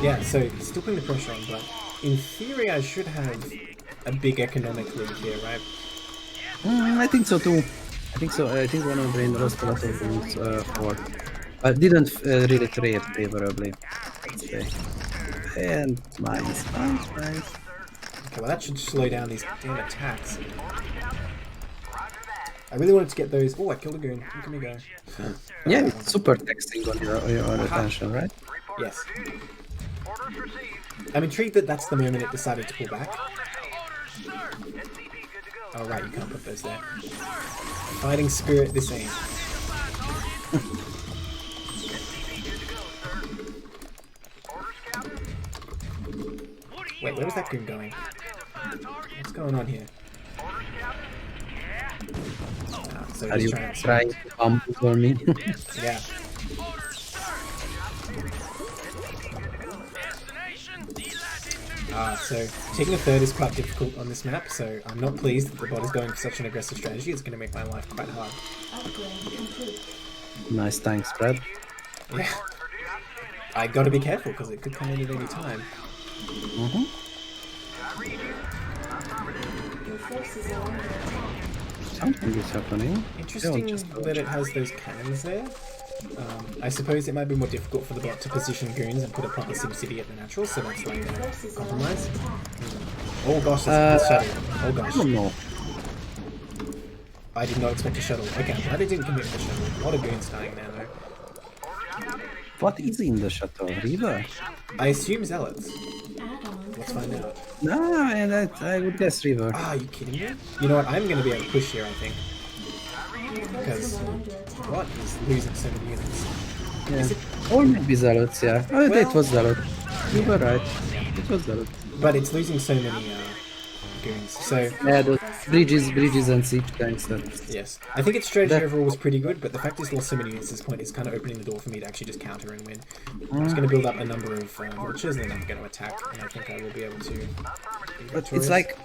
Yeah, so still putting the pressure on, but in theory I should have a big economic lead here, right? I think so too. I think so. I think one of the lost a lot of points for. Didn't really trade favorably. Let's say. And nice. Okay, well that should slow down these damn attacks. I really wanted to get those. Oh, I killed a goon. Look at me go. Yeah, it's super taxing on your attention, right? Yes. I'm intrigued that that's the moment it decided to pull back. Oh right, you can't put those there. Fighting spirit, this ain't. Wait, where was that goon going? What's going on here? Ah, so Are he's you trying trying to for me? Yeah. So taking a third is quite difficult on this map, so I'm not pleased that the bot is going for such an aggressive strategy. It's going to make my life quite hard. Nice tank spread. Yeah. I got to be careful because it could come in at any time. Something is happening. Interesting that it has those cannons there. I suppose it might be more difficult for the bot to position goons and put a proper SimCity at the natural, so that's like a compromise. Oh gosh, that's shuttle. Oh gosh. I don't know. I did not expect a shuttle. Okay, I'm glad it didn't commit the shuttle. A lot of goons dying now though. What is in the shuttle? River? I assume zealots. Let's find out. No, and I would guess river. Ah, are you kidding me? You know what? I'm going to be able to push here, I think. Because what is losing so many units? Yeah. Or maybe zealots, yeah. Oh, Well- it was zealot. You were right. It was zealot. But it's losing so many goons. So Yeah, the bridges and siege tanks. yes, I think its strategy That- overall was pretty good. But the fact it's lost so many units at this point is kind of opening the door for me to actually just counter and win. I'm just going to build up a number of vultures, and then I'm going to attack, and I think I will be able to. But it's like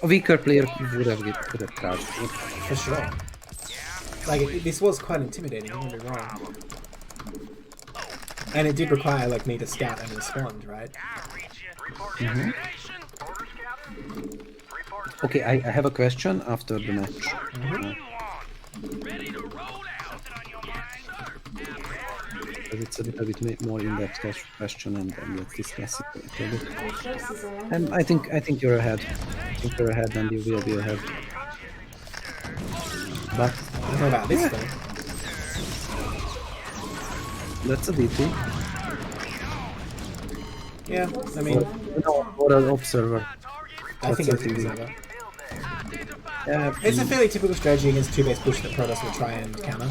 a weaker player could have crouched. For sure. Like, this was quite intimidating, don't get me wrong. And it did require, like, me to scout and respond, right? Okay, I have a question after the match. But it's a little bit more in-depth question, and then let's discuss it a little bit. And I think you're ahead. I think you're ahead, and you will be ahead. But I don't know about this, though. that's a DT. Yeah, I mean, Or an observer. I think That's it's a over. Yeah, It's a fairly typical strategy against 2-base push that Protoss will try and counter.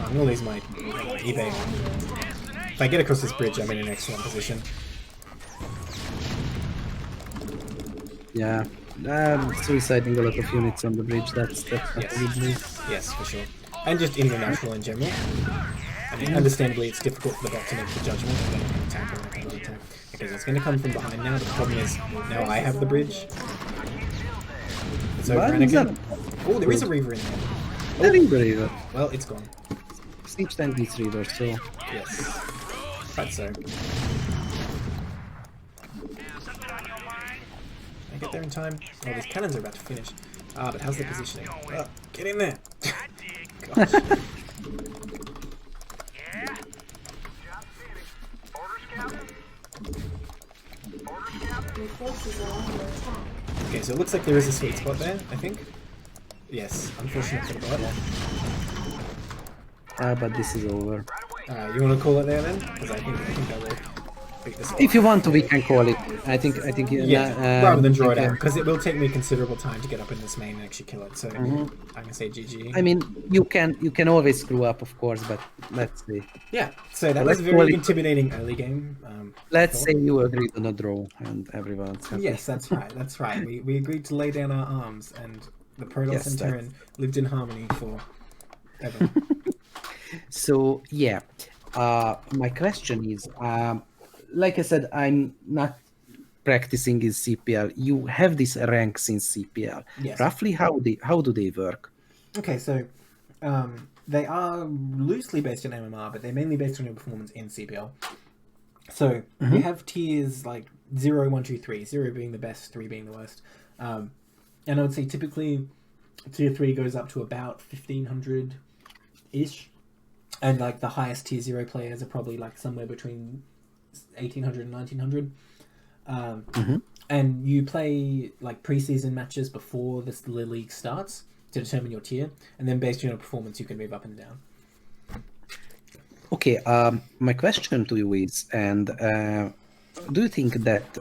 I'm gonna lose my eBay. If I get across this bridge, I'm in an excellent position. yeah. Suiciding a lot of units on the bridge. That's not a good move. Yes, for sure. And just in the natural in general. I mean, understandably, it's difficult for the bot to make the judgment of when to attack or when to not attack. Okay, so it's going to come from behind now. The problem is, now I have the bridge. It's over Why and is again. that? Oh, there is a Reaver in there. Reaver. Well, it's gone. Siege tank beats Reaver, so Yes. Quite so. I get there in time? Oh, these cannons are about to finish. Ah, but how's the positioning? Oh, get in there! Gosh. forces are under attack. Okay, so it looks like there is a sweet spot there, I think. Yes, unfortunate for the bot. But this is over. You want to call it there then? Because I think that will beat this If you one. want to, we can call it. I think. Yeah, rather than draw it we out, can- because it will take me considerable time to get up in this main and actually kill it. So I can say GG. I mean, you can always screw up, of course, but let's see. Yeah, so that Let's was a very call it- intimidating early game. Let's thought. say you agreed on a draw, and everyone's happy. Yes, that's right. That's right. We agreed to lay down our arms, and the Protoss Yes, in that's- turn lived in harmony for ever. So yeah, my question is, like I said, I'm not practicing in CPL. You have these ranks in CPL. Yes. Roughly, how do they work? Okay, so they are loosely based on MMR, but they're mainly based on your performance in CPL. So we have tiers like 0, 1, 2, 3, 0 being the best, 3 being the worst. And I would say typically tier 3 goes up to about 1500-ish. And like the highest tier 0 players are probably like somewhere between 1800 and 1900. And you play like preseason matches before the league starts to determine your tier, and then based on your performance you can move up and down. Okay, my question to you is, and do you think that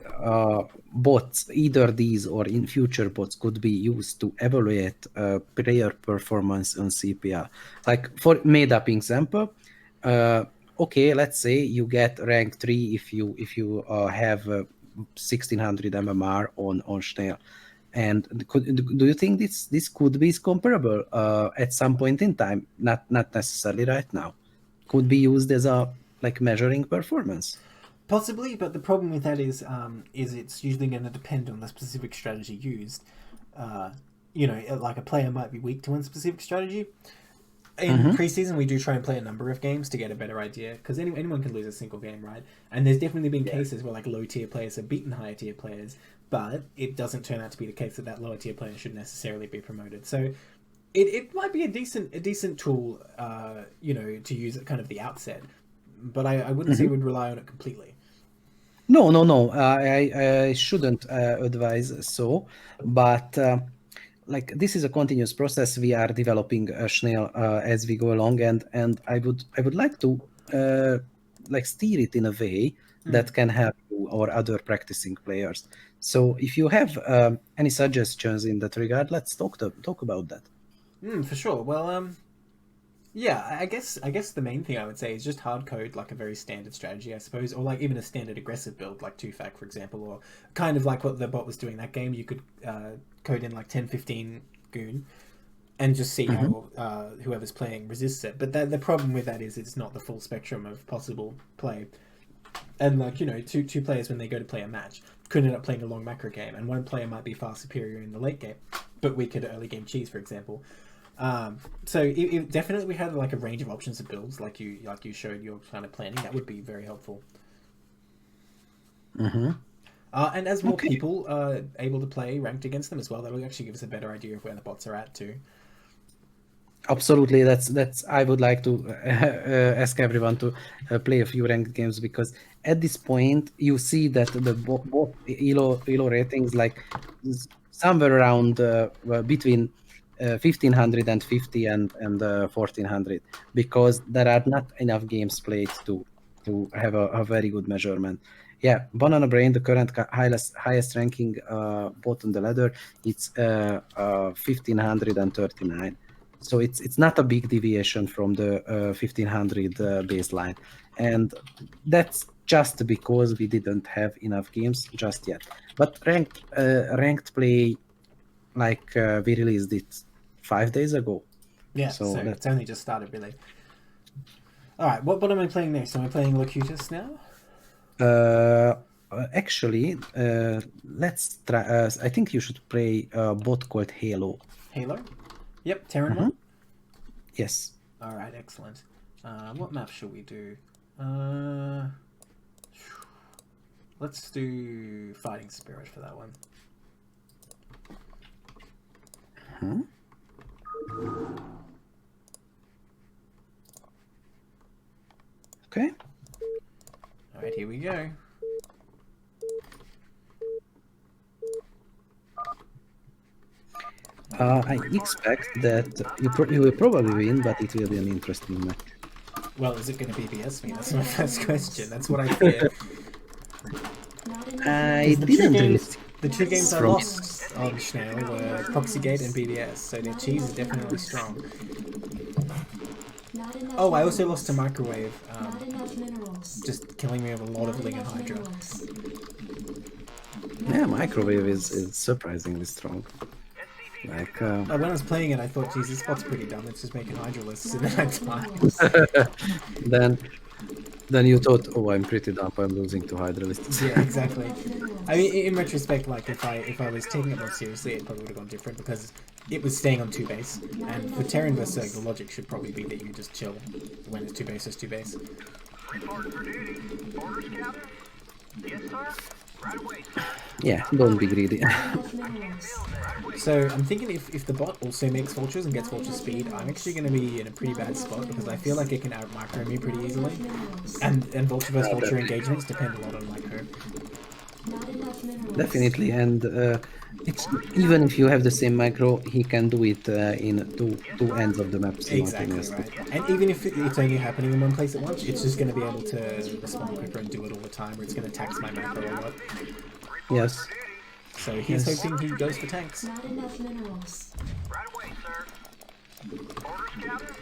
bots, either these or in future bots, could be used to evaluate player performance on CPL? Like for made up example, okay, let's say you get rank 3 if you have 1600 MMR on Schnell. And do you think this could be comparable at some point in time? Not necessarily right now. Could be used as a like measuring performance. Possibly, but the problem with that is it's usually going to depend on the specific strategy used. You know, like a player might be weak to one specific strategy. In preseason, we do try and play a number of games to get a better idea, because anyone can lose a single game, right? And there's definitely been cases where like low tier players have beaten higher tier players, but it doesn't turn out to be the case that lower tier player should necessarily be promoted. So it might be a decent tool, you know, to use at kind of the outset, but I wouldn't say we'd rely on it completely. No. I shouldn't advise so, but like this is a continuous process. We are developing Schnell as we go along, and I would like to like steer it in a way that can help you or other practicing players. So if you have any suggestions in that regard, let's talk about that. For sure. Well, yeah, I guess the main thing I would say is just hard code like a very standard strategy, I suppose, or like even a standard aggressive build like 2FAC, for example, or kind of like what the bot was doing that game. You could code in like 10-15 goon and just see how whoever's playing resists it. But the problem with that is it's not the full spectrum of possible play. And like, you know, two players when they go to play a match could end up playing a long macro game, and one player might be far superior in the late game, but weak at early game cheese, for example. So if definitely we had like a range of options of builds, like you showed your kind of planning, that would be very helpful. And as more people are able to play ranked against them as well, that will actually give us a better idea of where the bots are at too. Absolutely, that's. I would like to ask everyone to play a few ranked games, because at this point you see that the bot elo ratings like somewhere around between 1550 and 1400, because there are not enough games played to have a very good measurement. Yeah, Banana Brain, the current highest ranking bot on the ladder, it's 1539. So it's not a big deviation from the 1500 baseline, and that's just because we didn't have enough games just yet. But ranked play, like we released it 5 days ago. Yeah, so it's only just started really. All right, what am I playing next? Am I playing Locutus now? Actually, let's try. I think you should play a bot called Halo. Halo? Yep, Terran one? Yes. All right, excellent. What map should we do? Let's do Fighting Spirit for that one. Okay. All right, here we go. I expect that you will probably win, but it will be an interesting match. Well, is it going to BBS me? That's my first question. That's what I fear. I The didn't really. two games I from- lost on Schnell were Proxygate and BBS, so their cheese is definitely strong. Oh, I also lost to Microwave, just killing me with a lot of Ling and Hydra. Yeah, Microwave is surprisingly strong. Like, When I was playing it, I thought, geez, this spot's pretty dumb, it's just making Hydra lists, and then I died. then you thought, oh, I'm pretty dumb, I'm losing to Hydralists. Yeah, exactly. I mean, in retrospect, like if I was taking it more seriously, it probably would have gone different because it was staying on 2 base, and for Terran vs Zerg, the logic should probably be that you just chill when it's 2 base, it's 2 base. Report for duty. Orders, Captain? Yes, sir. Right away, sir. Yeah, don't be greedy. So I'm thinking if the bot also makes vultures and gets vulture speed, I'm actually going to be in a pretty bad spot because I feel like it can out micro me pretty easily, and vulture vs vulture engagements depend a lot on micro. Definitely, and it's even if you have the same micro, he can do it in two ends of the map Exactly simultaneously. right. And even if it's only happening in one place at once, it's just going to be able to respond quicker and do it all the time, or it's going to tax my macro a lot. Yes. So he's hoping he goes for tanks. Right away, sir. Orders, Captain?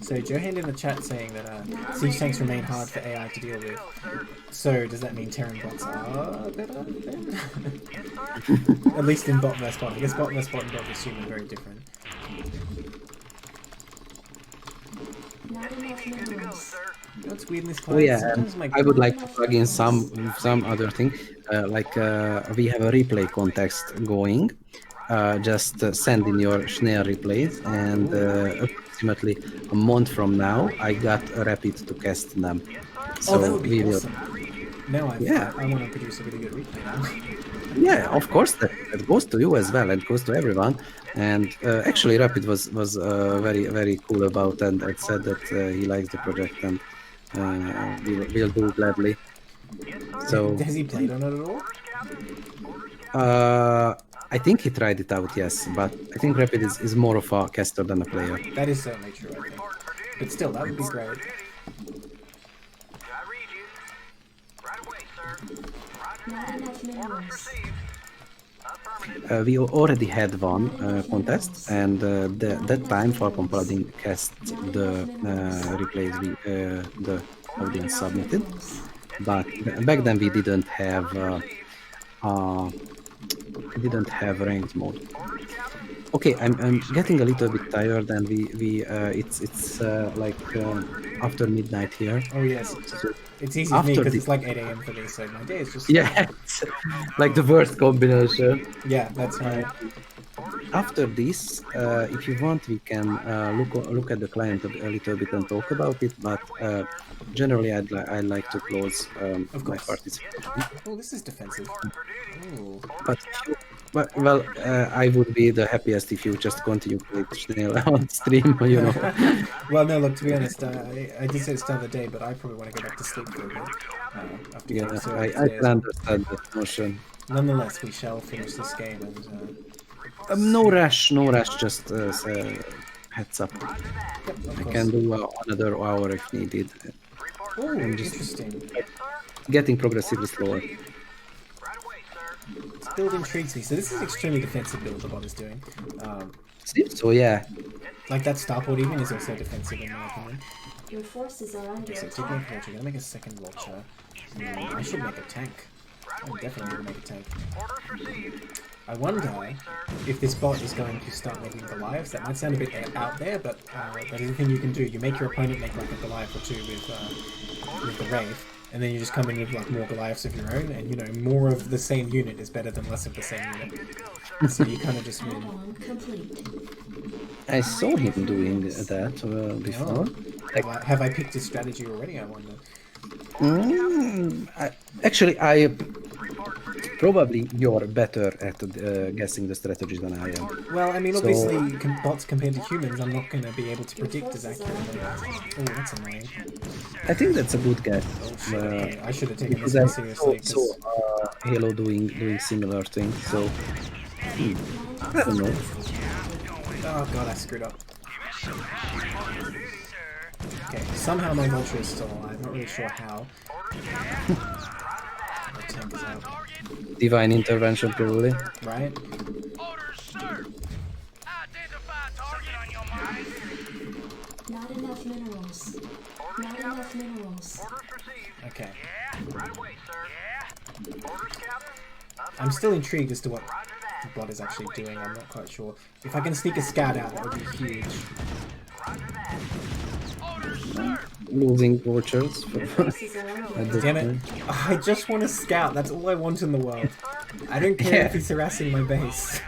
So Johan in the chat saying that siege tanks remain hard for AI to deal with. So does that mean Terran bots are better then? At least in bot vs bot. I guess bot vs bot and bot vs human are very different. Good to go, sir. You know what's weird in this class? Oh yeah, Sometimes my I would like to plug in some other thing. We have a replay context going. Just send in your Schnell replays, and approximately a month from now, I got a rapid to cast them. So oh, that would be we awesome. Now Yeah. I want to produce a really good replay now. Yeah, of course that goes to you as well, and goes to everyone. And actually, Rapid was very cool about and said that he likes the project and we'll do it gladly. So Has he played on it at all? I think he tried it out, yes, but I think Rapid is more of a caster than a player. That is certainly true, I think. But still, that would be great. I read you. Right away, sir. Roger. Orders received. Affirmative. We already had one contest, and that time Falcon Paladin cast the replays the audience submitted. But back then we didn't have ranked mode. Okay, I'm getting a little bit tired, and it's like after midnight here. Oh yes. So It's easy for me After because the- it's like 8 AM for me, so my day is just... yeah, it's like the worst combination. Yeah, that's right. After this, if you want, we can look at the client a little bit and talk about it. But generally, I'd like to close Of my course. participation. Oh, this is defensive. Ooh. Well, I would be the happiest if you just continue with Schnell on stream, you know. Well, no, look, to be honest, I did say this the other day, but I probably want to go back to sleep for a bit. After Yeah, getting so I upstairs. can understand that notion. Nonetheless, we shall finish this game and... No rush, just heads up. Yep, of I course. can do another hour if needed. Oh, I'm just- interesting. Getting progressively slower. This build intrigues me. So this is extremely defensive build the bot is doing. Seems so, yeah. Like that starport even is also defensive in my opinion. Your forces are under Okay, so take attack. my vulture. Gonna make a second vulture. I should make a tank. I definitely need to make a tank. I wonder if this bot is going to start making Goliaths. That might sound a bit out there, but that is a thing you can do. You make your opponent make like a Goliath or two with the Wraith, and then you just come in with like more Goliaths of your own, and you know, more of the same unit is better than less of the same unit. So you kind of just win. Add-on complete. I saw him doing that before. Have I picked his strategy already, I wonder? Actually, probably you're better at guessing the strategies than I am. Well, I mean, So- obviously, bots compared to humans, I'm not going to be able to predict as accurately. Oh, that's annoying. I think that's a good guess. Okay, I should have taken this Because more I seriously. saw Halo doing similar things. So Add-on I don't know. Oh god, I screwed up. Okay, somehow my vulture is still alive. Not really sure how. My tank is out. Divine intervention, probably. Right? Not enough minerals. Not enough minerals. Okay. Right away, sir. Orders, Captain. I'm still intrigued as to what the bot is actually doing. I'm not quite sure. If I can sneak a scout out, that would be huge. Losing vultures. Forces are under At this Damn it. point. I just want a scout. That's all I want in the world. I don't care if he's harassing my base.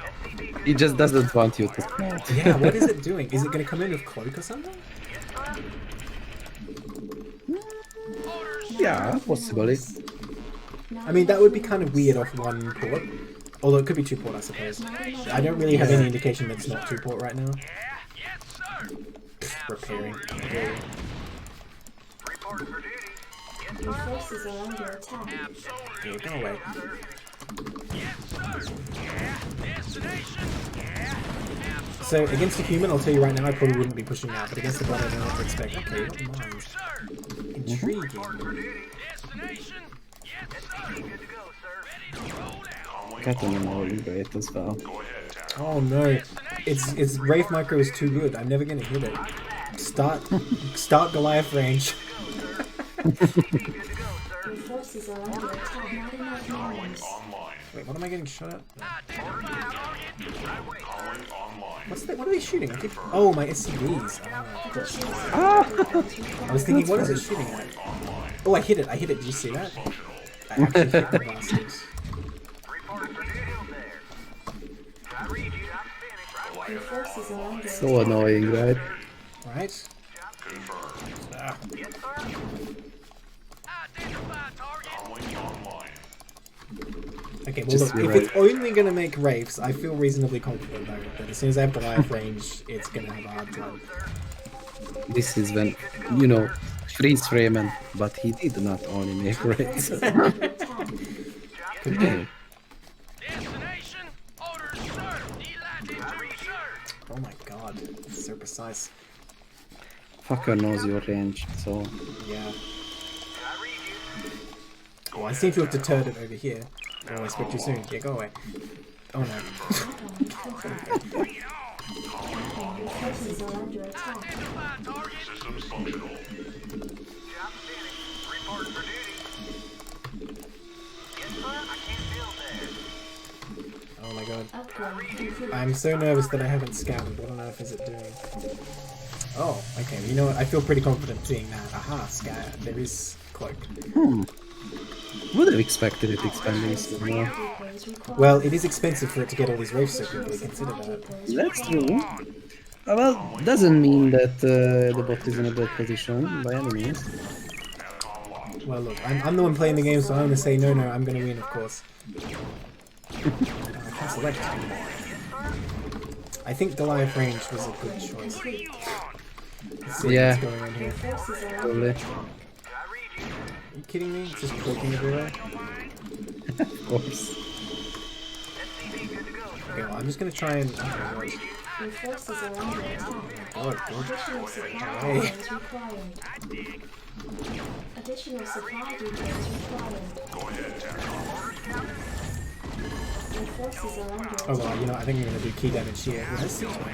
He just doesn't want you to scout. Yeah, what is it doing? Is it going to come in with cloak or something? Yeah, possibly. I mean, that would be kind of weird off one port. Although it could be two port, I suppose. I don't really have any indication that it's not two port right now. Repairing. Okay. Your forces are under attack. Yeah, go away. So, against a human, I'll tell you right now, I probably wouldn't be pushing out, but against the bot, I don't know what to expect. Okay, not mine. Intriguing. Cattle are great as well. Oh no, its Wraith micro is too good. I'm never gonna hit it. Start Goliath range. Your forces are under attack. Not enough minerals. Wait, what am I getting shot at? What are they shooting? Oh, my SCVs. Oh. I was thinking, what is it shooting at? Oh, I hit it. Did you see that? I actually hit the bastards. Your forces are under So attack. annoying, right? Right? Ah. Okay, well Just look, if right. it's only gonna make Wraiths, I feel reasonably confident though that as soon as I have Goliath range, it's gonna have a hard time. This is when, you know, freeze Freeman, but he did not only make raids. Could be. Oh my god, it's so precise. Fucker knows your range, so Yeah. Oh, I seem to have deterred it over here. Oh, I spoke too soon. Yeah, go away. Oh no. Your forces are under attack. Systems functional. Job finished. Report for duty. Yes, sir. I can't build there. Oh my god. Upgrade complete. I'm so nervous that I haven't scouted. What on earth is it doing? Oh, okay. You know what? I feel pretty confident seeing that. Aha, scout. There is cloak. would have expected it expanding so more. Depots required. Well, it is expensive for it to get all these Wraiths so quickly. Consider that. Depots That's required. true. Well, doesn't mean that the bot is in a bad position by any means. Well, look, I'm the one playing the game, so I'm gonna say no, I'm gonna win, of course. I can't select. I think Goliath range was a good choice. Let's see Yeah. what's going on here. Forces are under Probably. attack. Are you kidding me? It's just clicking everywhere. Of course. Okay, well, I'm just gonna try and. Oh, Your forces are under attack. God, Additional supply Hey. depots required. Additional supply depots required. Your forces are under Oh attack. well, you know, I think I'm gonna do key damage here. Well, that's six way.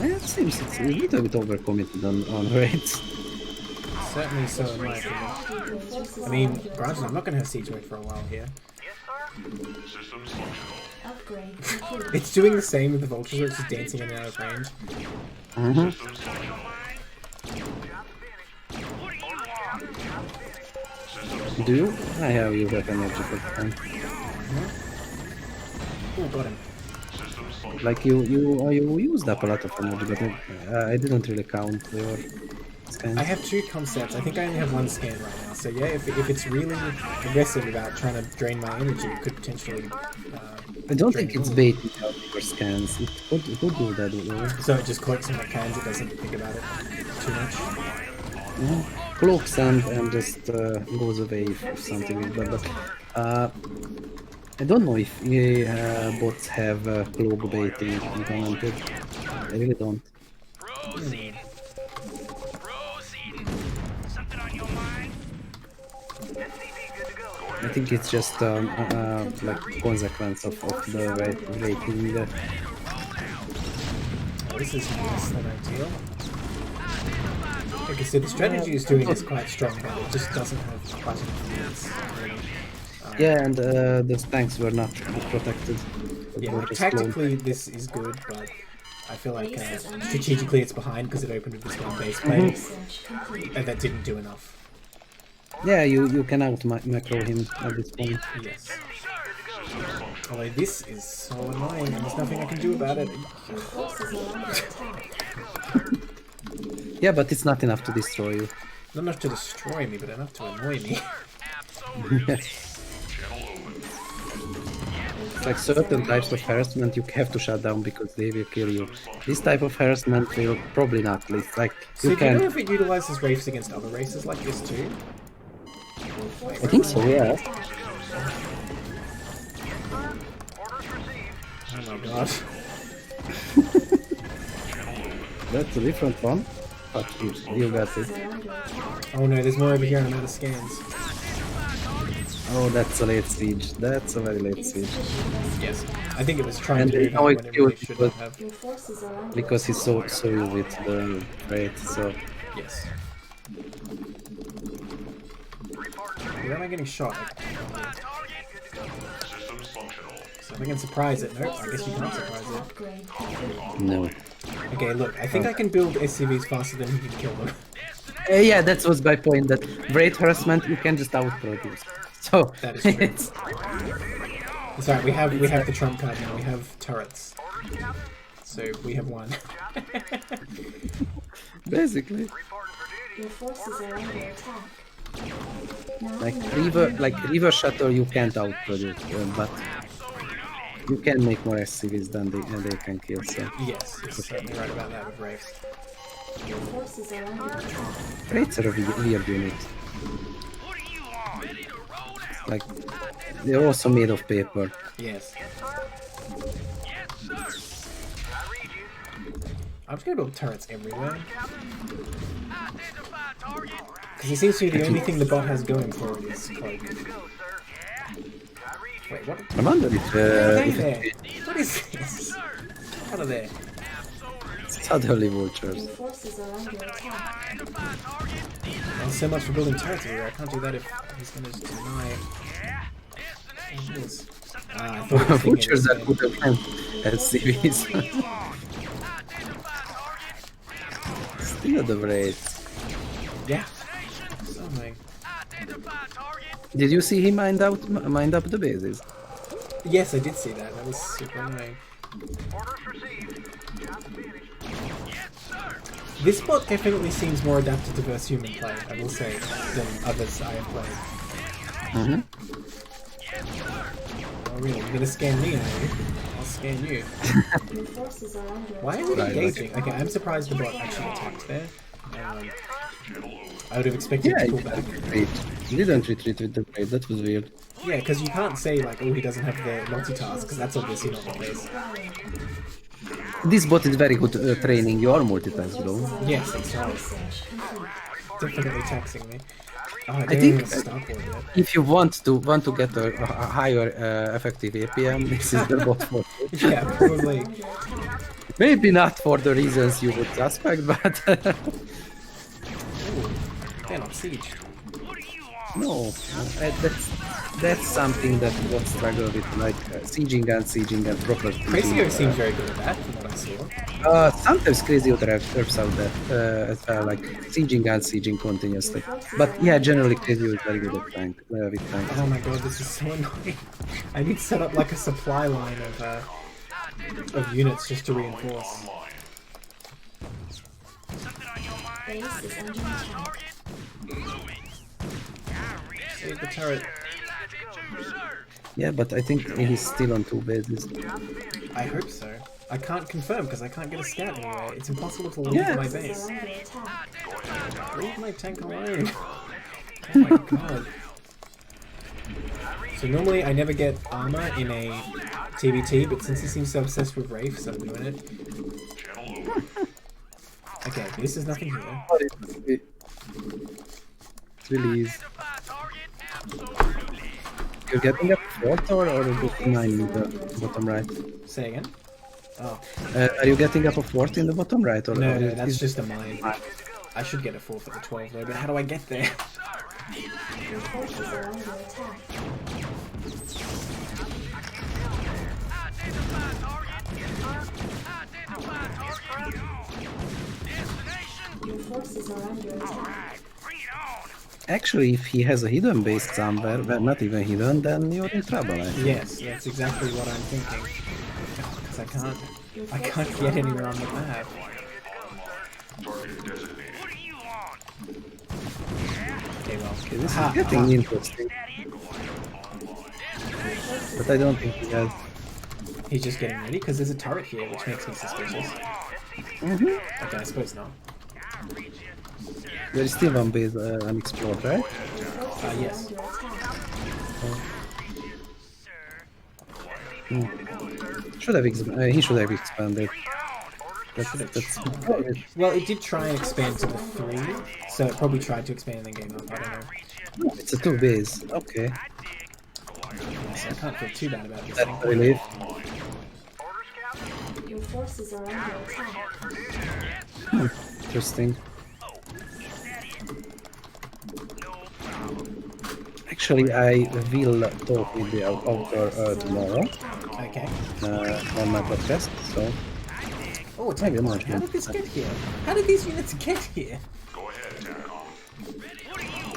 It seems it's a little bit overcommitted on raids. Certainly so, in my opinion. Your forces I mean, are under granted, I'm attack. not gonna have siege wave for a while here. Yes, sir. Systems functional. Upgrade complete. It's doing the same with the vultures, where it's just dancing in and out of range. Systems functional. Do you? I have you have energy for time. Oh, got him. Systems functional. Like you used up a lot of energy, but I didn't really count your scans. I have two concepts. I think I only have one scan right now. So yeah, if it's really aggressive about trying to drain my energy, it could potentially. I don't drain think it's more. baiting out your scans. It could do that though. So it just cloaks in my cans. It doesn't think about it too much. Yeah. Cloaks and just goes away if something is bad. But I don't know if bots have cloak baiting implemented. I really don't. Proceeding. Proceeding. Something on your mind? SCV good to go, sir. I think it's just like consequence of the rating. Oh, this is less than ideal. Like I said, the strategy is doing is quite strong, but it just doesn't have quite enough units. Really. Yeah, and the tanks were not protected. They Yeah, were like, just cloned. tactically this is good, but I feel like strategically it's behind because it opened with this one base plate, Research complete. and that didn't do enough. Yeah, you can out macro him at this point. Yes. Although this is so annoying, and there's nothing I can do about it. Your forces are under attack. Yeah, but it's not enough to destroy you. Not enough to destroy me, but enough to annoy me. It's like certain types of harassment you have to shut down because they will kill you. This type of harassment will probably not. It's like So you do you know can. if it utilizes wraiths against other races like this too? I think so. Yeah. Oh my god. That's a different one. But you got it. Are under attack. Oh no, there's more over here on other scans. Oh, that's a late siege. That's a very late siege. Insufficient Yes. resources. I think it was trying And to do that now when it it really killed should people. not have. Your forces are under Because he's so used with the rate, so Yes. Where am I getting shot? So if I can surprise it. Nope, I guess you can't surprise it. upgrade complete. no. Okay, look, I think I can build SCVs faster than he can kill them. Yeah, that was my point. That rate harassment you can just outproduce. So That is true. it's It's alright, we have the trump card now, we have turrets. So we have one. basically Your forces are under attack. Now like in river shuttle you can't outproduce, but you can make more SCVs than they can kill. So Yes, you're certainly right about that with wraiths. your forces are under attack. rates are a weird unit. Like they're also made of paper. Yes. I'm just gonna build turrets everywhere. Because it seems to be the only thing the bot has going for it is cloak. Wait, what? I wonder if, Hey if there! What is this? Out of there. suddenly vultures. Your forces are under attack. Oh, so much for building turrets everywhere. I can't do that if he's gonna just deny. Oh, it is. I thought it was thinking Vultures it are was good against SCVs. Still the rates. Yeah. So annoying. Did you see him mind up the bases? Yes, I did see that. That was super annoying. This bot definitely seems more adapted to versus human play, I will say, than others I have played. Mm-hmm. Oh really? You're gonna scan me, are you? I'll scan you. Your forces are under Why attack. is it Right, engaging? Okay, I'm surprised the bot actually attacked there. I would have expected Yeah, to he pull back. didn't retreat with the raid. That was weird. Yeah, because you can't say like, oh, he doesn't have the multitask, because that's obviously not the case. This bot is very good training your multitask, though. Yes, it's right. Research complete. Definitely taxing me. Oh, I I don't think even start with it. if you want to get a higher effective APM, this is the bot for you. Yeah, probably. Under attack. Maybe not for the reasons you would suspect, but Ooh, they're not siege. no, that's something that bots struggle with, like sieging and proper Crazy sieging. seems very good at that, from what I saw. Sometimes Crazy helps out that as well, like sieging continuously. But yeah, generally Crazy is very good at with tanks. Oh my god, this is so annoying. I need to set up like a supply line of units just to reinforce. Base is under attack. Save the turret. Yeah, but I think he's still on 2 bases. I hope so. I can't confirm because I can't get a scout anywhere. It's impossible to leave Yeah. my Forces base. are under attack. Leave my tank alone. Oh my god. So normally I never get armor in a TBT, but since he seems so obsessed with Wraiths, I'm doing it. Okay, this is nothing here. Release. You're getting a fort or a mine in the bottom right? Say again? Oh. Are you getting up a fort in the bottom right? Or No, or that's is- just a mine. I should get a 4 for the 12 though, but how do I get there? Your forces are under attack. Your forces are under attack. Actually, if he has a hidden base somewhere, well, not even hidden, then you're in trouble. I think. Yes, that's exactly what I'm thinking. Because I can't get anywhere on the map. Okay, well. Okay, this is getting interesting. But I don't think he has. He's just getting ready because there's a turret here, which makes me suspicious. Okay, I suppose not. There is still one base unexplored, right? Yes. Should have he should have expanded. That's Well, it did try and expand to the 3, so it probably tried to expand and then gave up. I don't know. it's a 2 base. Okay, Yeah, so I can't feel too bad about this that's thing. a relief. Your forces are under attack. Interesting. Actually, I will talk with the author tomorrow Okay. on my podcast. So Oh, take Maybe one. not. How did this get here? How did these units get here? Your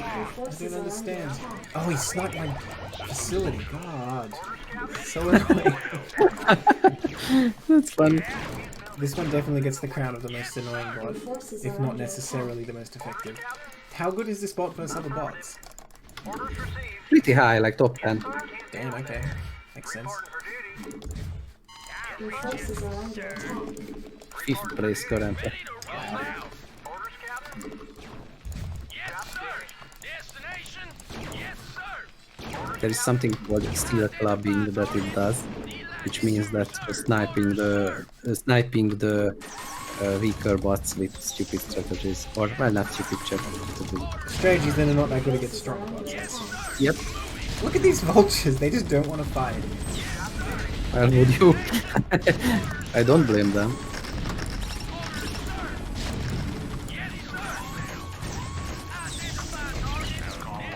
I forces don't are under understand. attack. Oh, he sniped my facility. God. So annoying. that's fun. This one definitely gets the crown of the most annoying Your bot, forces if are not under necessarily the most effective. How good is this bot versus other bots? Pretty high, like top 10. Damn, okay. Makes sense. attack. Your forces are under attack. 5th place currently. There is something called steel clubbing that it does, which means that sniping the weaker bots with stupid strategies, or well, not stupid strategies. Strategies then are not that good against strong bots, I assume. Yep. Look at these vultures, they just don't want to fight. Well, would you? I don't blame them.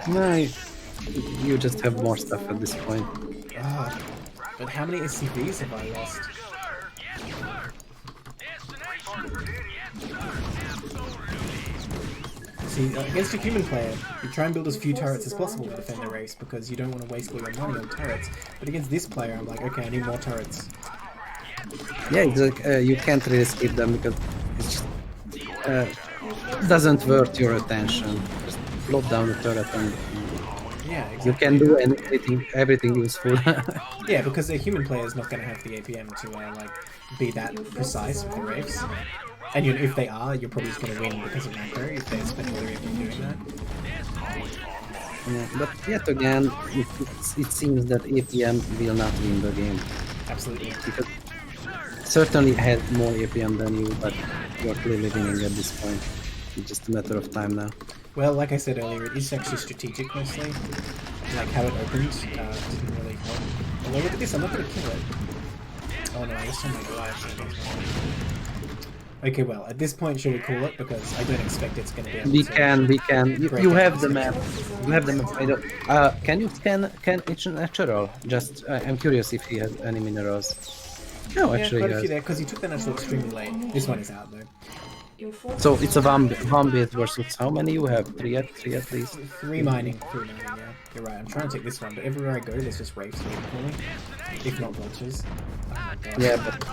No, you just have more stuff at this point. Ah, but how many SCVs have I lost? See, against a human player, you try and build as few turrets as possible to defend the race because you don't want to waste all your money on turrets. But against this player, I'm like, okay, I need more turrets. Yeah, it's like, you can't really skip them because it's just doesn't worth your attention. Just plot down the turret and Yeah, you exactly. can do everything useful. Yeah, because a human player is not going to have the APM to like be that precise with the wraiths. And you know, if they are, you're probably just going to win because of macro if they spend all their APM doing that. Yeah, but yet again, it seems that APM will not win the game. Absolutely. Because certainly had more APM than you, but you're clearly winning at this point. It's just a matter of time now. Well, like I said earlier, it is actually strategic mostly. Like how it opened didn't really help. Although look at this, I'm not going to kill it. Oh no, I guess I'm going to die. Okay, well, at this point, should we call it? Because I don't expect it's going to be able We to... can. break You out have the the map. You have the map. I don't. Can it's natural? Just I'm curious if he has any minerals. No, Yeah, actually, quite a few yes. there, because he took the natural extremely late. This one is out, though. Your forces So it's a are under one bit versus how many you have? Three at least. Three mining, yeah. You're right, I'm trying to take this one, but everywhere I go, there's just wraiths waiting for me. If not vultures. Oh my god. Yeah, but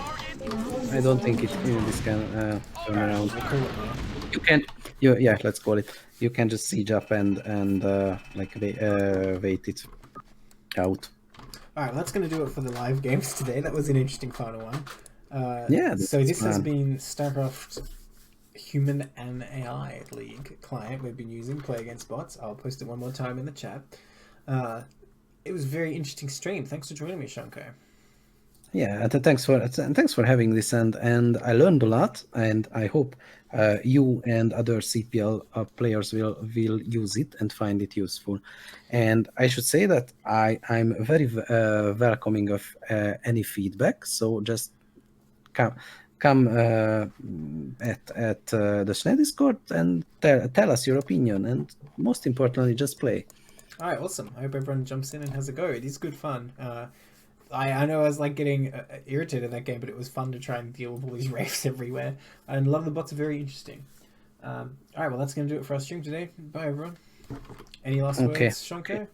I don't think this can turn around. We'll call it now. You can, yeah, let's call it. You can just siege up and like wait it out. Alright, well, that's going to do it for the live games today. That was an interesting final one. Yeah, So that's this has fun. been StarCraft Human and AI League client we've been using, Play Against Bots. I'll post it one more time in the chat. It was a very interesting stream. Thanks for joining me, Shanko. Yeah, and thanks for having this, and I learned a lot, and I hope you and other CPL players will use it and find it useful. And I should say that I'm very welcoming of any feedback. So just come at the Schnee Discord and tell us your opinion, and most importantly, just play. All right, awesome. I hope everyone jumps in and has a go. It is good fun. I know I was like getting irritated in that game, but it was fun to try and deal with all these wraiths everywhere. And love the bots are very interesting. All right, well that's going to do it for our stream today. Bye everyone. Any last words, Shanko?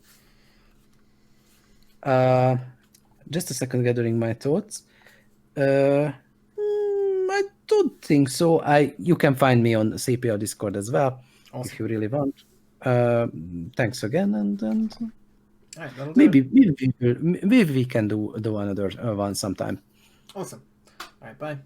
Just a second, gathering my thoughts. I don't think so. You can find me on CPL Discord as well, awesome. If you really want. Thanks again, and all right, maybe we can do another one sometime. Awesome. All right, bye.